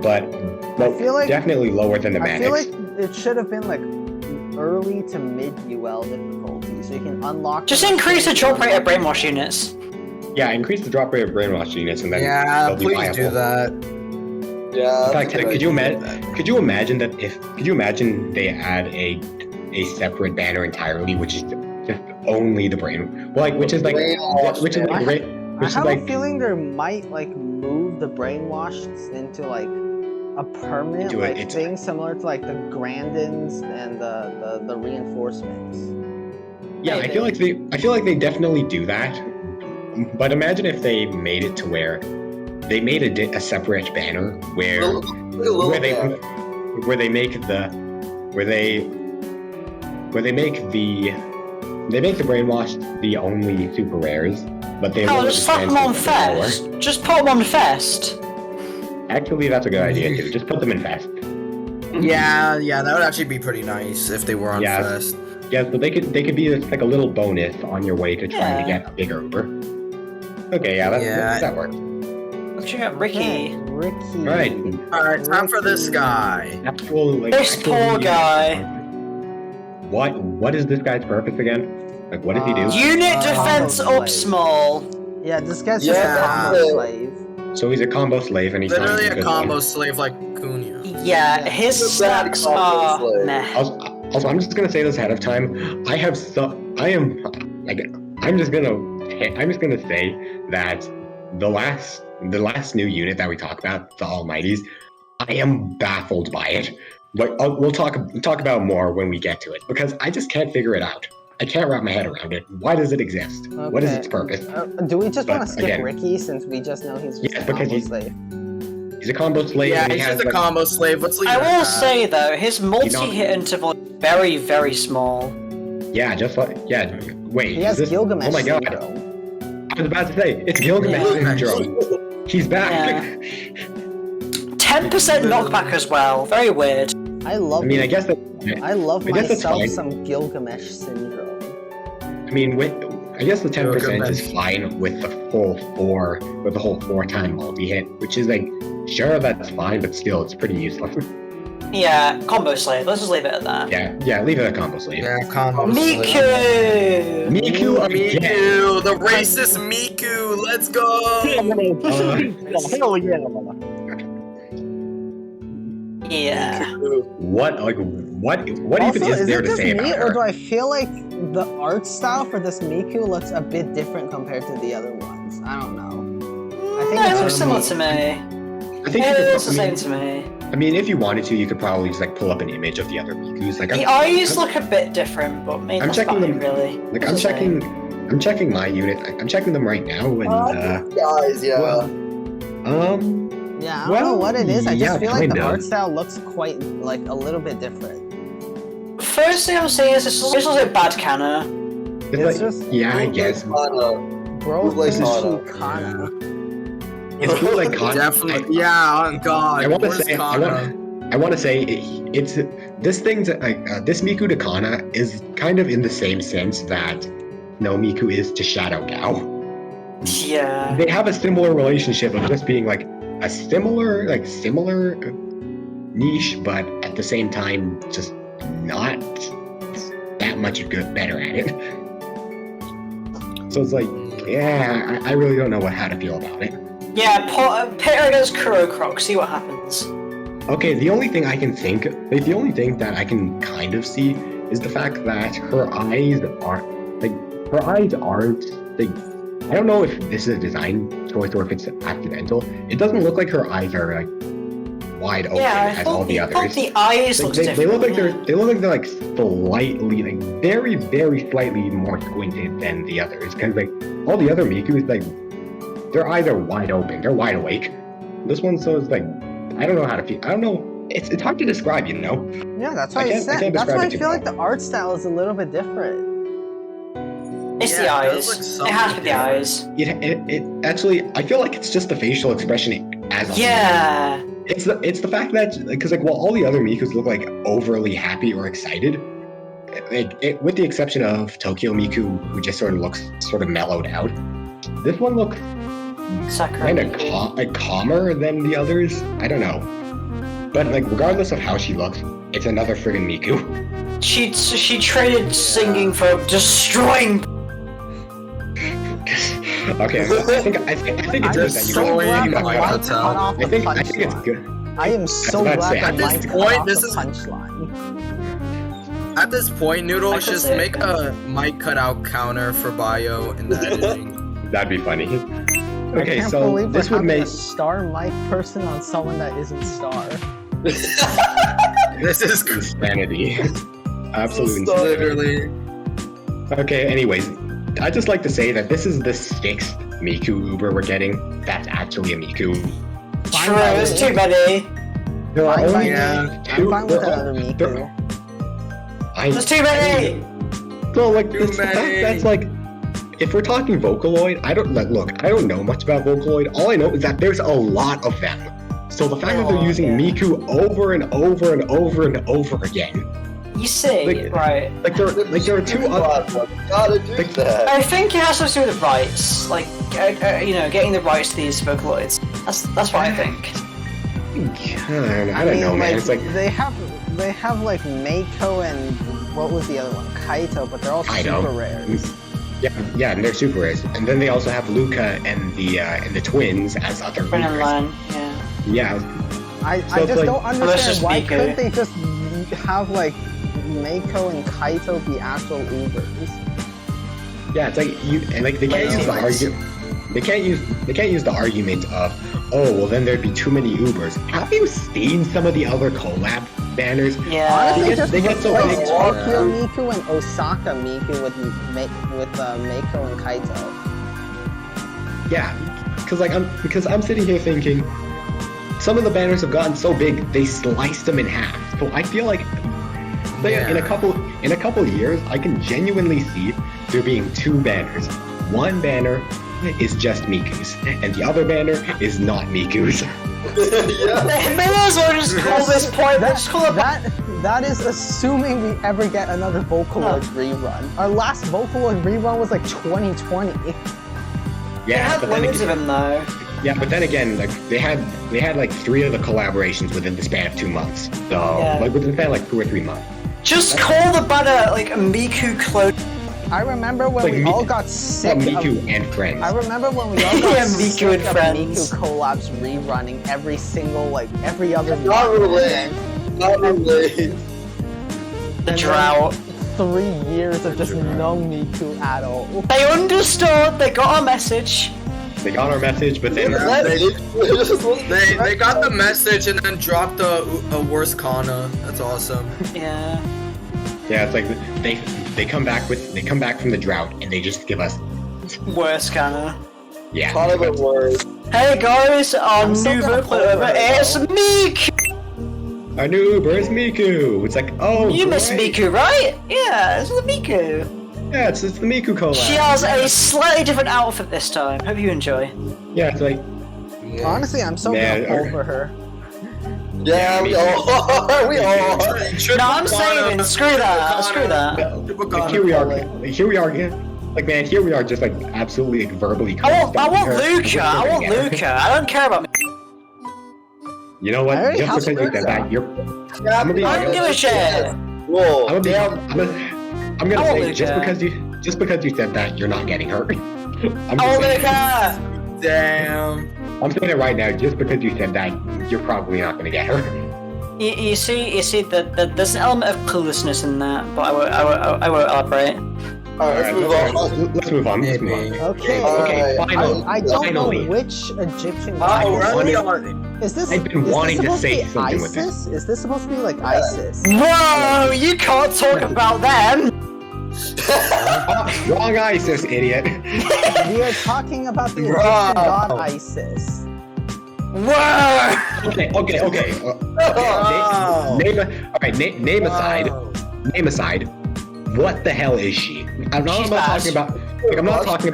but I feel like definitely lower than the I feel manics. like it should have been like early to mid UL difficulty, so you can unlock. Just increase the drop rate of brainwash units. Yeah, increase the drop rate of Brainwashed units, and then Yeah, they'll be please viable. do that. Yeah. In fact, could you imagine they add a separate banner entirely, which is just only the brain, which is like I have a feeling they might like move the brainwashed into like a permanent thing similar to like the Grandins and the reinforcements. Yeah, I feel like they definitely do that. But imagine if they made it to where they made a separate banner where they make the brainwashed the only super rares, but they just slap them on Fest. Just put them on Fest. Actually, that's a good idea too. Just put them in Fest. Yeah, that would actually be pretty nice if they were on Fest. Yeah, so they could be like a little bonus on your way to trying to get a bigger Uber. Okay, that works. Let's check out Ricky. Right. Alright, time for this guy. This poor guy. What is this guy's purpose again? Like, what does he do? Unit defense up small. Yeah, this guy's just a combo slave. So he's a combo slave, and he's literally a combo slave like Cunha. Yeah, his stats are meh. Also, I'm just gonna say this ahead of time. I'm just gonna say that the last new unit that we talked about, the Almighties, I am baffled by it. But we'll talk about more when we get to it, because I just can't figure it out. I can't wrap my head around it. Why does it exist? Okay. What is its purpose? Do we just want to skip Ricky since we just know he's just a combo slave? He's a combo slave. Yeah, he's just a combo slave. Let's leave I will say though, his multi-hit interval is very, very small. Yeah, wait. He has Gilgamesh. Oh my god. syndrome. I was about to say, it's Gilgamesh syndrome. He's back. 10% knockback as well. Very weird. I love myself some Gilgamesh syndrome. I mean, I guess the 10% is fine with the whole 4-time multi-hit, which is like, sure, that's fine, but still, it's pretty useless. Yeah, combo slave. Let's just leave it at that. Yeah, leave it at combo slave. Yeah, combo slave. Miku, the racist Miku. Let's go. Hell yeah. Yeah. What Also, even is there to say about her? Or do I feel like the art style for this Miku looks a bit different compared to the other ones? I don't know. I think it looks similar to me. I think it looks the same to me. I mean, if you wanted to, you could probably just like pull up an image of the other Mikus. Like, the eyes look a bit different, but maybe I'm checking them. Really. Like, I'm checking my unit. I'm checking them right now, and guys, yeah, I don't know what it is. I just feel like the art style looks quite like a little bit different. First thing I'm saying is this looks like bad Kana. It's just I guess. Bro, Kana. It's cool like Kana. Definitely. Oh God. I want to say it's this thing's like this Miku to Kana is kind of in the same sense that no Miku is to Shadow Gao. Yeah. They have a similar relationship of just being like a similar niche, but at the same time just not that much better at it. So it's like, yeah, I really don't know how to feel about it. Yeah, pit her against Kuro Croc, see what happens. Okay, the only thing that I can kind of see is the fact that her eyes aren't I don't know if this is a design choice or if it's accidental. It doesn't look like her eyes are like wide open as all the others. The eyes look different. They look like they're like slightly, like very, very slightly more squinted than the others. Because like all the other Mikus, like they're either wide open, they're wide awake. This one, so it's like, I don't know how to feel. I don't know. It's hard to describe, you know. Yeah, that's why I can't said. That's describe why I it too feel well. like the art style is a little bit different. It's the Yeah, it eyes. does look It has to be the something eyes. It actually, I feel like it's just the facial expression as a whole. Yeah. It's the fact that, because like, while all the other Mikus look like overly happy or excited, with the exception of Tokyo Miku, who just sort of looks sort of mellowed out, this one looks kind of calmer than the others. I don't know, but like, regardless of how she looks, it's another friggin' Miku. She traded singing for destroying. Okay, I think it's good that you so glad got that Mike cut off the I think it's punchline. good. I am so about to glad say, that at this Mike cut point, off this the is- punchline. At this point, Noodles, I could just say- make a mic cutout counter for bio in the editing. That'd be funny. I Okay, can't so believe this we're would having make a star Mike person on someone that isn't star. This is insanity. Absolute So insanity. literally. Okay, anyways, I'd just like to say that this is the 6th Miku Uber we're getting. That's actually a Miku. True, it's too many. There are Fine by only me. two. I'm fine with there are- another Miku. there- There's too many. So like, Too it's the fact many. that's like, if we're talking Vocaloid, I don't know much about Vocaloid. All I know is that there's a lot of them. So the fact that they're using Miku over and over and over and over again, You see, Like- right? like there are two other. Gotta do that. I think it has to do with the rights, like getting the rights to these Vocaloids. That's what I think. I don't know, man. It's like they have like Mako and what was the other one? Kaito, but they're all Kaito. super rares. yeah, and they're super rares. And then they also have Luca and the twins as other Bren and Lukas. Lan, yeah. Yeah, I So just it's like- don't Let's understand just why Miko. couldn't they just have like Mako and Kaito be actual Ubers? yeah. It's like they can't use the argument. They can't use the argument of, oh, well, then there'd be too many Ubers. Have you seen some of the other collab banners? Yeah. Honestly, they get so replace big. Tokyo Miku and Osaka Miku with Mako and Kaito. Yeah, because I'm sitting here thinking, some of the banners have gotten so big they sliced them in half. So I feel like in a couple years, I can genuinely see there being 2 banners. One banner is just Miku's, and the other banner is not Miku's. Yeah. They may as well just call this point. Let's call it. That is assuming we ever get another Vocaloid rerun. Our last Vocaloid rerun was like 2020. They Yeah, had but then loads of again, them though. yeah, but then again, like they had like 3 of the collaborations within the span of 2 months. So Yeah. like within the span of like 2 or 3 months. Just call the banner like a Miku clone. I remember when Like we all got sick Well, of... Miku and friends. I remember when we all got Yeah, sick Miku and of friends. Miku collabs rerunning every single, like, every other... Not month. really. Not really. The drought. 3 years of just no Miku at all. They understood. They got our message. They got our message, but then Yeah, they got the message and then dropped a worse Kana. That's awesome. Yeah. yeah, it's like they come back from the drought and they just give us Worse kinda. yeah. Kind of a word. Hey guys, our I'm so new gonna Vocaloid hold over. her, It's though. Miku. Our new Uber is Miku. It's like, oh, You miss great. Miku, right? Yeah, it's the Miku. Yeah, it's the Miku collab. She has a slightly different outfit this time. Hope you enjoy. Yeah, it's like, Honestly, I'm so Man, gonna pull for her. Yeah, we all are. We all are. No, I'm saving. Screw that. Screw that. like, here we are. Like, man, here we are, just like absolutely like, verbally. I want coming her. Luca. I want Luca. I don't care about me. You know what? I already Just have because you said Luca. that, you're. Yeah, I'm gonna be I don't give a shit. Whoa. I'm Yeah. gonna I want say just Luca. because you said that, you're not getting hurt. I'm I want just saying, Luca. Damn. I'm saying it right now. Just because you said that, you're probably not gonna get hurt. You see that there's an element of cluelessness in that, but I won't elaborate. Alright, let's move on. Let's move on. Let's move on. Okay. Okay, finally. I don't finally. know which Egyptian Oh, god we're this already is. on it. Is this I've been is this wanting to supposed say be something with ISIS? Is this supposed to be like ISIS? Whoa! You can't talk about them. Wrong ISIS, idiot. We are talking about the Egyptian god Isis. Whoa! Okay. Name aside. What the hell is she? I'm not talking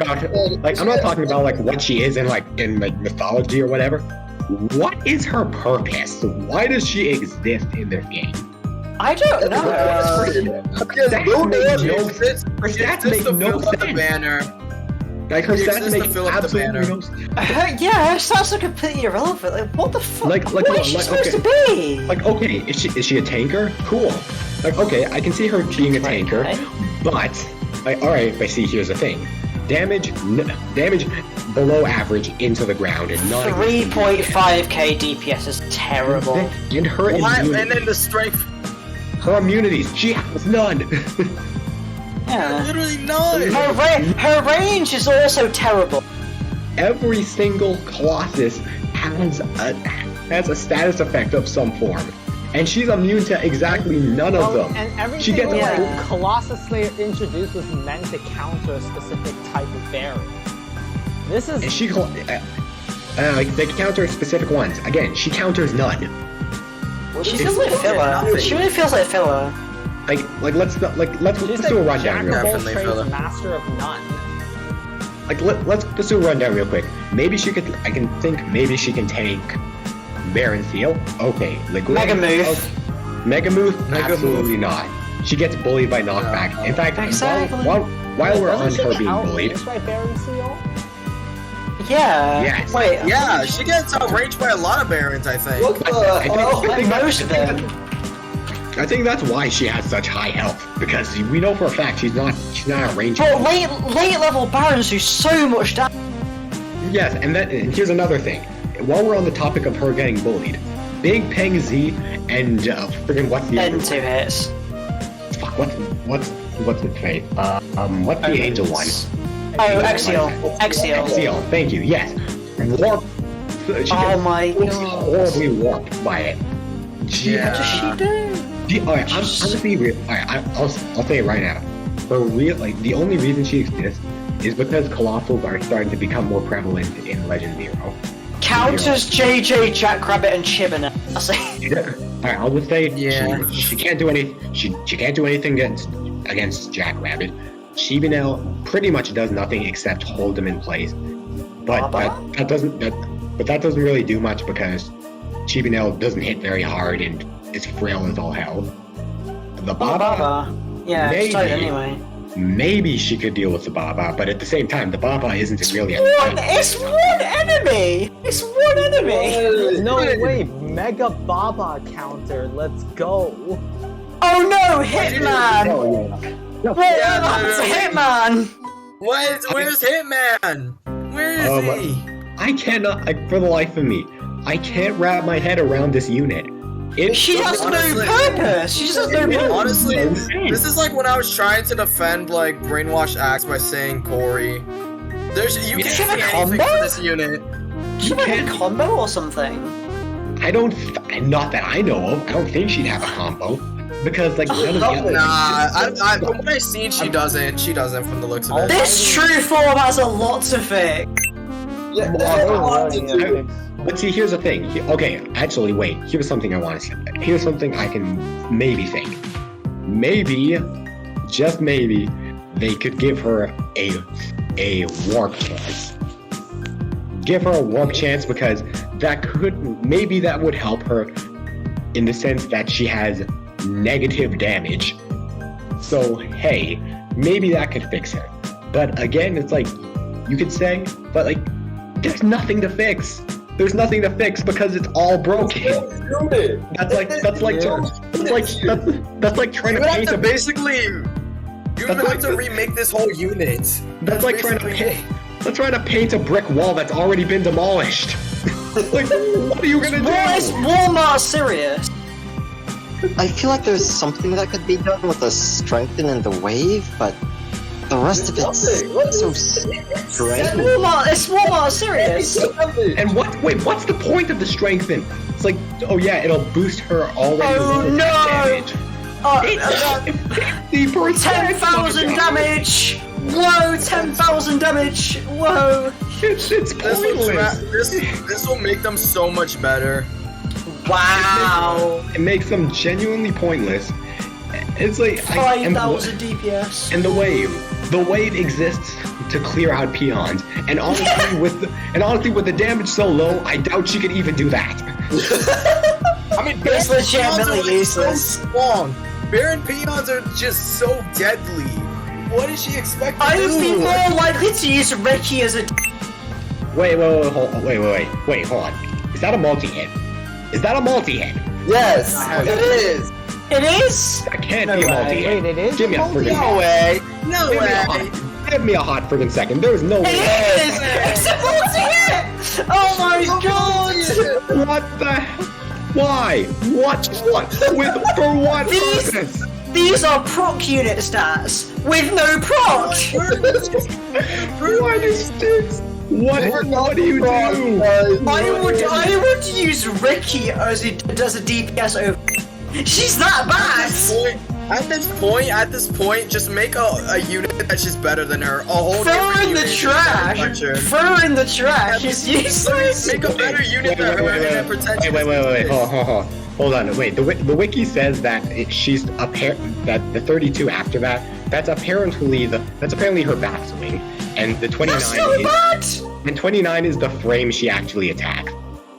about like what she is in like mythology or whatever. What is her purpose? Why does she exist in this game? I don't know. Her stats make no sense. Like her stats make absolutely no sense. Yeah, her stats are completely irrelevant. Like, what the fuck? What is she supposed to be? Like, okay, is she a tanker? Cool. Like, okay, I can see her being a tanker, but like, all right. But see, here's the thing: damage below average into the ground, and not 3.5k DPS is terrible. And her immunities, and then the strength. Her immunities, she has none. Yeah. Literally none. Her range is also terrible. Every single Colossus has a status effect of some form, and she's immune to exactly none of them. And everything She gets Colossus Slayer introduced was meant to counter a specific type of variant. This is. And she they counter specific ones. Again, she counters none. She feels like filler. She really feels like filler. Like let's do a rundown real quick. Trades master of none. Like let's do a rundown real quick. Maybe she could. I can think. Maybe she can take Baron Seal. Okay, Mega Move. Mega Move. Absolutely not. She gets bullied by knockback. In fact, while we're on her being bullied. By Baron Seal? Yeah. Yes. Wait. Yeah, she gets outraged by a lot of Barons, I think. What the hell? Most of them. I think that's why she has such high health, because we know for a fact she's not a ranger. Bro, late level Barons do so much damage. Yes, and here's another thing. While we're on the topic of her getting bullied, Big Peng Z and friggin' what's the other Then 2 hits. Fuck, what's the fate? What's the angel one? Oh, Axial. Axial, thank you, yes. Warp. Oh my god. Horribly warped by it. What does she do? Alright, I'll say it right now. The only reason she exists is because Colossals are starting to become more prevalent in Legend Zero. Counters JJ, Jackrabbit, and Chibnall. Alright, I'll just say she can't do any. She can't do anything against Jackrabbit. Chibnall pretty much does nothing except hold him in place. But that doesn't really do much because Chibnall doesn't hit very hard and is frail as all hell. The Baba, yeah, it's tight anyway. Maybe she could deal with the Baba, but at the same time, the Baba isn't really It's one enemy! It's one enemy! No way, Mega Baba counter, let's go. Oh no, Hitman! What happened to Hitman? Where's Hitman? Where is he? I cannot, for the life of me, I can't wrap my head around this unit. She has no purpose. She just has no purpose. Honestly, this is like when I was trying to defend like Brainwashed acts by saying Corey. You can't see anything for this unit. She have a combo or something. Not that I know of. I don't think she'd have a combo. Because like none of the other from what I've seen, she doesn't. She doesn't from the looks of it. This true form has a lot to fix. But see, here's the thing. Okay, actually, wait. Here's something I want to say. Here's something I can maybe think. Maybe, just maybe, they could give her a warp chance. Give her a warp chance because that would help her in the sense that she has negative damage. So, hey, maybe that could fix her. But again, it's like, you could say, but like, there's nothing to fix. There's nothing to fix because it's all broken. That's like trying to paint You would have to remake this whole unit. That's like trying to paint a brick wall that's already been demolished. Like, what are you gonna do? Is Walmart serious? I feel like there's something that could be done with the strengthen and the wave, but the rest of it's so strange. Is Walmart serious? And what's the point of the strengthen? It's like, oh yeah, it'll boost her already low damage. 10,000 damage! Whoa, 10,000 damage! Whoa! It's pointless. This will make them so much better. Wow! It makes them genuinely pointless. It's like 5,000 DPS. And the wave exists to clear out peons. And honestly, with the damage so low, I doubt she could even do that. I mean, It's legitimately useless. So long. Baron peons are just so deadly. What is she expecting? I would be more likely to use Ricky as a. Wait, hold on. Is that a multi-hit? Yes, it is. It is? That can't be a multi-hit. Wait, it is? Give me a friggin' No way. No Give way. me a hot friggin' second. There's no way. It is! It's a multi-hit! Oh my god! What the hell? Why? What? For what purpose? These are proc unit stats with no proc! What is this? What do you do? I would use Ricky as a DPS over. She's that bad! At this point, just make a unit that's just better than her. A whole Throw her in the unit. trash! Throw her in the trash! She's useless! Make a better unit than her and pretend she's Wait, hold on, wait. The wiki says that she's that the 32 after that's apparently her backswing, and the 29 That's so bad! and 29 is the frame she actually attacks.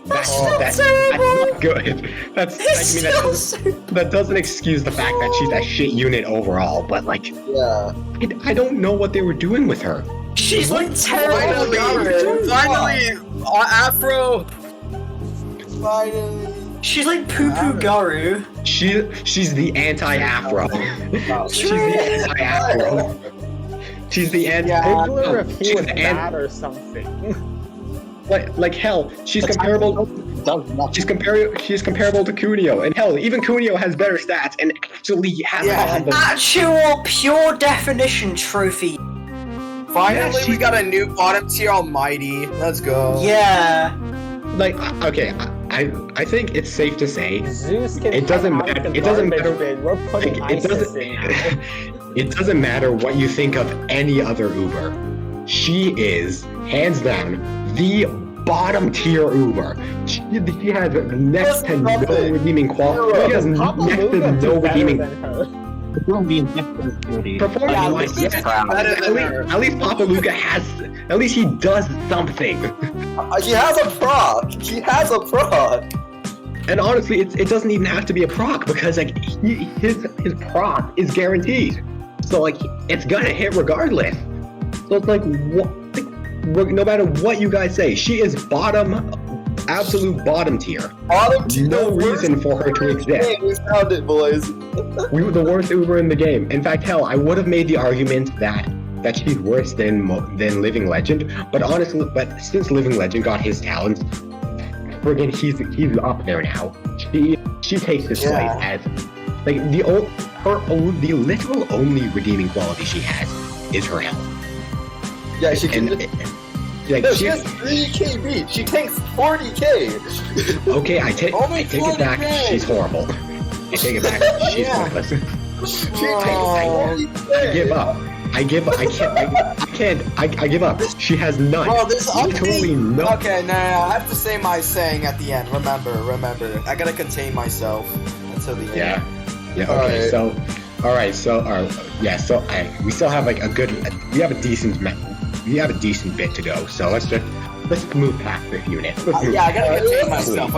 That's That's not good. That doesn't excuse the fact that she's a shit unit overall, but like, Yeah. I don't know what they were doing with her. She's like terrible! Finally, Afro. Finally. She's like poo-poo Garu. She's the anti-Afro. She's the anti-Afro. She's the Riddler if he she's was the bad or something. like hell. She's comparable. She's comparable to Kunio, and hell, even Kunio has better stats and actually has Actual pure definition trophy. Finally, we got a new bottom tier almighty. Let's go. Yeah. Like, okay, I think it's safe to say Zeus can it doesn't matter. It doesn't matter. We're putting Like, ISIS in now. it doesn't matter what you think of any other Uber. She is hands down the bottom tier Uber. She has next to no redeeming quality. She has next to no redeeming. Performance-wise, yes. At least Papa Luca has. At least he does something. He has a proc. And honestly, it doesn't even have to be a proc because like his proc is guaranteed. So like it's gonna hit regardless. So it's like no matter what you guys say, she is absolute bottom tier. Bottom tier. No reason for her to exist. We found it, boys. We were the worst Uber in the game. In fact, hell, I would have made the argument that she's worse than Living Legend. But honestly, since Living Legend got his talents, friggin' he's up there now. She takes this place as like the literal only redeeming quality she has is her health. Yeah, she can. She has 3 KB. She tanks 40k. Okay, I take it back. She's horrible. I take it back. She's worthless. I give up. I give up. She has none. Bro, this literally none. Okay, no, I have to say my saying at the end. Remember. I gotta contain myself until the end. Yeah. Okay. Alright. We still have like we have a decent bit to go. So let's move past this unit. I gotta contain myself.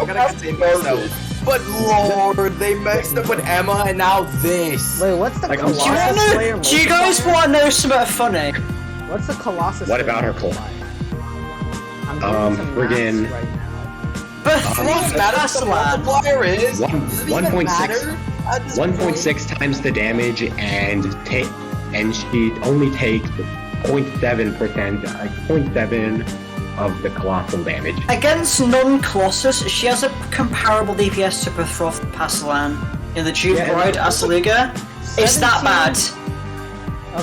But Lord, they mixed up with Emma and now this. Wait, what's the Colossus Slayer? Do you guys want to know something funny? What's the Colossus? What about her Slayer? I'm friggin' right now. Multiplier is 1.6 times the damage, and she only takes 0.7%, 0.7 of the colossal damage. Against non-Colossus, she has a comparable DPS to Berif Pasalan in the Duke Bride Asaluga. It's that bad.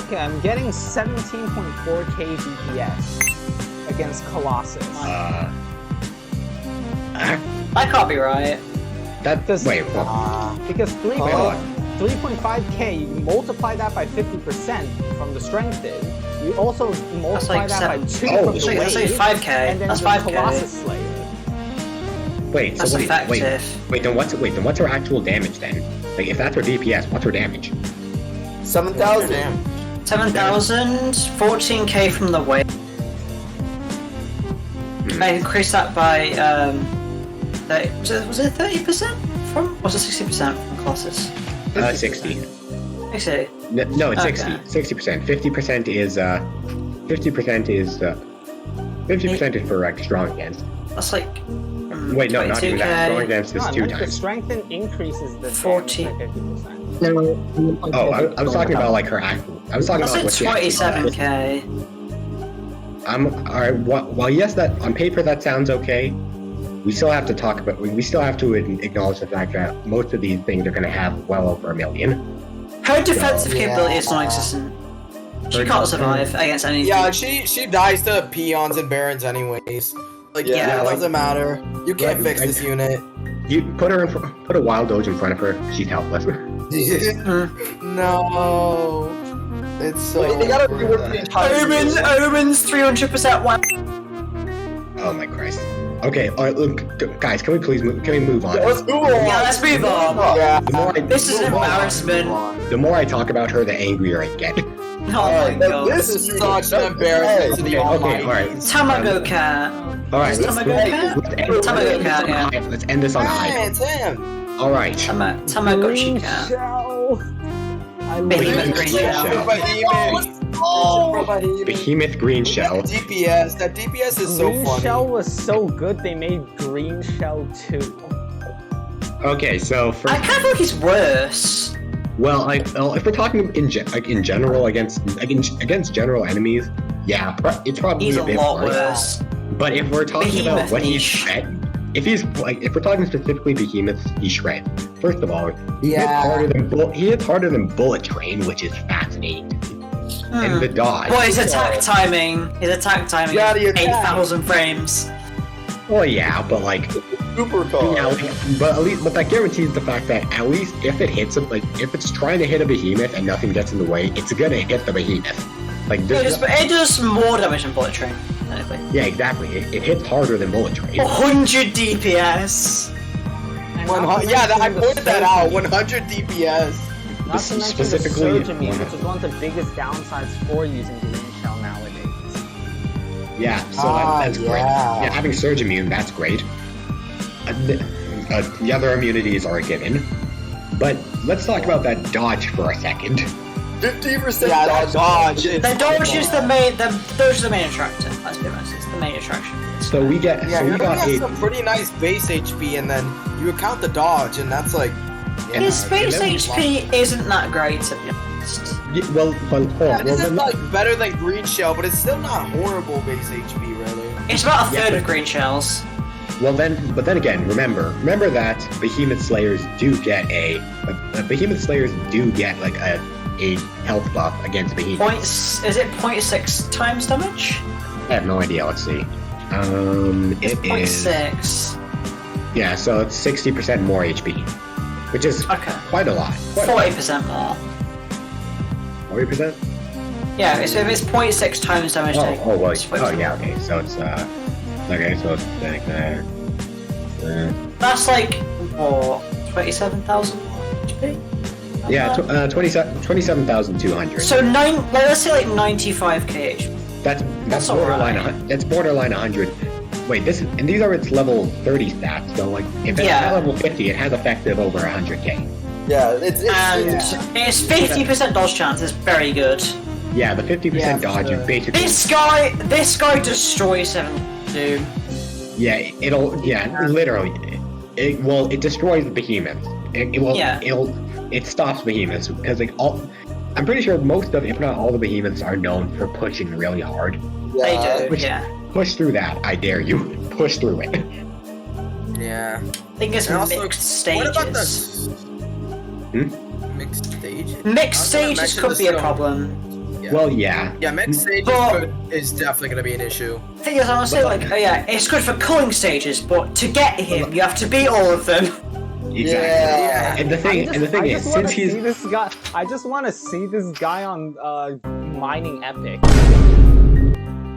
Okay, I'm getting 17.4k DPS against Colossus. I can't be right. Because 3 3.5k, you multiply that by 50% from the strengthen. You also multiply like that by 2 seven. from the That's like wave, 5k. and then That's the 5k. Colossus Slayer. Wait, That's so effective. wait, then what's her actual damage then? Like, if that's her DPS, what's her damage? 7,000. 7,000, 14k from the wave. I increased that by, was it 30% from? Was it 60% from Colossus? 60. 60. No, it's Okay. 60. 60%. 50% is 50% is for like strong against. That's like. Wait, no, not even that. 22K. Strong against is No, I 2 meant the times. strengthen increases the 40. damage by 50%. Oh, I was talking about like her actual. I was talking That's about like what she actually does. 27k. Alright. Well, yes, that on paper that sounds okay. We still have to talk about. We still have to acknowledge the fact that most of these things are going to have well over 1 million. Her defensive capability is non-existent. She can't survive against anything. Yeah, she dies to peons and barons anyways. Like, Yeah, it like- doesn't matter. You can't fix this unit. You put a wild doge in front of her. She's helpless. No. It's so. Wait, they gotta rework the entire Omen's 300% one. Oh my Christ. Okay, alright, look, guys, can we please move? Can we move on? Yeah, let's move on. Yeah, let's move on. Yeah. This is an embarrassment. The more I talk about her, the angrier I get. Oh my god. This is Such an embarrassment to the Okay, alright. Tamago Cat. Alright, Tamago Cat? Tamago Cat, yeah. let's end this on a Hey, high. it's him. Alright. Tamagotchi Cat. Shell. I love Behemoth it. Green Shell. Behemoth green shell. That DPS is so Green funny. Shell was so good they made Green Shell 2. Okay, so for I kind of feel like he's worse. well, if we're talking in general against general enemies, yeah, it's probably He's a a bit lot worse. worse. But if we're talking about Behemoth what he's niche. shred, if we're talking specifically Behemoth, he shreds. First of all, he hits harder than Bullet Train, which is fascinating to me. And the dodge. Well, his attack timing is Yeah, the attack. 8,000 frames. Well, yeah, but like, Super car. yeah, but that guarantees the fact that at least if it hits him, like if it's trying to hit a Behemoth and nothing gets in the way, it's gonna hit the Behemoth. Like, It does more damage than Bullet Train, technically. yeah, exactly. It hits harder than Bullet Train. 100 DPS. I pointed that out. 100 DPS. Not to mention Specifically, the Surge Immune, which is one of the biggest downsides for using Green Shell nowadays. Yeah, so that's great. Yeah, having Surge Immune, that's great. The other immunities are a given. But let's talk about that dodge for a second. 50% Yeah, that dodge. The dodge is the main attractor. Let's be honest, it's the main attraction. So we get, Yeah, so you we got have a, some pretty nice base HP, and then you account the dodge, and that's like. His space and then- HP isn't that great, to be honest. well, hold Yeah, on. this Well, is like better than Green Shell, but it's still not horrible base HP, really. It's about a Yeah, third but- of green shells. but then again, remember that Behemoth Slayers do get Behemoth Slayers do get like a health buff against Behemoth. Is it 0.6 times damage? I have no idea. Let's see. It's It is 0.6. yeah. So it's 60% more HP, which is Okay. quite a lot. 40% more. 40%. Yeah, if it's 0.6 times damage. Oh, well, it's oh 40%. yeah. Okay, so it's okay, so it's like That's like, what, 27,000 HP? yeah, 27,200. So let's say like 95k HP. That's That's borderline. alright. That's borderline 100. Wait, these are its level 30 stats. So like, if it's Yeah. at level 50, it has effective over 100k. Yeah, it's Its 50% dodge chance is very good. Yeah, the 50% dodge is basically. This guy destroys 7 Doom. Yeah, literally. It destroys the behemoths. It stops behemoths because like I'm pretty sure most of, if not all, the behemoths are known for pushing really hard. They do, Push, yeah. Push through that, I dare you. Push through it. Yeah. I think it's And also, mixed stages. What about the mixed stages? Mixed stages mention could the be a skill. problem. Yeah. Well, yeah. Yeah, mixed stages is definitely gonna be an issue. The thing is, I want to say, like, oh yeah, it's good for culling stages, but to get him, you have to beat all of them. Exactly. Yeah. And the thing is, since he's I just want to see this guy on mining epic.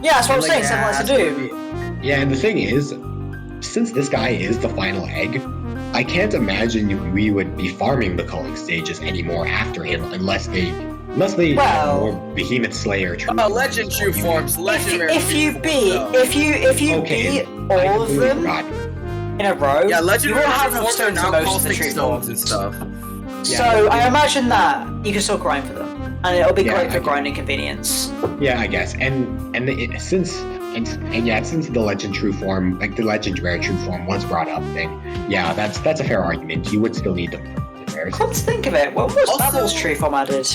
Yeah, that's what I'm saying. Something else to do. yeah, and the thing is, since this guy is the final egg, I can't imagine we would be farming the culling stages anymore after him unless they Well- more Behemoth Slayer true. Legend true forms, legendary. If you true beat forms, though. if you beat all of them in a row, Yeah, you legendary will have true enough forms are stones for now most of the caustic true stones forms. and stuff. So I imagine that you can still grind for them, and it'll be Yeah, great for I- grinding convenience. Yeah, I guess. Since the legend true form, like the legendary true form, was brought up, then yeah, that's a fair argument. You would still need them. Come to think of it, when was Also- Devil's true form added?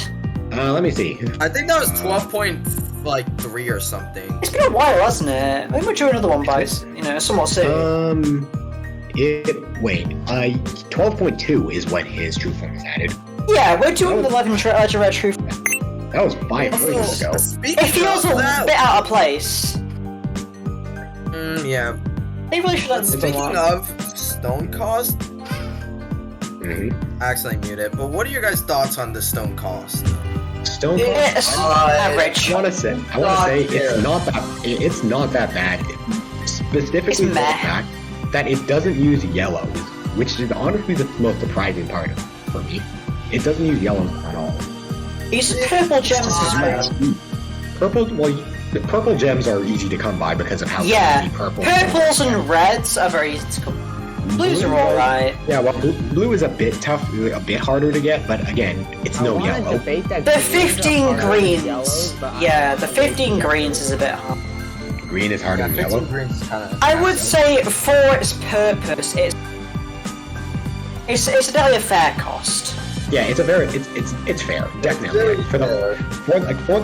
Let me see. I think that was 12.3 or something. It's been a while, hasn't it? I think we're doing another one by, somewhat soon. 12.2 is when his true form was added. Yeah, we're doing the legendary true form. That was 5 years ago. Speaking It feels of a that, bit out of place. yeah. They really should have done Speaking of stone cost, Mm-hmm. I accidentally muted. But what are your guys' thoughts on the stone cost? Stone It's average. I want to say it's not that bad. Specifically for the fact that it doesn't use yellows, which is honestly the most surprising part for me. It doesn't use yellows at all. These purple gems as well. The purple gems are easy to come by because of how Yeah, purple. purples and reds are very easy to come. Blues are alright. Yeah, well, blue is a bit tough, a bit harder to get, but again, it's no yellow. The 15 greens. Yeah, the 15 greens is a bit hard. Green is harder than yellow. I would say for its purpose, it's definitely a fair cost. Yeah, it's fair, definitely. Like, for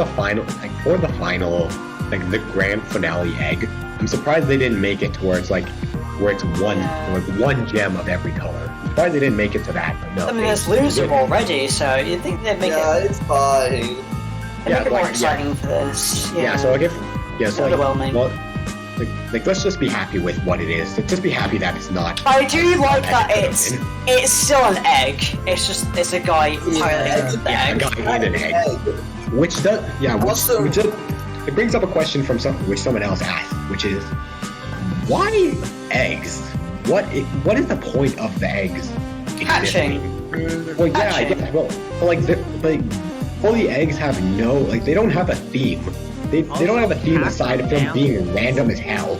the grand finale egg, I'm surprised they didn't make it towards where it's one gem of every color. I'm surprised they didn't make it to that. But no, I mean, there's loser already, so you'd think they'd make it's fine. make it more exciting for this. Yeah, so Underwhelming. let's just be happy with what it is. Just be happy that it's not. I do like that it's still an egg. It's a guy piloting the egg. A guy in an egg. Which does it brings up a question which someone else asked, which is why eggs? What is the point of the eggs? Hatching. Well, yeah, I guess. Well, all the eggs have they don't have a theme. They don't have a theme aside from being random as hell.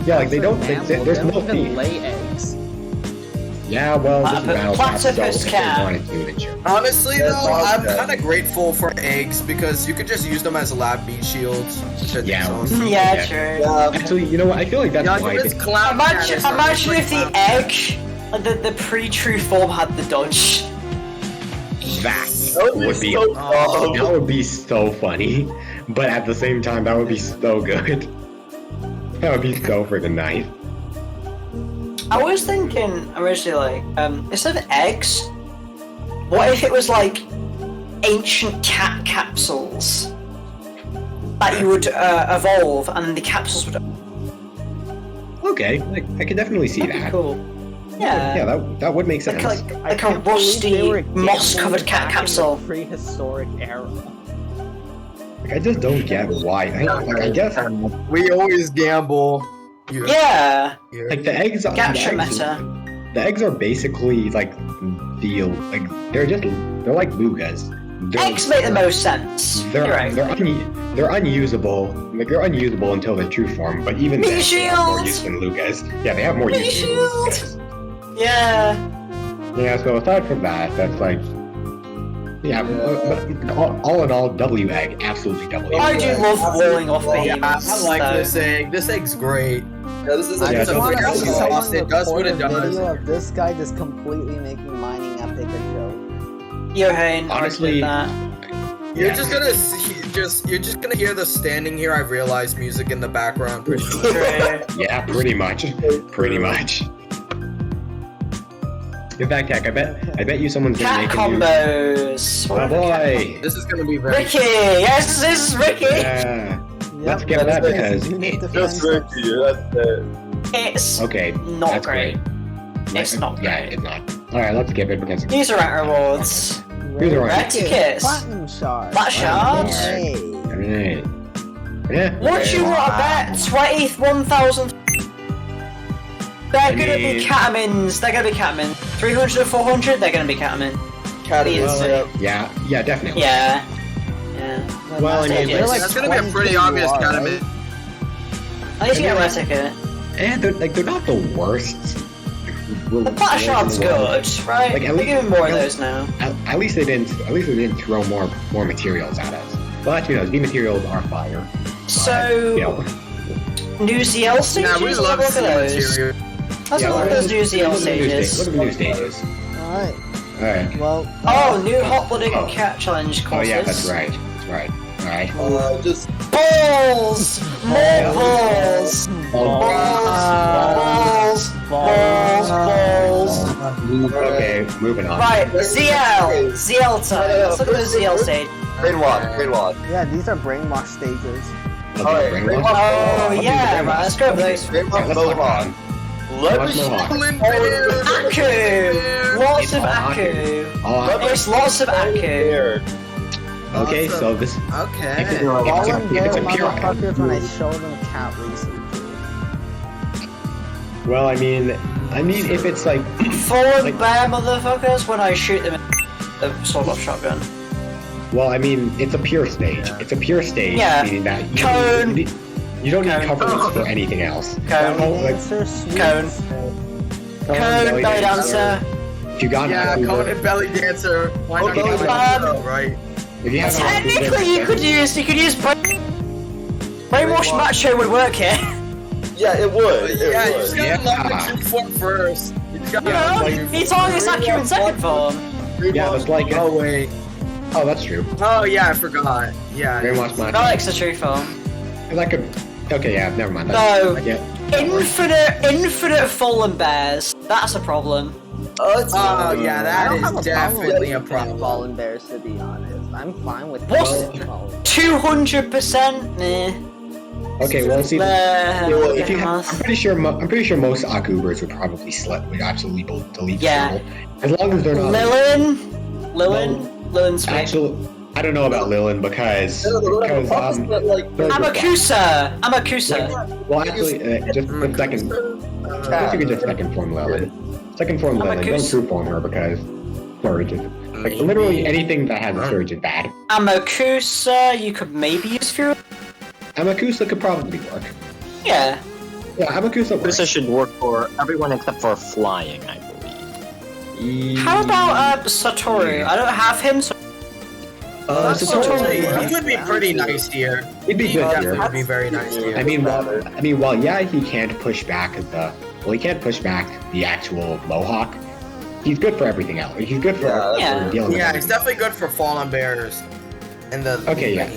Yeah, they don't. There's no theme. Lay eggs. Yeah, well, this is Battlestar, so platypus if cat. they wanted to, then sure. Honestly, though, I'm kind of grateful for eggs because you could just use them as lab beat shields. Yeah. Yeah, true. Actually, you know what? I feel like that's why. Imagine if the egg, the pre-true form had the dodge. That would be so funny, but at the same time, that would be so good. That would be so freaking nice. I was thinking originally, instead of eggs, what if it was ancient cat capsules that you would evolve, and the capsules would. Okay, I can definitely see That'd be that. cool. Yeah. That would make sense. Like a rusty, moss-covered cat capsule. Prehistoric era. I just don't get why. I guess we always gamble. Yeah. Like the eggs. Gacha meta. The eggs are basically they're like lugas. Eggs make the most sense. You're right. They're unusable. They're unusable until their true form. But even then, they have more use than lugas. Yeah, they have more use than lugas. Yeah. Yeah. So aside from that, that's but all in all, W egg, absolutely W. I do love blowing off Behemoth. I like this egg. This egg's great. Yeah, this is I just want to see someone it does what it record a does. video of this guy just completely making mining epic a joke. Johan, honestly, you're just gonna hear the standing here. I realized music in the background. Pretty much. Yeah, pretty much. In fact, Heck, I bet you someone's gonna make combos. Oh boy! This is gonna be very Ricky. Yes, this is Ricky. Yeah. Let's get that because just Ricky. That's it. It's Okay, not that's great. It's not Yeah, great. it's not. Alright, let's skip it because These are rank rewards. These are Red tickets. Platinum shards. Flat shards. Hey. Alright. Yeah. Would you want to bet 1,000? They're gonna be catamins. They're gonna be catamin. 300 or 400. They're gonna be catamin. Yeah, definitely. Yeah. Well, I mean, Stages. That's gonna be a pretty obvious catamine. I need to get a red ticket. And they're not the worst. The flat shard's good, right? Like, at We're least- giving more of those now. At least they didn't throw more materials at us. But the materials are fire. So, You know, new ZL stages. Yeah, we Let's love look at seeing those. material. Let's look at those new ZL look at the new stages. Look at the new stages. Alright. Alright. Well. Oh, new hot-blooded cat challenge Oh courses. yeah, that's right. Alright. Just Balls! More balls! Balls! Okay, moving on. Right, ZL time. Let's look at the ZL stage. Brainwashed. Yeah, these are brainwash stages. Alright, Oh yeah, right, let's go with those. Brainwash Mohawk. Aku! Lots of Aku. There's lots of Aku. Okay, so this. Okay. If Fallen Bear it's a pure. motherfuckers when I show them cat research. Well, I mean, if it's like. Fallen Bear motherfuckers when I shoot them with a sawed-off shotgun. Well, I mean, it's a pure stage. It's a pure stage, Yeah. meaning that Cone. you don't need coverage for anything else. Cone. Cone. Cone, belly dancer. If you got Yeah, Aku, Cone and Belly Dancer. Why not Okay, go right? if you have Technically, you could use Brainwash Macho would work here. Yeah, it would. It Yeah, you would. just gotta love the true form first. You just gotta He targets Aku in second form. Yeah, that's like. Oh wait. Oh, that's true. Oh yeah, I forgot. Yeah. Brainwash Macho. Alex the true form. That could. Okay, yeah, never mind. No. Yeah. Infinite fallen bears. That's a problem. Oh yeah, I that don't have is a problem definitely a with problem. Fallen Bears, to be honest. I'm fine with What's Fallen. 200%? Nah. Okay, well, see. If you have, Behemoth. I'm pretty sure most Akubers would probably would absolutely delete Yeah. Circle. As long as they're not. Lilin sweet. Actually, I don't know about Lilin because Amakusa. well, actually, just the second. I guess you could just second form Lilin. Second form Lilin. Don't Amakusa. true form her because Surge is like literally anything that has a Surge is bad. Amakusa, you could maybe use Fury. Amakusa could probably work. Yeah. Yeah, Amakusa works. This should work for everyone except for flying, I believe. How about Satoru? I don't have him, so He could be pretty nice here. He'd be He good definitely here. would be very nice here. I mean, while yeah, he can't push back he can't push back the actual Mohawk. He's good for everything else. He's good for Yeah. dealing with Yeah, everything. it's definitely good for fallen bears. And the Okay, yeah.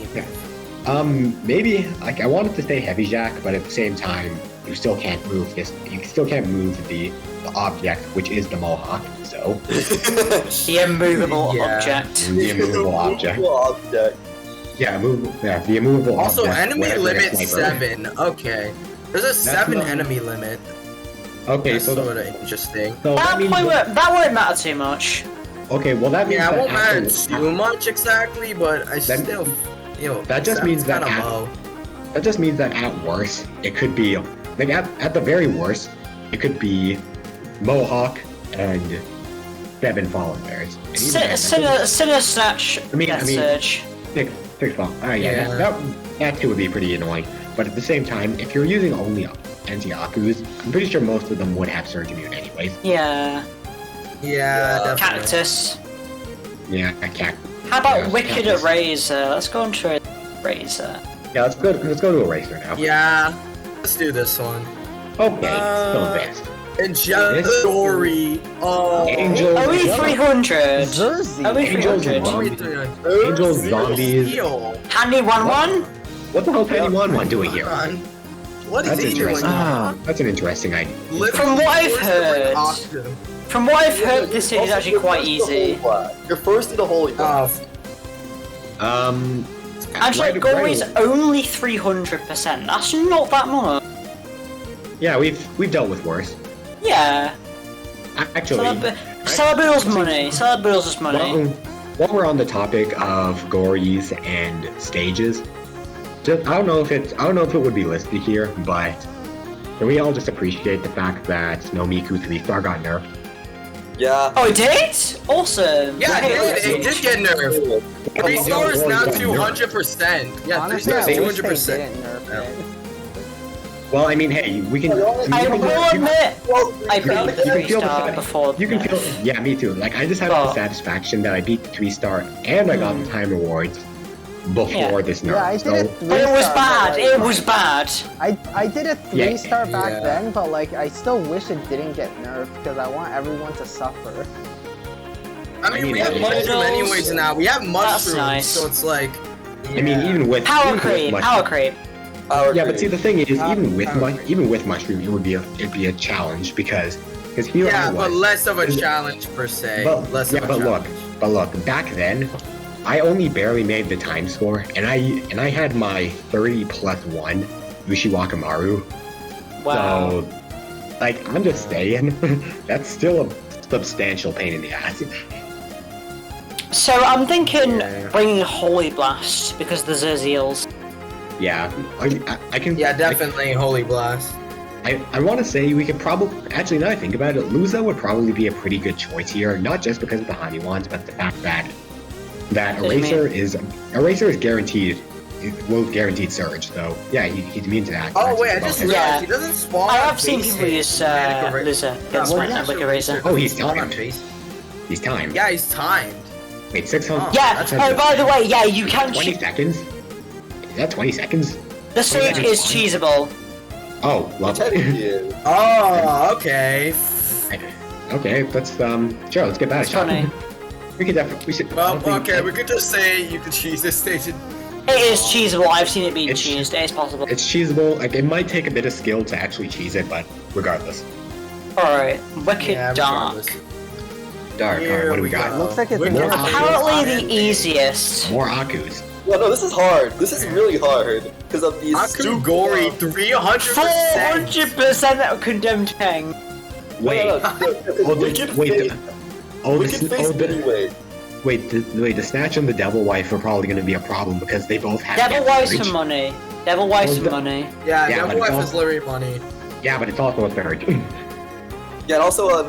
Maybe like I wanted to say heavy jack, but at the same time, you still can't move this. You still can't move the object, which is the Mohawk. So the immovable Yeah. object. the immovable object. Yeah, the immovable Also, object. enemy whatever limit sniper. 7. Okay. There's a 7 not- enemy limit. Okay, That's so sort of interesting. That won't matter too much. Okay, well that means Yeah, it that won't matter after- too much exactly, but I still, that just means that kind of at- low. That just means that at worst, it could be like at the very worst, it could be Mohawk and 7 fallen bears. And even then, Sinner Snatch, Death Surge. Six fall. Yeah. That too would be pretty annoying. But at the same time, if you're using only anti-Akus, I'm pretty sure most of them would have Surge Immune anyways. Yeah. Yeah, definitely. Cactus. Yeah, I can't. How about Yeah, Wicked Cactus. Eraser? Let's go on to Eraser. Yeah, let's go to Eraser now. Yeah, let's do this one. Okay, still advanced. Angelic Story. Oh, Angels. OE 300. Jersey. OE Angels 300. and Angels, zombies. Handy 1-1? What the hell is Penny 1-1 doing here? What is That's he doing? interesting. That's an interesting idea. From what I've heard, this stage is actually quite easy. You're first in the holy flag. Actually, goal is only 300%. That's not that much. Yeah, we've dealt with worse. Yeah. Actually, Celebrities money. Celebrities money. While we're on the topic of gories and stages, I don't know if it would be listed here, but can we all just appreciate the fact that Nomiku 3-star got nerfed? Yeah. Oh, it did? Awesome. Yeah, it did get nerfed. 3-star is now 200%. Yeah, 3-star is 200%. Well, I mean, hey, we can. I will admit, I beat 3-star before. You can feel. Yeah, me too. Like, I just had the satisfaction that I beat 3-star and I got the time rewards before this nerf. Yeah, I did it 3-star. But it was bad. It was bad. I did a 3-star back then, but like I still wish it didn't get nerfed because I want everyone to suffer. I mean, we have mushroom anyways now. We have mushrooms, nice. so it's like. Yeah. I mean, even with power creep. Yeah, but see, the thing is, even with mushroom, it'd be a challenge because here I was. But less of a challenge per se. But look, back then, I only barely made the time score, and I had my 30+1 Ushiwakamaru. Wow. So, like, I'm just saying, that's still a substantial pain in the ass. So I'm thinking bringing Holy Blast because the Zerziels. Yeah, I can. Yeah, definitely Holy Blast. I want to say we could probably, actually now I think about it, Luza would probably be a pretty good choice here, not just because of the honey wands, but the fact that Eraser is guaranteed, will guaranteed surge. So yeah, he's immune to that. Oh wait, I just realized he doesn't spawn. I have seen people use Luza against Magic Eraser. Oh, he's timed. He's timed. Yeah, he's timed. Wait, 600. Yeah. Oh, by the way, yeah, you can. 20 seconds. Is that 20 seconds? The stage is cheesable. Oh, lovely. Oh, okay. Okay, let's sure, let's get that shot. Funny. We could definitely. We could just say you could cheese this station. It is cheesable. I've seen it being cheesed. It is possible. It's cheesable. Like, it might take a bit of skill to actually cheese it, but regardless. Alright, Wicked Dark. Dark. Alright, what do we got? Looks like it's apparently the easiest. More Akus. Yeah, no, this is hard. This is really hard because of these. Aku Gory 300%. 400% condemned Peng. Wait. Wait, the Snatch and the Devil Wife are probably going to be a problem because they both have Devil Wife's for money. Devil Wife's for money. Yeah, Devil Wife is literally money. Yeah, but it's also a third. Yeah, and also,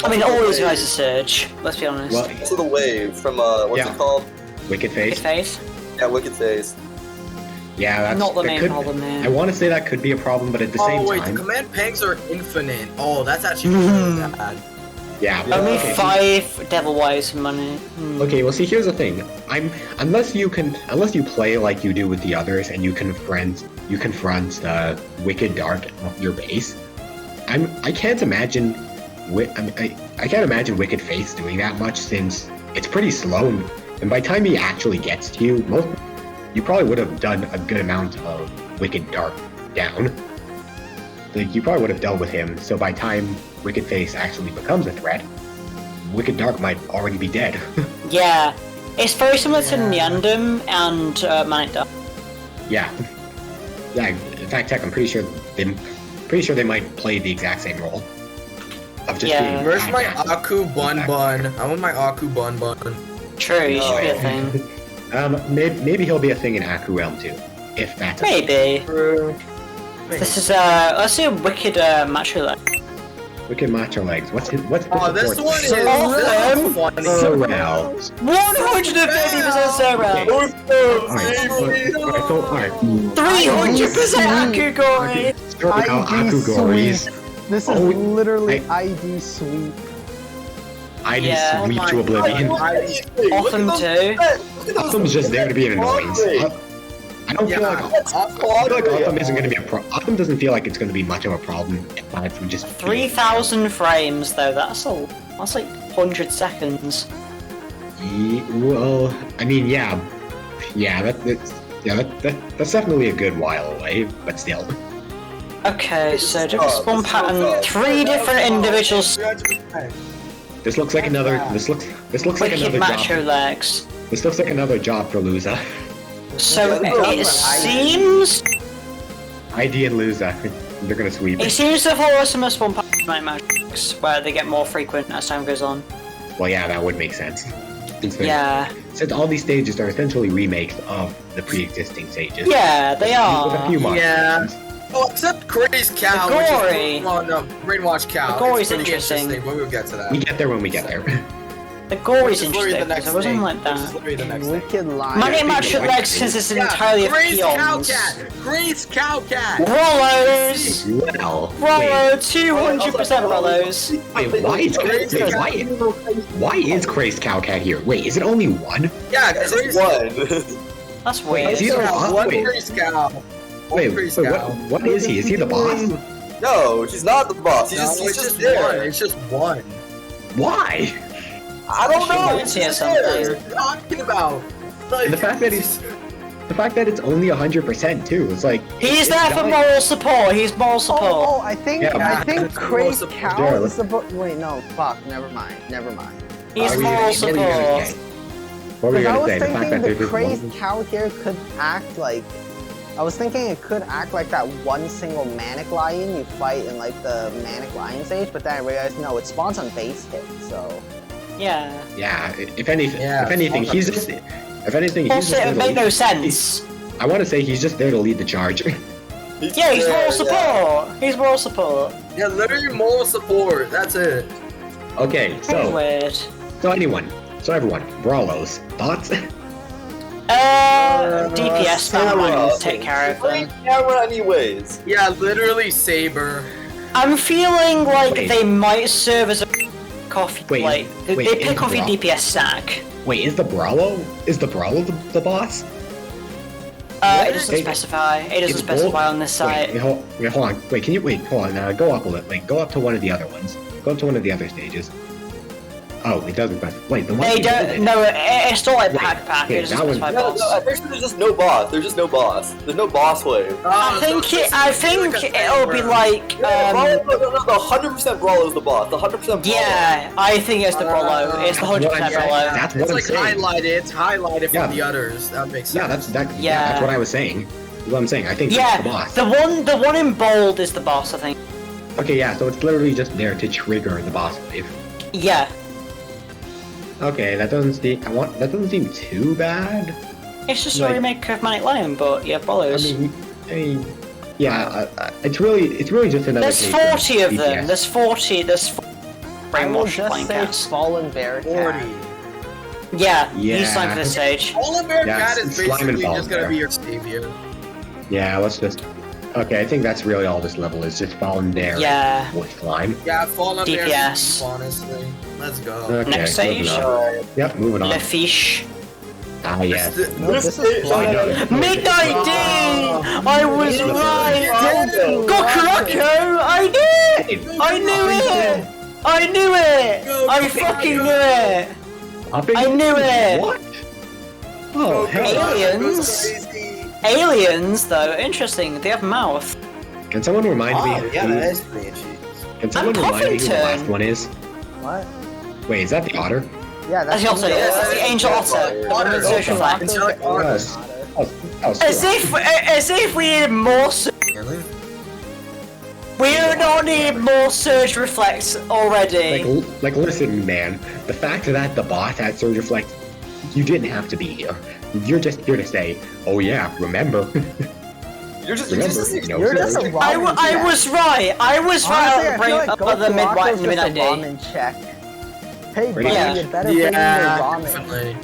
I mean, all these guys are Surge, let's be honest. Well, also the Wave from, what's it called? Wicked Face. Wicked Face? Yeah, Wicked Face. Yeah, that's not the main could, problem there. I want to say that could be a problem, but at the same time... the command pegs are infinite. Oh, that's actually really bad. Yeah. Only 5 Devil Wives for money. Okay, well, see, here's the thing. Unless you play like you do with the others and you confront the Wicked Dark of your base, I can't imagine Wicked Face doing that much since it's pretty slow, and by the time he actually gets to you, you probably would have done a good amount of Wicked Dark down. Like, you probably would have dealt with him, so by the time Wicked Face actually becomes a threat, Wicked Dark might already be dead. Yeah, it's very similar to Nyandem and Manic Dark. Yeah. Yeah, in fact, Tech, I'm pretty sure they might play the exact same role. Of just being Where's my Aku Bun Bun? I want my Aku Bun Bun. True, he should be a thing. Maybe he'll be a thing in Aku Realm too, if that's maybe. This is let's do a Wicked Macho Leg. Wicked Macho Legs. What's this this one is funny. 150% Sorrel. 300% Aku Gory. Aku Gories. This is literally ID sweep. ID sweep to oblivion. Autumn too. Autumn's just there to be an annoyance. I don't feel like Autumn isn't going to be a problem. Autumn doesn't feel like it's going to be much of a problem aside from just 3,000 frames though. That's like 100 seconds. Well, I mean, that's definitely a good while away, but still. Okay, so different spawn pattern, 3 different individuals. This looks like another. This looks like another macho job. legs. This looks like another job for Luza. So it seems. ID and Luza. They're gonna sweep. It seems to follow some of spawn magics, where they get more frequent as time goes on. Well, yeah, that would make sense. Yeah. Since all these stages are essentially remakes of the pre-existing stages. Yeah, they are. With a few modifications. Oh, except Crazy Cow. The gory. Which is, oh no, Brainwashed Cow. The gory's It's pretty interesting. But we'll get to that. We get there when we get there. The gory's Which is literally interesting, because it wasn't like that. the next thing. Wicked line. My name actually legs consists entirely of Crazy Cow peons. Cat. Crazy Cow Cat. Rollos! Well, Rollo, 200% Rollos. wait, why is Crazed Cowcat here? Wait, is it only one? Yeah, It's Crazy just one. That's Wait, weird. is he the boss? One Wait, Crazy Cow. wait, Crazy wait, Cow. what is he? Is he the boss? No, he's not the boss. He's No, just, it's he's just just one. there. It's just one. Why? I don't know. Let's He's hear just there. something. What are you talking about? Like, The fact that it's only 100% too. It's like He's it's there for dying. moral support. He's moral support. Oh, I think Yeah, Crazed Sure, Cow is supposed. Wait, no, fuck. Never mind. He's What were you moral gonna support. say? What were you Because I gonna was say? The fact thinking that the there's just Crazed one. Cow here could act like. I was thinking it could act like that one single Manic Lion you fight in like the Manic Lion stage, but then I realized no, it spawns on base hit, so. Yeah. Yeah, if anything, Yeah, he's just. If anything, he's Also, just there it to made no lead- sense. I want to say he's just there to lead the charge. Yeah, he's moral support. He's moral support. yeah, literally moral support. That's it. Okay, Very so weird. so everyone, Brawlos, thoughts? DPS spam might take care of Great them. camera anyways. Yeah, literally Saber. I'm feeling like Wait. they might serve as a coffee Wait, like they wait, pick off your Bra- DPS stack. Wait, is the Brawlo the boss? It doesn't specify. It doesn't It's specify both- on this site. Wait, hold on. Wait, can you hold on? Go up a little. Like, go up to one of the other ones. Go up to one of the other stages. Oh, it doesn't specify. Wait, the one They don't. No, it's not like Wait, pack. okay, It doesn't that one- specify No, boss. no, actually there's just no boss. There's just no boss. There's no boss wave. I think it'll be like No, the 100% Brawler is the boss. The 100% Brawler. yeah. I think it's the Brolo. It's the 100% Brolo. That's what It's I'm like saying. highlighted. It's highlighted Yeah. from the others. That makes sense. Yeah, that's Yeah. what I was saying. That's what I'm saying. I think Yeah, it's the boss. the one in bold is the boss. I think. Okay, yeah. So it's literally just there to trigger the boss wave. Yeah. Okay, that doesn't seem too bad. It's just Like- a remake of Manic Lion, but yeah, Brolos. I mean, yeah. It's really just another. There's case 40 of them. DPS. There's 40. There's I will Brainwashed just playing say cats. Fallen Bear Cat. 40. Yeah, Yeah. he's signed for the stage. All of Bear Yeah, Cat is Slime and basically Ball just gonna Bear. be your savior. Yeah, let's just. Okay, I think that's really all this level is. Just falling there. Yeah. With slime. Yeah, Fallen Bear DPS. honestly. Let's go. Okay, Next stage. moving on. Yep, moving on. Le Fiche. Ah, yes. This is Midnight D! I was right! Got Kuroko! I knew it! I knew it! I knew it! I fucking knew it! I knew it! What? Oh, hell. Aliens? Aliens, though, interesting. They have mouth. Can someone remind me? yeah, who- that is pretty cheap. Can someone I'm remind me who the last Puffington. one is? What? Wait, is that the otter? Yeah, That's the Otter. That's the Angel Otter. The one with Otter. social flag. Angelic Otter. Yes. Oh, As if we need more. Really? We do not need more Surge Reflex already. Like, listen, man. The fact that the boss had Surge Reflect, you didn't have to be here. You're just here to say, oh yeah, remember. You're just You're just a ramen I check. was right. I was Honestly, I right. feel like On the Goku's midnight just a day. ramen check. Hey, buddy, Yeah. you better bring me your ramen. definitely.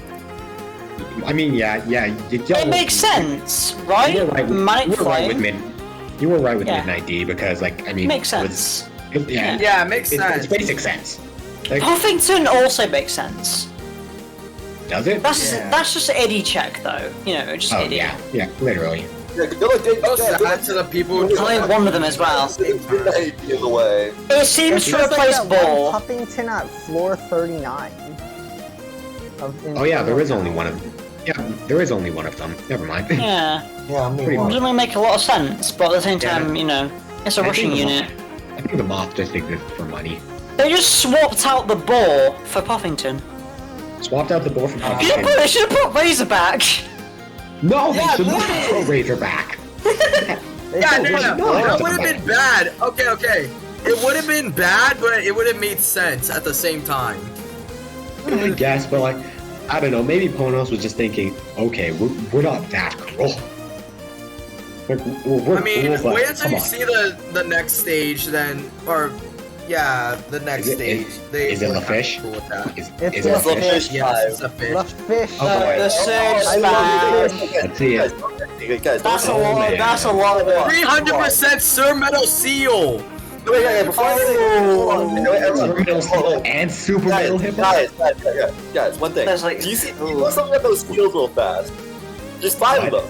I mean, yeah. It makes sense, right? You were right with, Manic you were right with Flame. You were right with Yeah. Midnight D because, like, I mean, Makes it was- sense. yeah, Yeah, it makes it's sense. basic sense. Like, Puffington also makes sense. does it? That's just Eddie check though. You know, just Oh Eddie. yeah, literally. Yeah, go like Dave. Oh, sad to the people who I like one of them as well. Midnight in the way. It seems to Just like replace that Ball. one Puffington at floor 39. Oh yeah, there is only one of them. Yeah, there is only one of them. Never mind. Yeah. Yeah, I'm Pretty It much. doesn't really make a lot of sense, but at the same Yeah. time, you know, it's a I rushing think the unit. I think the moth just exists for money. They just swapped out the Ball for Puffington. Swapped out the boar from You Puffington. should have put Razorback. No, they Yeah, should not literally. throw Razorback. Yeah, no, no, it would have been bad. Okay. It would have been bad, but it would have made sense at the same time. I guess, but like, I don't know. Maybe Ponos was just thinking, okay, we're not that cruel. Like, we're I mean, cool, but wait until come you on. see the next stage, then, or yeah, the next stage. Is it the fish? Cool with that. Is It's it the a fish? fish. Yes, it's a fish. The fish. Oh, boy. The surge I spam. love it. Let's see it. Guys, That's a don't- lot. man. That's a lot of it. 300% Sir Metal Seal. Wait, before I say, hold on. Super Metal Hold Seal on. and Super Metal Hippo? Guys, one thing. There's like- Do you see? You know something about those skills real fast? Just 5 of them.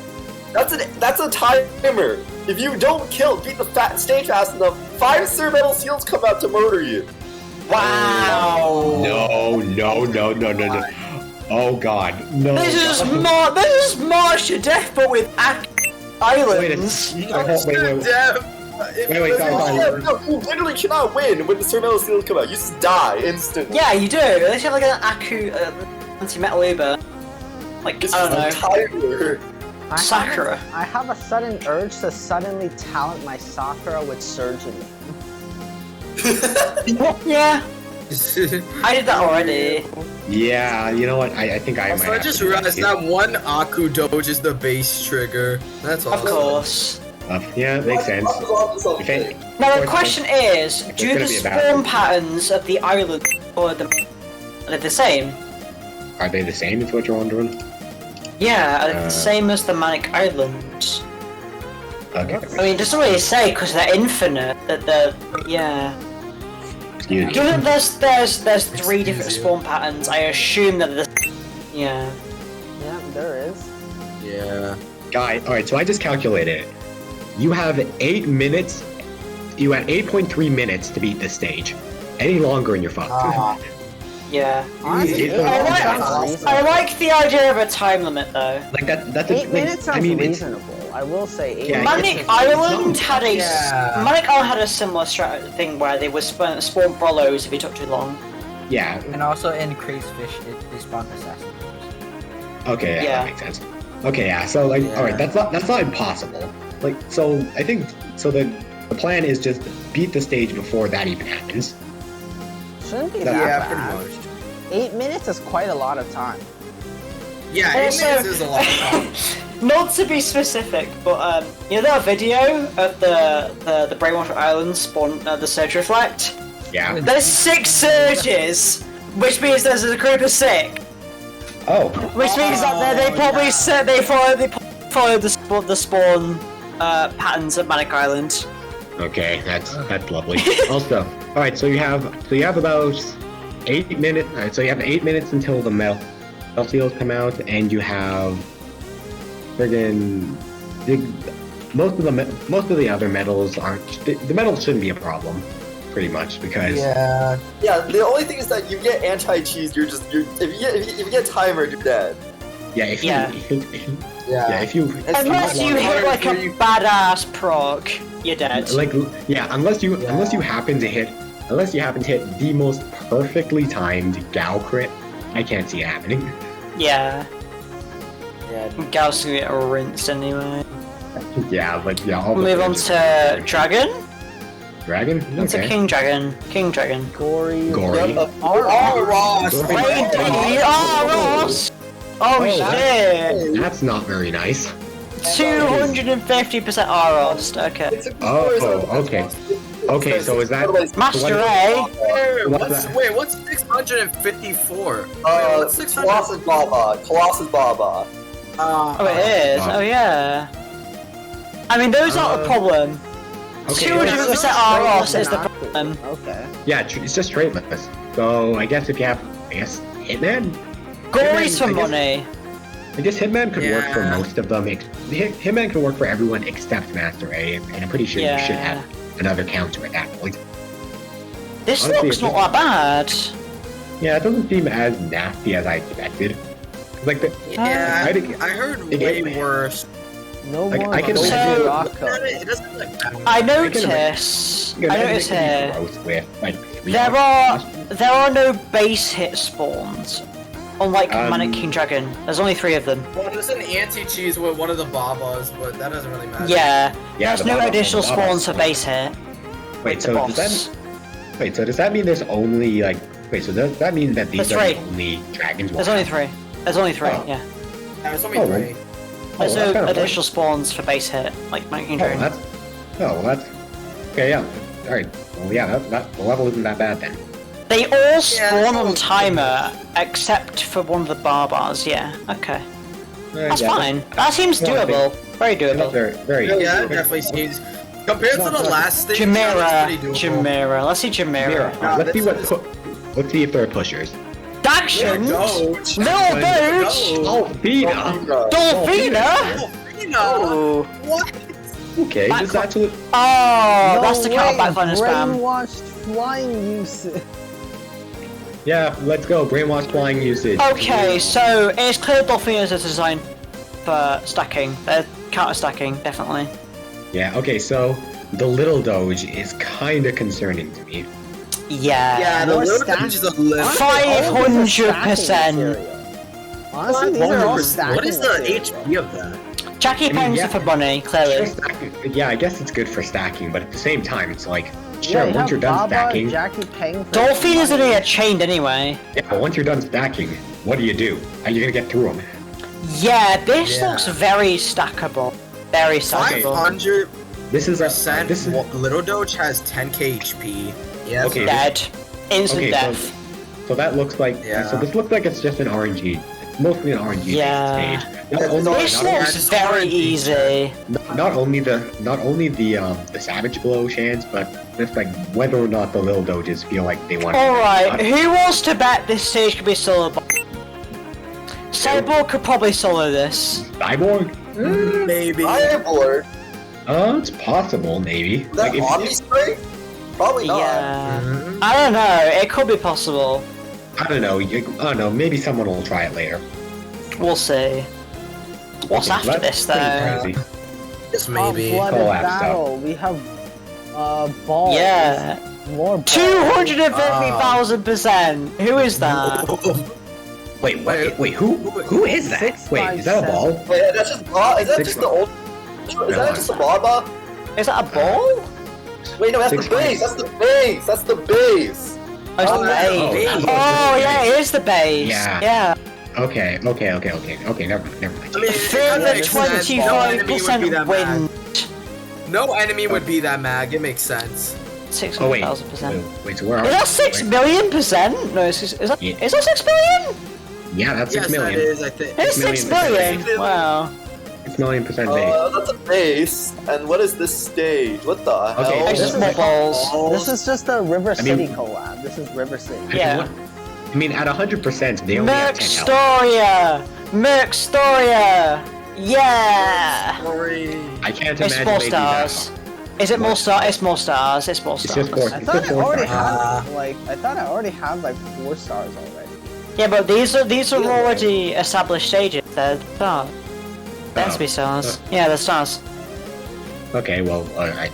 That's a timer. If you don't beat the stage fast enough, 5 Sir Metal Seals come out to murder you. Wow. No. Oh god, no. This is March to Death, but with islands. Wait, Guys. No, you literally cannot win when the Sir Metal Seals come out. You just die instantly. Yeah, you do. They have like an Aku anti-metal Uber. Like, It's I don't know. just a timer. Sakura. I have a sudden urge to suddenly talent my Sakura with Surgeon. Yeah, I did that already. Yeah, you know what? I think I might. So I have just to do realized too. that one Aku Doge is the base trigger. That's all. Of course. Yeah, makes sense. If it, Now the question is, do gonna the be a bad spawn one. patterns of the island or are they the same? are they the same? Is what you're wondering? Yeah, are they the same as the Manic Islands? Okay. I mean, it doesn't really say because they're infinite. That they're Excuse me. Given there's 3 different spawn patterns, I assume that yeah. Yeah, there is. Yeah. Guy, alright, so I just calculated it. You have 8 minutes. You have 8.3 minutes to beat this stage. Any longer and you're fucked. Yeah. Honestly, It- I like the idea of a time limit though. Like that's 8 minutes sounds I mean, it's, reasonable. I will say 8 Yeah, minutes. Manic is Island had a Yeah. Manic Island had a similar thing where they would spawn Brollos if it took too long. yeah. And also in Crazy Fish, they spawn assassins. Okay, yeah, Yeah. that makes sense. Okay, yeah. So like, all right, that's not impossible. Like, so I think so. The plan is just beat the stage before that even happens. Shouldn't be Yeah, that pretty bad. much. 8 minutes is quite a lot of time. Yeah, 8 Also- minutes is a lot of time. Not to be specific, but you know that video of the Brainwashed Island spawn the Surge Reflect? Yeah. There's 6 surges, which means there's a group of 6. Oh. Which means that they probably follow the spawn patterns of Manic Island. Okay, that's lovely. Also, all right. So you have about 8 minutes. All right, so you have 8 minutes until the metal seals come out, and you have friggin' most of the other metals aren't. The metals shouldn't be a problem, pretty much, because Yeah. The only thing is that you get anti-cheese. If you get timer, you're dead. yeah, if you Yeah. if you Unless you hit like a badass proc, you're dead. like unless you happen to hit the most perfectly timed Gao crit, I can't see it happening. Yeah. Yeah. Gauss gonna get rinsed anyway. Yeah, but yeah. All the Move on to Dragon. Dragon. It's a Okay. King Dragon. King Dragon. Gory. Gory. Ross! Ross! Oh shit! That's not very nice. 250% Arost. Okay. Oh, okay. Okay, so is that Master A. What's 654? What's 600? Colossus Baba. Colossus Baba. Oh, it is. Oh yeah. I mean, those aren't a problem. Okay. 200% Arost is the problem. Okay. Yeah, it's just straightless. So I guess Hitman. Gory's for I guess- money. I guess Hitman could work for Yeah. most of them. Hitman can work for everyone except Master A, and I'm pretty sure you should Yeah. have another counter at that point. This Honestly, looks not that bad. Yeah, it doesn't seem as nasty as I expected. Like the Yeah, I think- I heard it- way worse. No Like, more I can Gory imagine- Rocco. It doesn't look bad. I can notice here. there are no base hit spawns. Unlike Manic King Dragon, there's only 3 of them. Well, there's an anti-cheese with one of the Babas, but that doesn't really matter. Yeah, Yeah, there's the no Baba- additional the Baba spawns for spawn. base hit. Wait, The so does boss. does that mean there's only like? Wait, so does that mean that these There's are the 3. only dragons? There's only 3. There's only 3, Oh. yeah. There's only Oh, 3. There's that's no kinda additional spawns for base hit, like Manic King Oh, Dragon. that's okay. Yeah. All right. Well, yeah. That the level isn't that bad then. They all spawn on that's timer, except for one of the barbars, yeah. Okay. That's yeah, fine. That seems no, I think- doable. Very That's doable. very. Yeah, it definitely seems. Compared to the last stage, yeah, Chimera. that's pretty doable. Chimera. Let's see Chimera. Alright, let's see this what. Let's see if there are pushers. Dachshund! Doge. Little Doge! Oh, Vina. Dolphina! No. What? Okay, Back- this is actually. Oh, No that's the way, counter backline spam. Brainwashed flying usage. Yeah, let's go. Brainwash flying usage. Okay, so it's clear Dolphina's a design for stacking. They're counter stacking, definitely. Yeah. Okay, so the little Doge is kind of concerning to me. Yeah. Yeah, the More little stack- Doge is a little. 500%. Honestly, these are all 100%. stacking. What is the material. HP of that? Jackie Pengs yeah. are for money, clearly. Yeah, I guess it's good for stacking, but at the same time, it's like, Yeah, sure, you once have you're done Baba, stacking, Jackie Peng. for Dolphina's money. gonna get chained anyway. yeah, but once you're done stacking, what do? How are you gonna get through them? Yeah, this Yeah. looks very stackable. Very stackable. 500% This is this is Little Doge has 10k HP. Yes. Okay. Dead. Instant Okay, death. so that looks like Yeah. so this looks like it's just an RNG. It's mostly an RNG Yeah. stage. Not only, This not, looks it's very RNG. easy. not only the Savage Blow chance, but just like whether or not the little Doges feel like they want. Alright, who wants to bet this stage could be solo? Cyborg could probably solo this. Cyborg? Maybe. Fireboard. It's possible, maybe. That Omni Spray? Probably not. Yeah. I don't know, it could be possible. I don't know. I don't know. Maybe someone will try it later. We'll see. What's Okay, after that's this pretty though? crazy. Just maybe. Hot-blooded Collab battle. We have balls. Yeah. More balls. 250,000%! Who is that? Wait, wait, who is that? 6, Wait, 5, is that a 7. ball? Wait, that's just is that 6, just the old? Is that just a Baba? Is that a ball? Wait, no, that's 6, the base. That's the base. That's the base. Oh, it's the Oh, base. base. Oh, yeah, it is the base. Yeah. Yeah. Okay, never mind. I Never mind. mean, it Further makes sense. No enemy would be 25% that win. mad. No enemy would be that mag. It makes sense. Oh wait, 600,000%. wait, so where are Is that 6 wait. million percent? No, is that Yeah. 6 million? Yeah, that's 6 Yes, million. that is. I think. It's 6 billion. Wow. 6 million percent base. That's a base. And what is this stage? What the Okay, hell? It's just more balls. This is just a River I mean- City collab. This is River City. Yeah. I mean, at 100%, they only have 10 health. Mercstoria! Yeah! I can't It's imagine 4 they do that. stars. Is it more stars? It's more stars. It's more It's stars. just 4. I It's thought just I 4 already stars. had I thought I already had like 4 stars already. Yeah, but these are already established stages. They're stars. They're to be stars. Yeah, they're stars. Okay, well, I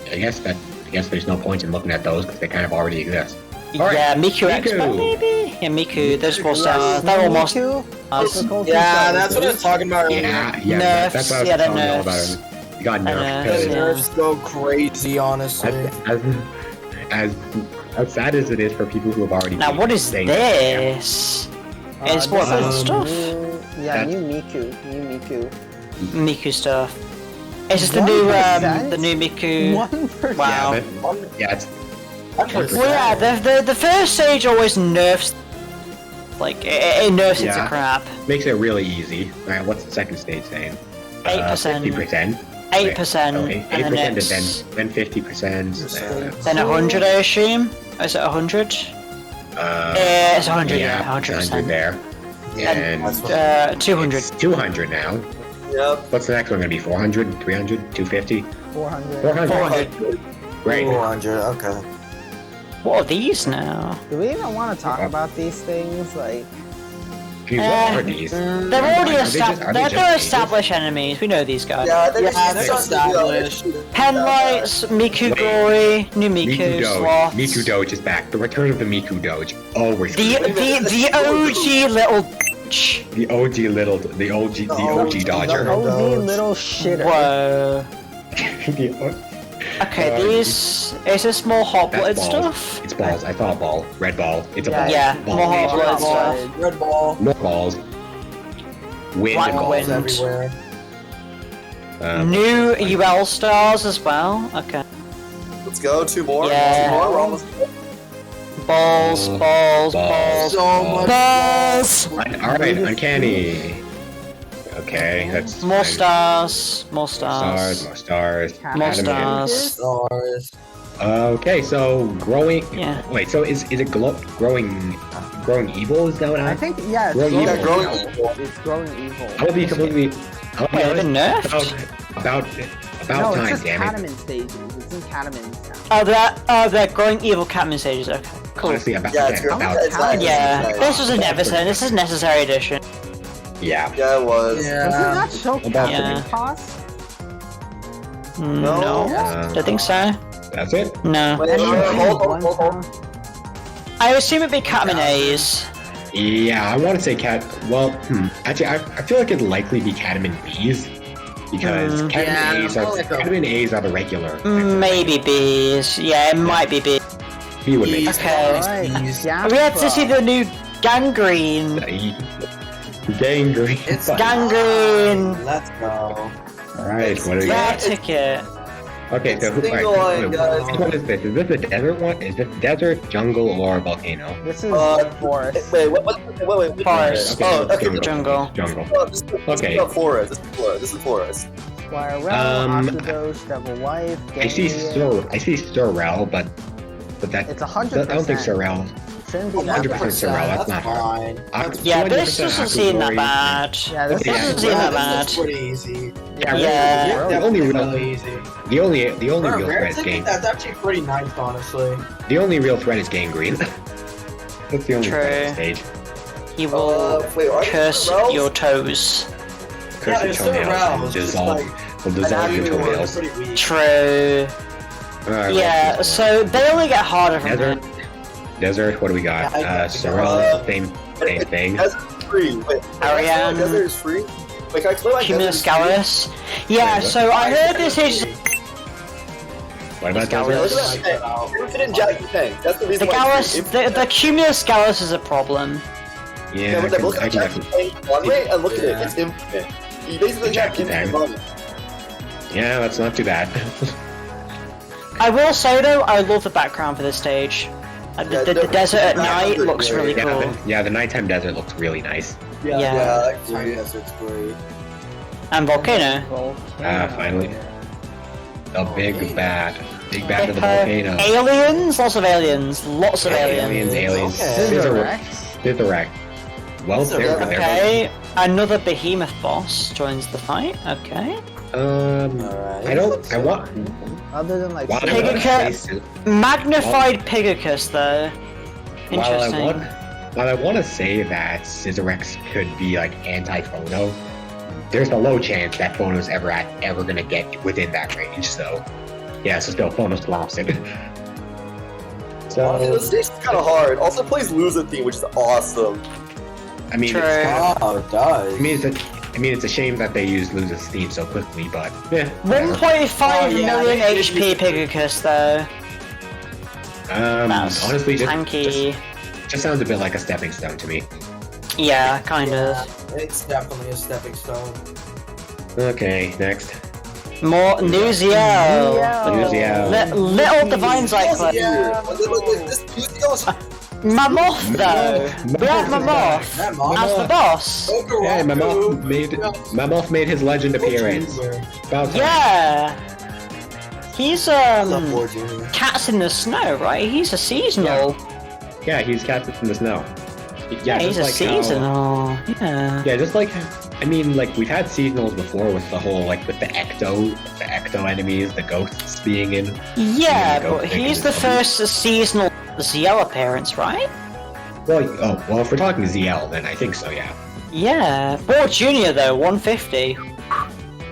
guess there's no point in looking at those because they kind of already exist. Alright, Yeah, Miku Expert maybe? Yeah, Miku. There's 4 stars. They're almost Mewtwo, difficulty Yeah, stars. that's what I was talking about. Yeah, Nerfs, that's what I was yeah, they're telling you all nerfs. about. You got nerfed nerfs, because yeah. Nerfs go crazy, honestly. as sad as it is for people who have already. Now, beat what is things, this? It's what this about is stuff? Yeah, That's- new Miku. Miku stuff. Is this the 1%? new Miku? 1%. Wow. Yeah, but, yeah, it's Well, yeah, the first stage always nerfs. Like, it nerfs Yeah. into crap. makes it really easy. Alright, what's the second stage saying? 8%. 50%. 8%. Oh, And 8% then and it's then 50%. then 100, I assume? Is it 100? Yeah, it's 100, yeah, 100 100%. there. And 200. it's 200 now. Yep. What's the next one gonna be? 400, 300, 250? 400. 400. Great. 400. Okay. What are these now? Do we even want to talk about these things? Like, Geez, what are these? They're already they're established enemies. We know these guys. Yeah, they're they're established. Penlights, Miku Glory, new Miku Miku, Doge. Sloth. Miku Doge is back. The return of the Miku Doge. Oh, we're The OG little. Which? The OG Dodger. The OG little shitter. Whoa. The Okay, these... Is this more hot-blooded That's balls. stuff? It's balls. I saw a ball. Red ball. It's a ball. Yeah, ball. more hot-blooded stuff. Red ball. More balls. Wind Black and balls. wind. Everywhere. New UL stars as well. Okay. Let's go. 2 more. Yeah. 2 more. We're almost. Balls, balls, balls, So much balls. Alright, uncanny. Okay, that's More fine. stars, more stars, More stars. more Adamant. stars. stars. Okay, so growing. Yeah. Wait, so is it growing evil? Is that what I think, yeah, it's Growing growing, evil. growing evil. It's growing evil. I will be completely. I'll be Wait, honest, been nerfed? About No, time, it's just damn it. Catamin stages. It's in Catamin now. Oh, they're growing evil Catman stages. Okay, cool. Honestly, about Yeah, it's okay, good. about It's nice. Yeah, It's nice. this was a necessary. This is necessary addition. yeah. Yeah, it was. Doesn't that show About Yeah. Catamin cost? No, don't think so. That's it. No. Wait, hold. I assume it'd be Catman A's. Yeah, I want to say cat. Well, actually, I feel like it'd likely be Catamin B's because Catamin A's are Catamin A's are the regular. Maybe B's. Yeah, it might be B. B would make sense. Okay. Alright, We had to see the new gangrene. Gangrene. It's Gangrene. Let's go. Alright, what do we Rare got? ticket. Okay, so Single line, guys. which one is this? Is this a desert one? Is this desert, jungle, or volcano? This is forest. Wait, wait. Forest. Oh, okay. Jungle. Jungle. This Okay. is not forest. This is forest. Squire Rel, Oxydosh, Devil Wife, I see Sorrel, but that's. It's I don't think 100%. Sorrel. Shouldn't be that 100% bad. Sorrel. That's not hard. Yeah, this 200% doesn't seem that Aquagory. bad. Yeah, this Okay, doesn't yeah. seem that This bad. is pretty easy. Yeah. The only real, Really easy. the only real Rare threat is ticket, that's actually pretty nice, honestly. The only real threat is gangrene. That's the only True. threat on stage. He will Wait, are curse these Sorrels? your toes. Curse your toenails and will dissolve your toenails. Pretty weak. True. Alright, Yeah, what's this so they only get harder from Desert. here. Desert, what do we got? Yeah, Sorrel, same thing. Desert is free. Wait, Ariane. Desert is free? Wait, can I explain why Cumulus Desert is Gallus. Yeah, Wait, what? so I heard this is What about free? Look desert? at that. Infinite Jackie Tank. That's the the reason why Gallus. it's free. The Cumulus Gallus is a problem. Yeah, But look I at can Jackie Tank one way and look at it. Yeah. It's infinite. You basically have Jackie infinite Tank. money. Yeah, that's not too bad. I will say though, I love the background for this stage. The desert at night looks really cool. Yeah, the nighttime desert looks really nice. Yeah. Yeah, Time Desert's great. And volcano. Finally. The big bad of the Hippo. volcano. Aliens, lots of aliens, lots of aliens. Aliens. Scissorrex. Scissorrex. Well, there. Okay, another behemoth boss joins the fight. Okay. I want. Other than like While I wanna Pigacus. say- Magnified Pigacus, though. While Interesting. I want to say that Scissorrex could be like anti-phono, there's a low chance that Phono's ever gonna get within that range. So, yeah, so still Phono slaps it. This stage is kind of hard. Also plays loser theme, which is awesome. I mean, True. Oh, it does. I mean, it's a shame that they used Luza's theme so quickly, but yeah. 1.5 million they- HP Pigacus, though. That's Honestly, tanky. just sounds a bit like a stepping stone to me. Yeah, kind of. It's definitely a stepping stone. Okay, next. More Nuziel. Nuziel. Little Divine Cyclone. Mammoth, though. We have Mammoth as the boss. Yeah, Mammoth made his legend appearance. About time. Yeah. He's Cats in the Snow, right? He's a seasonal. Yeah, he's Cats in the Snow. Yeah, he's a just like how- seasonal. Yeah. Yeah, just like, I mean, like we've had seasonals before with the whole with the ecto enemies, the ghosts being in. Yeah, Go but figure. he's the first seasonal ZL appearance, right? Well, if we're talking ZL, then I think so. Yeah. Yeah. Ball Junior though, 150.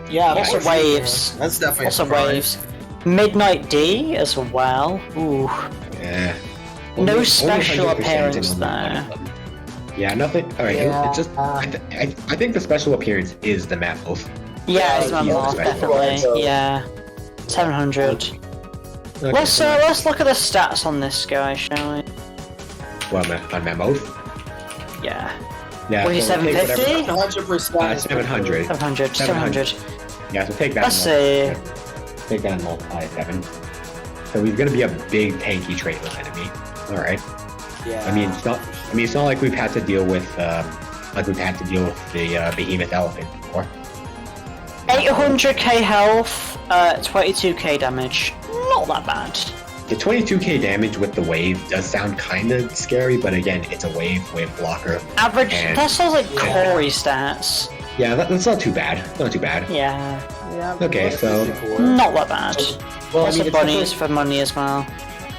Yeah, Lots of waves. That's definitely Lots a of surprise. waves. Midnight D as well. Ooh. Yeah. No Only special 100% appearance in though. one of them. Yeah, nothing. All right, Yeah. it just. I think the special appearance is the Mammoth. Yeah, it's Mammoth, definitely. Yeah. 700. Okay, Let's look at the stats on this guy, shall we? Well, on Mammoth. Yeah. Yeah. What, so we'll take 750? 100%. 700. 700. Yeah, so take that. Let's see. Take that and multiply 7. So he's gonna be a big tanky traitless enemy. All right. Yeah. I mean, it's not like we've had to deal with the Behemoth Elephant before. 800k health, 22k damage. Not that bad. The 22k damage with the wave does sound kind of scary, but again, it's a wave blocker. Average. And- That sounds like Corey stats. Yeah, that's not too bad. Not too bad. Yeah. Okay, so Not that bad. well, Lots of bunnies for money as well.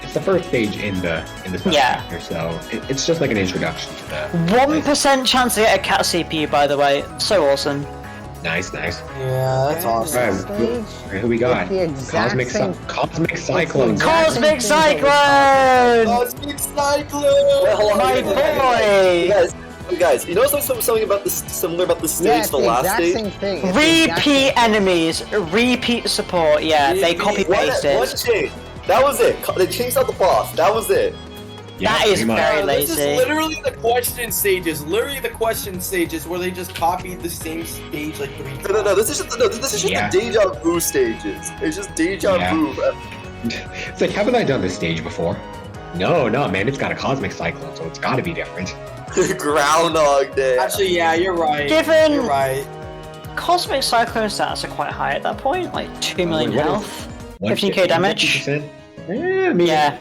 it's the first stage in the special Yeah. character, so it's just like an introduction to the 1% chance to get a cat CPU, by the way. So awesome. nice. Yeah, that's awesome. Alright, who we got? The exact Cosmic same- Cosmic Cyclone. Cosmic Cyclone! Cosmic Cyclone! Wait, hold on, My wait, wait, boy! Guys, you know something about this similar about the stage, Yeah, it's the the last exact stage? same thing. It's the exact Repeat enemies, repeat support. Yeah, they copy paste One it. change. That was it. They changed out the boss. That was it. Yeah, That is pretty much. very This is lazy. literally the question stages. Literally the question stages where they just copied the same stage like 3 times. No. This is just Yeah. the deja vu stages. It's just deja Yeah. vu. It's like, haven't I done this stage before? No, man, it's got a Cosmic Cyclone, so it's gotta be different. Groundhog Day. Actually, yeah, you're right. Given- You're right. Cosmic Cyclone stats are quite high at that point, like 2 million Wait, what health, 15k damage. 50%? Yeah, I mean, Yeah.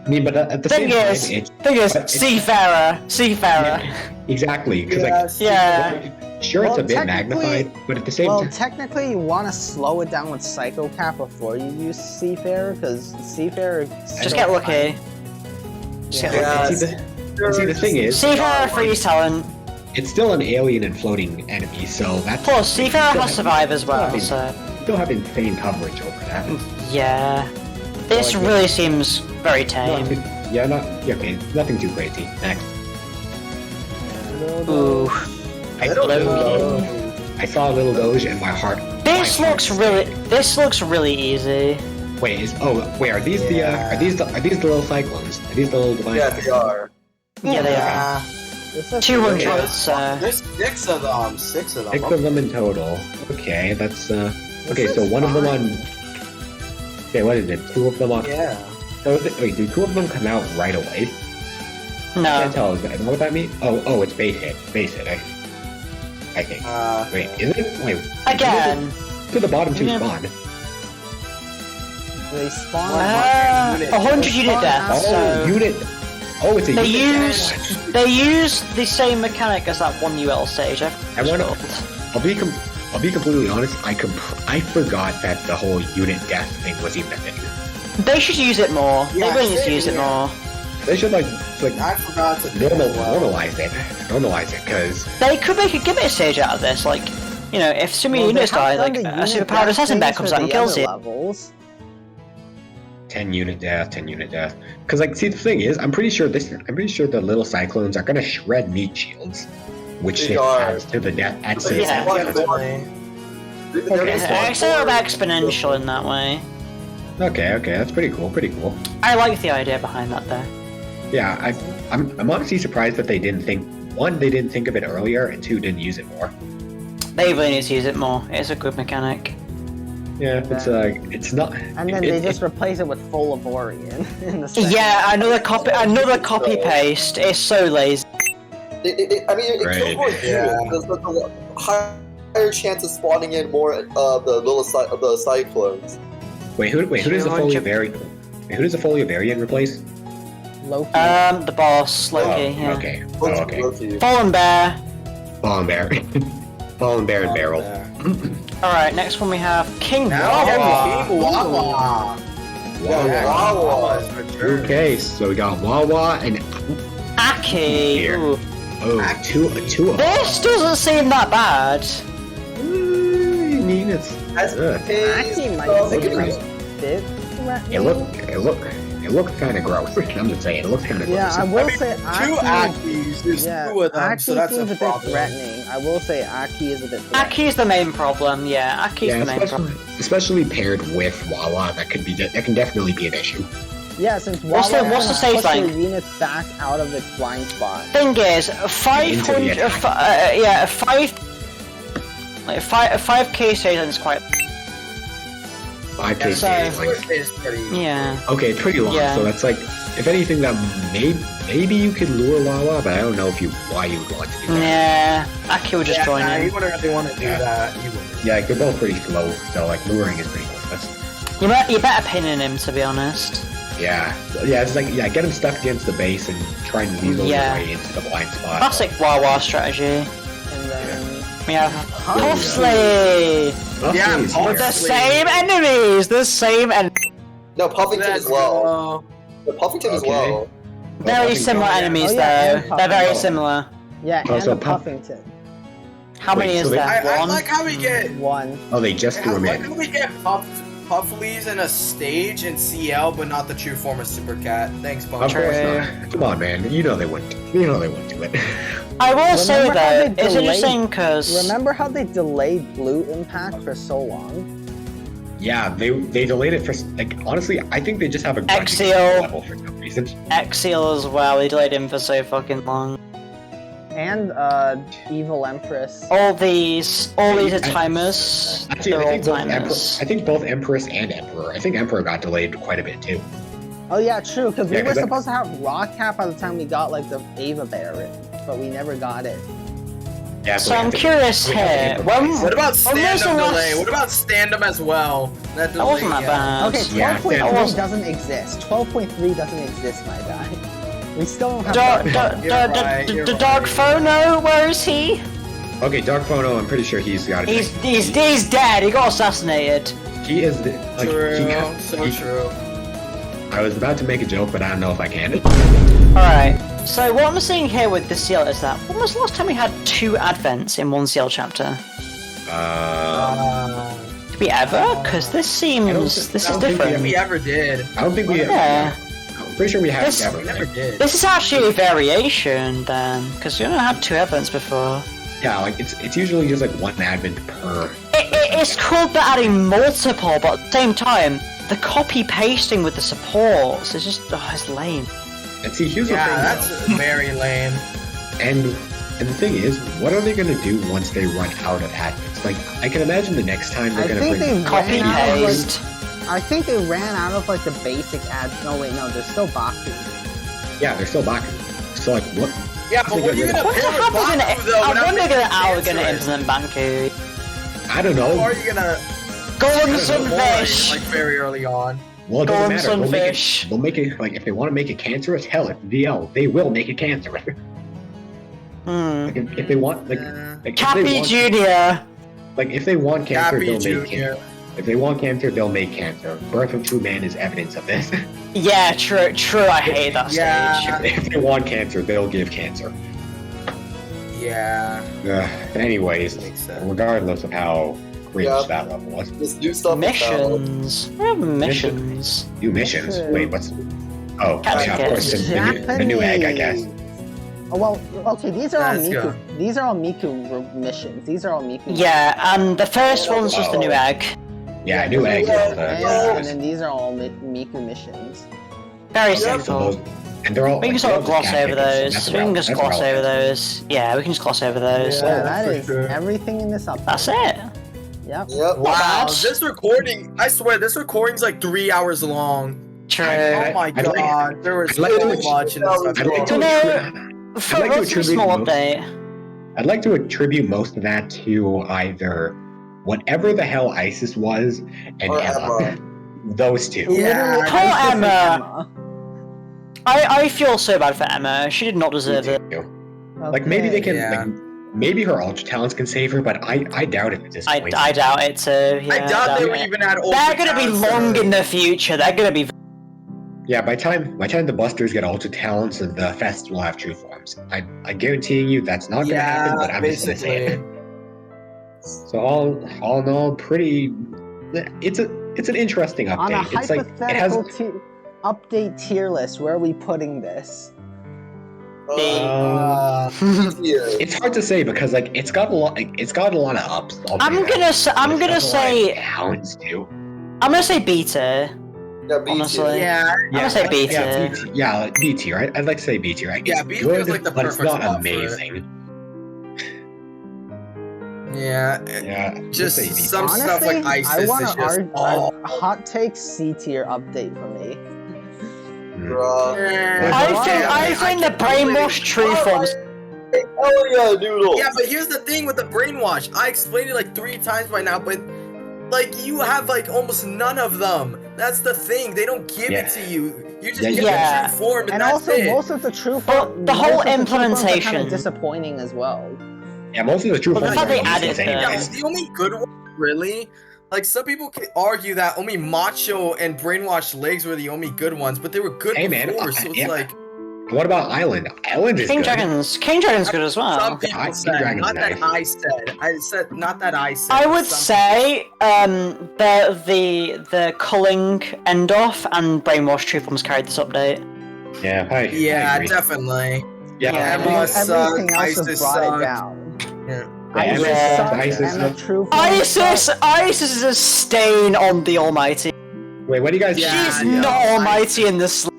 I mean, but at the Thing same is, time, Seafarer. Seafarer. exactly, because Yes. Yeah. sure, it's Well, a bit technically- magnified, but at the same Well, time, technically, you want to slow it down with Psycho Cap before you use Seafarer, because Seafarer. Just get lucky. Just get lucky. see, the thing is, Seafarer freeze talent. it's still an alien and floating enemy, so that's Plus, Seafarer has survive as well, Yeah. so. still have insane coverage over that. Yeah. This really seems very tame. Okay, nothing too crazy. Next. Ooh. I saw a little Doge and my heart. This looks really easy. Wait, are these the little cyclones? Are these the little divine? Yeah, they are. Yeah, they are. 200, so. There's 6 of them. 6 of them. 6 of them in total. Okay, that's okay, so one of them on. Okay, what is it? 2 of them on. Yeah. So wait, do 2 of them come out right away? I No. can't tell. Is that what that means? Oh, it's base hit. I think. Wait, is it? Wait. Again. To the bottom 2 Yeah. spawn. They spawn. 100 unit death. Oh, So unit. Oh, it's a they unit use death one. they use the same mechanic as that one UL stage. I wanna. I'll be completely honest. I forgot that the whole unit death thing was even a thing. They should use it more. Yeah, they really need to same use it here. more. They should like I forgot to normalize it, because They could make a gimmick stage out of this. Like, you know, if so many units die, like a superpowered assassin bat comes out and kills you. Levels. 10 unit death. Because like, see, the thing is, I'm pretty sure the little cyclones are gonna shred meat shields, which They are. adds to the death. Adds to the Yeah. death. It's sort of exponential in that way. Okay, that's pretty cool. I like the idea behind that, though. Yeah, I'm honestly surprised that they didn't think of it earlier, and 2 didn't use it more. They really need to use it more. It's a good mechanic. Yeah, it's not. And then they just replace it with full Avorian in the second. Yeah, another copy paste. It's so lazy. It kills Right. more units. There's a higher chance of spawning in more of the the cyclones. Wait, who does the 200 Who does the Foliovarian replace? Loki. The boss, Loki. Yeah. Okay. Loki. Fallen Bear. Fallen Bear. Fallen Bear and Barrel. Alright, next one we have King Wawa. Wawa. Okay, so we got Wawa and Aki. Here. Ooh. oh, two of This doesn't seem that bad. I mean, it's good. Aki might so be good. bit. It looked kind of gross. I'm just saying, it looks kind of gross. Yeah, I will say two Aki. Akis, there's two of them, Aki so that's seems a a bit problem. threatening. I will say Aki is a bit threatening. Aki's the main problem. Yeah, Aki's the main problem. Especially paired with Wawa, that can definitely be an issue. Yeah, since What's the save push like? your unit back out of its blind spot. Thing is, 500. Yeah, 5k save is quite. 5k is pretty. Yeah. Okay, it's pretty long. Yeah. So that's like, if anything, that maybe you could lure Wawa, but I don't know why you would want to do that. Yeah, Aki would just join in. You wouldn't really want to do that. You wouldn't. Yeah, like, they're both pretty slow, so like luring is pretty pointless. You're better pinning him, to be honest. Yeah, it's like get him stuck against the base and try and weasel your way into the blind spot. Classic Wawa strategy. And then We have Puffsley! Yeah, With the same enemies! The same No, Puffington as well. The Puffington as well. Very similar enemies, though. They're very similar. Yeah, and so the Puffington. How many is there? I One? like how we get. One. Oh, they just threw him Why in. do we get Puffleys in a stage in CL, but not the true form of Super Cat? Thanks, Bunch. Of course not. Come on, man. You know they wouldn't do it. I will say, Remember how though, they it's delayed- interesting because... Remember how they delayed Blue Impact for so long? Yeah, they delayed it for, like, honestly, I think they just have a grudge Exil. level for some reason. Exil as well, they delayed him for so fucking long. And Evil Empress. All these are timers. Actually, They're I all think, timers. I think both Empress and Emperor. I think Emperor got delayed quite a bit too. Oh yeah, true, because we Yeah, were 'cause that- supposed to have Rock Cap by the time we got like the Ava Bear written, but we never got it. Yeah, So I'm curious here. What about when was the stand-up last- delay? What about stand-up as well? That wasn't that bad. Okay, Yeah, 12.3 stand-up. doesn't exist. 12.3 doesn't exist, my guy. We still don't have Dog Phono, where is he? Okay, Dark Phono, I'm pretty sure he's got it. He's dead. He got assassinated. He is like True, true. I was about to make a joke, but I don't know if I can. Alright, so what I'm seeing here with the CL is that when was the last time we had 2 advents in one CL chapter? Did we ever? Because this is different. We ever did. I don't think we. Yeah. I'm pretty sure we have This- never. We never did. This is actually a variation then, because we haven't had 2 advents before. Yeah, like it's usually just like one advent per. It's cool for adding multiple, but at the same time, the copy pasting with the supports is just it's lame. And see, here's Yeah, the thing. that's very lame. And the thing is, what are they gonna do once they run out of advents? Like, I can imagine the next time they're I gonna think they bring Copy ran out of, like, paste. I think they ran out of like the basic ads. No wait, no, there's still Baku. Yeah, they're still back. So like, what? Yeah, but what are you gonna What the pair hell with are Baku, though? I without wonder making how we're gonna cancerous? implement Banku. I don't know. How are you gonna Go on more, Sunfish! like very early on? Well, it Go doesn't on matter. Sunfish! They'll make it like if they want to make it cancerous. Hell, it's VL. They will make it cancerous. Like, if they want, like if they Cappy want- Jr. Like if they want cancer, Cappy they'll Jr. make cancer. If they want cancer, they'll make cancer. Birth of True Man is evidence of this. Yeah, true, I hate that Yeah. stage. If they want cancer, they'll give cancer. Yeah. Anyways, Makes sense. regardless of how cringe Yeah. that level was. Just do stuff with power. Missions. We have missions. New missions. Okay. Wait, what's? Oh, Catch yeah, of course, the new egg, I guess. Oh well, okay. These are all Let's Miku. go. These are all Miku missions. These are all Miku. Yeah, and the first one's just the new egg. Yeah, new egg. And then these are all Miku missions. Very So simple. those, and they're all. We can like, sort of they're all gloss just cat over tickets, those. that's We can relevant, just that's gloss over relevant. those. Yeah, we can just gloss over those. So that for is sure. everything in this update. That's it. Yep. Yep. Wow, bad. this recording, I swear, this recording's like 3 hours long. True. Oh my I'd like- god, there was I'd like so to- much in this I'd like episode. to You know, I'd for like to what's a attribute small most- update? I'd like to attribute most of that to either whatever the hell ISIS was and Or Emma. Emma. Those two. Yeah. Literally, Poor this is Emma. I feel so bad for Emma. She did not deserve it. Like maybe they can. Yeah. Like, maybe her ultra talents can save her, but I doubt it at this point. I doubt it too. Yeah, I doubt they doubt were it. even at They're gonna be long in the future. They're gonna be. Yeah, by time the Busters get ultra talents and the Fest will have true forms. I guarantee you that's not gonna happen, but I'm just gonna say basically. it. So all in all, pretty. It's it's an interesting update. On a It's like it has. hypothetical update tier list, where are we putting this? It's hard to say because like it's got a lot. It's got a lot of ups. I'm gonna say. Downs too. I'm gonna say beta. Yeah, B Honestly. Yeah. I'm gonna say B Yeah, tier. like B tier. I'd like to say B tier. Right? Yeah, It's B good, feels like the but it's perfect not spot for it. amazing. Yeah. Yeah, Just let's say B tier. some stuff like Honestly, ISIS I is just. want a hot take C tier update for me. I think the brainwashed true forms. Oh yeah, Noodle. Yeah, but here's the thing with the brainwash. I explained it like 3 times by now, but like you have like almost none of them. That's the thing. They don't give it to you. You just get the true form, and that's also, it. most of the true form, the whole most of the true forms are implementation. kind of disappointing as well. Yeah, most of the true Well, forms that's how are they added useless them. anyways. The only good one, really. Like some people could argue that only Macho and Brainwashed Legs were the only good ones, but they were good Hey, before. man, So it's yeah. like What about Island? Island is King good. Dragon's good as well. some people King said, Dragon's not nice. that I said. I said not that I said. I would Some say the culling end off and brainwash true forms carried this update. Yeah, I Yeah, agree. definitely. Yeah, Emma sucks. Everything else has ISIS brought sucked. it down. Yeah. ISIS Yeah. sucks, ISIS and the sucks. true form ISIS is a stain on the Almighty. Wait, what do you guys? Yeah, She's yeah. not Almighty in this.